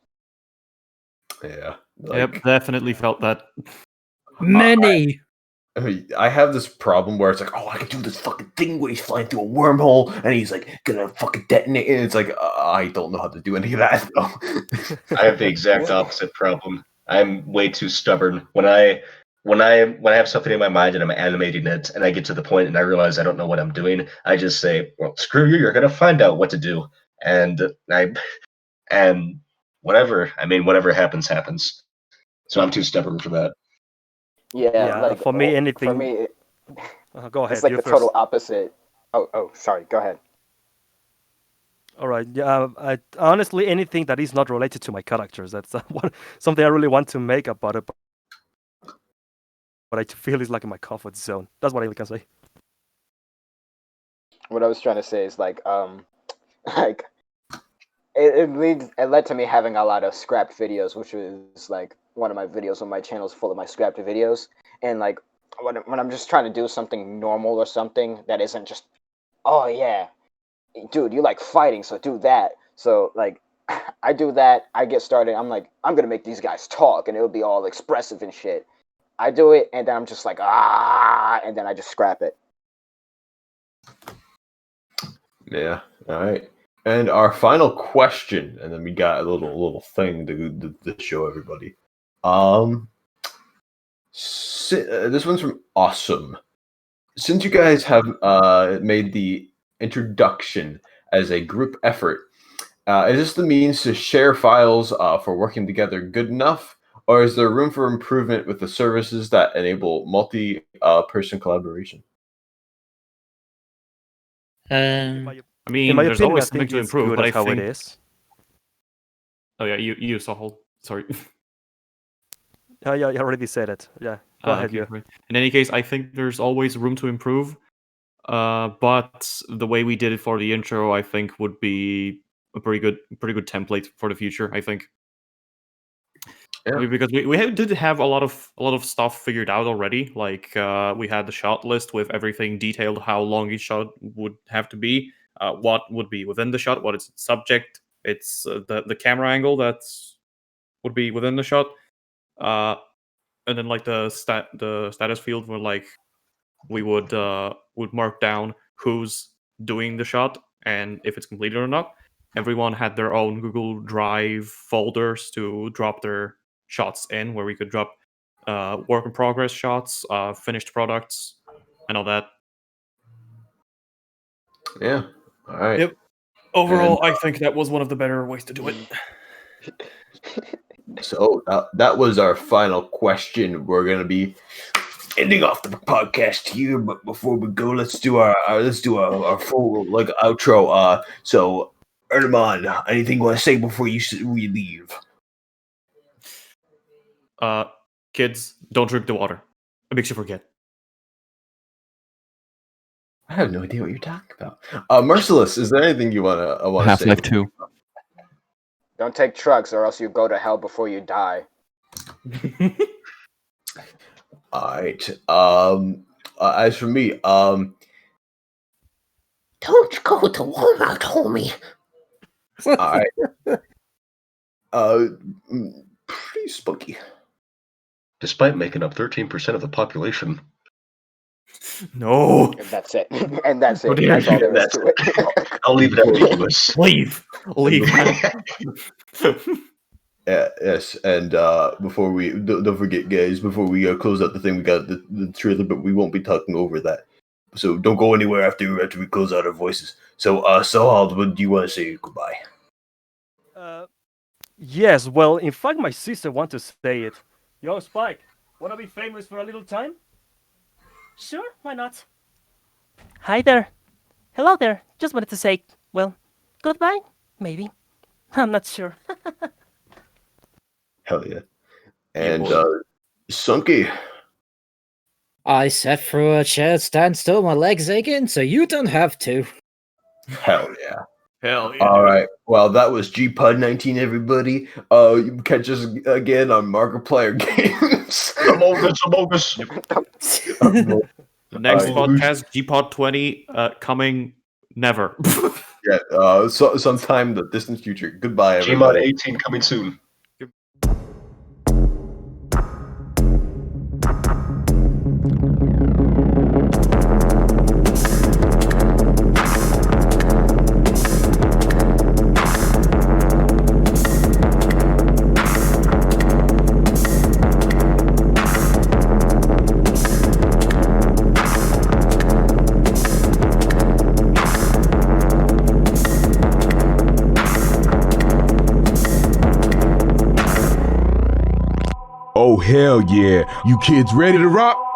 Yeah. Yep, definitely felt that. Many! I mean, I have this problem where it's like, oh, I can do this fucking thing where he's flying through a wormhole and he's like gonna fucking detonate, and it's like I don't know how to do any of that. Though. I have the exact opposite problem. I'm way too stubborn. When I have something in my mind and I'm animating it, and I get to the point and I realize I don't know what I'm doing, I just say, "Well, screw you! You're gonna find out what to do." And whatever. I mean, whatever happens, happens. So I'm too stubborn for that. Yeah, like for me, anything. For me, go ahead. it's like you the first. total opposite. Oh, sorry. Go ahead. All right. Yeah. Honestly, anything that is not related to my characters, that's something I really want to make about it. But I feel it's like in my comfort zone. That's what I can say. What I was trying to say is like like it led to me having a lot of scrapped videos, which was like one of my videos on my channel is full of my scrapped videos, and like when I'm just trying to do something normal or something that isn't just, oh yeah, dude, you like fighting, so do that. So like I do that, I get started, I'm like, I'm gonna make these guys talk, and it'll be all expressive and shit. I do it, and then I'm just like, and then I just scrap it. Yeah. All right. And our final question, and then we got a little thing to show everybody. This one's from Awesome. Since you guys have made the introduction as a group effort, is this the means to share files for working together good enough, or is there room for improvement with the services that enable multi-person collaboration? I mean, in my there's opinion, always I something think to it's improve, good but I how think. it is. Oh yeah, you Sahol. Sorry. Yeah, you already said it. Yeah, go ahead. Okay, Yeah. right. In any case, I think there's always room to improve. But the way we did it for the intro, I think, would be a pretty good template for the future. I think. Yeah. I mean, because did have a lot of stuff figured out already. Like we had the shot list with everything detailed, how long each shot would have to be, what would be within the shot, what is its subject, it's the camera angle that's would be within the shot, and then like the status field where like we would mark down who's doing the shot and if it's completed or not. Everyone had their own Google Drive folders to drop their shots in, where we could drop work in progress shots, finished products, and all that. Yeah. All right. Yep. Overall, I think that was one of the better ways to do it. So that was our final question. We're gonna be ending off the podcast here, but before we go, let's do our full like outro. So Erdemon, anything you want to say before we leave? Kids, don't drink the water. It makes you forget. I have no idea what you're talking about. Merciless, is there anything you want to say? Half-Life 2. Don't take drugs, or else you go to hell before you die. All right. As for me, don't go to Walmart, homie. All right. Pretty spooky. Despite making up 13% of the population. No. And that's it. And that's it. Oh, That's all there is to it. I'll leave it ambiguous. Leave. Yes, and before we don't forget, guys, before we close out the thing, we got the trailer, but we won't be talking over that. So don't go anywhere after we close out our voices. So, Sahal, what do you want to say goodbye? Yes. Well, in fact, my sister wants to say it. Yo, Spike, wanna be famous for a little time? Sure, why not? Hi there. Hello there. Just wanted to say, well, goodbye, maybe. I'm not sure. Hell yeah. And, Sunky. I sat through a chair stand still, my legs aching, so you don't have to. Hell yeah. Hell yeah. All right. Well, that was GPod 19, everybody. You can catch us again on Markiplier Games. Among Us. The next podcast, GPod 20, coming never. Yeah, sometime in the distant future. Goodbye, GMod everybody. 18 coming soon. Oh, hell yeah. You kids ready to rock?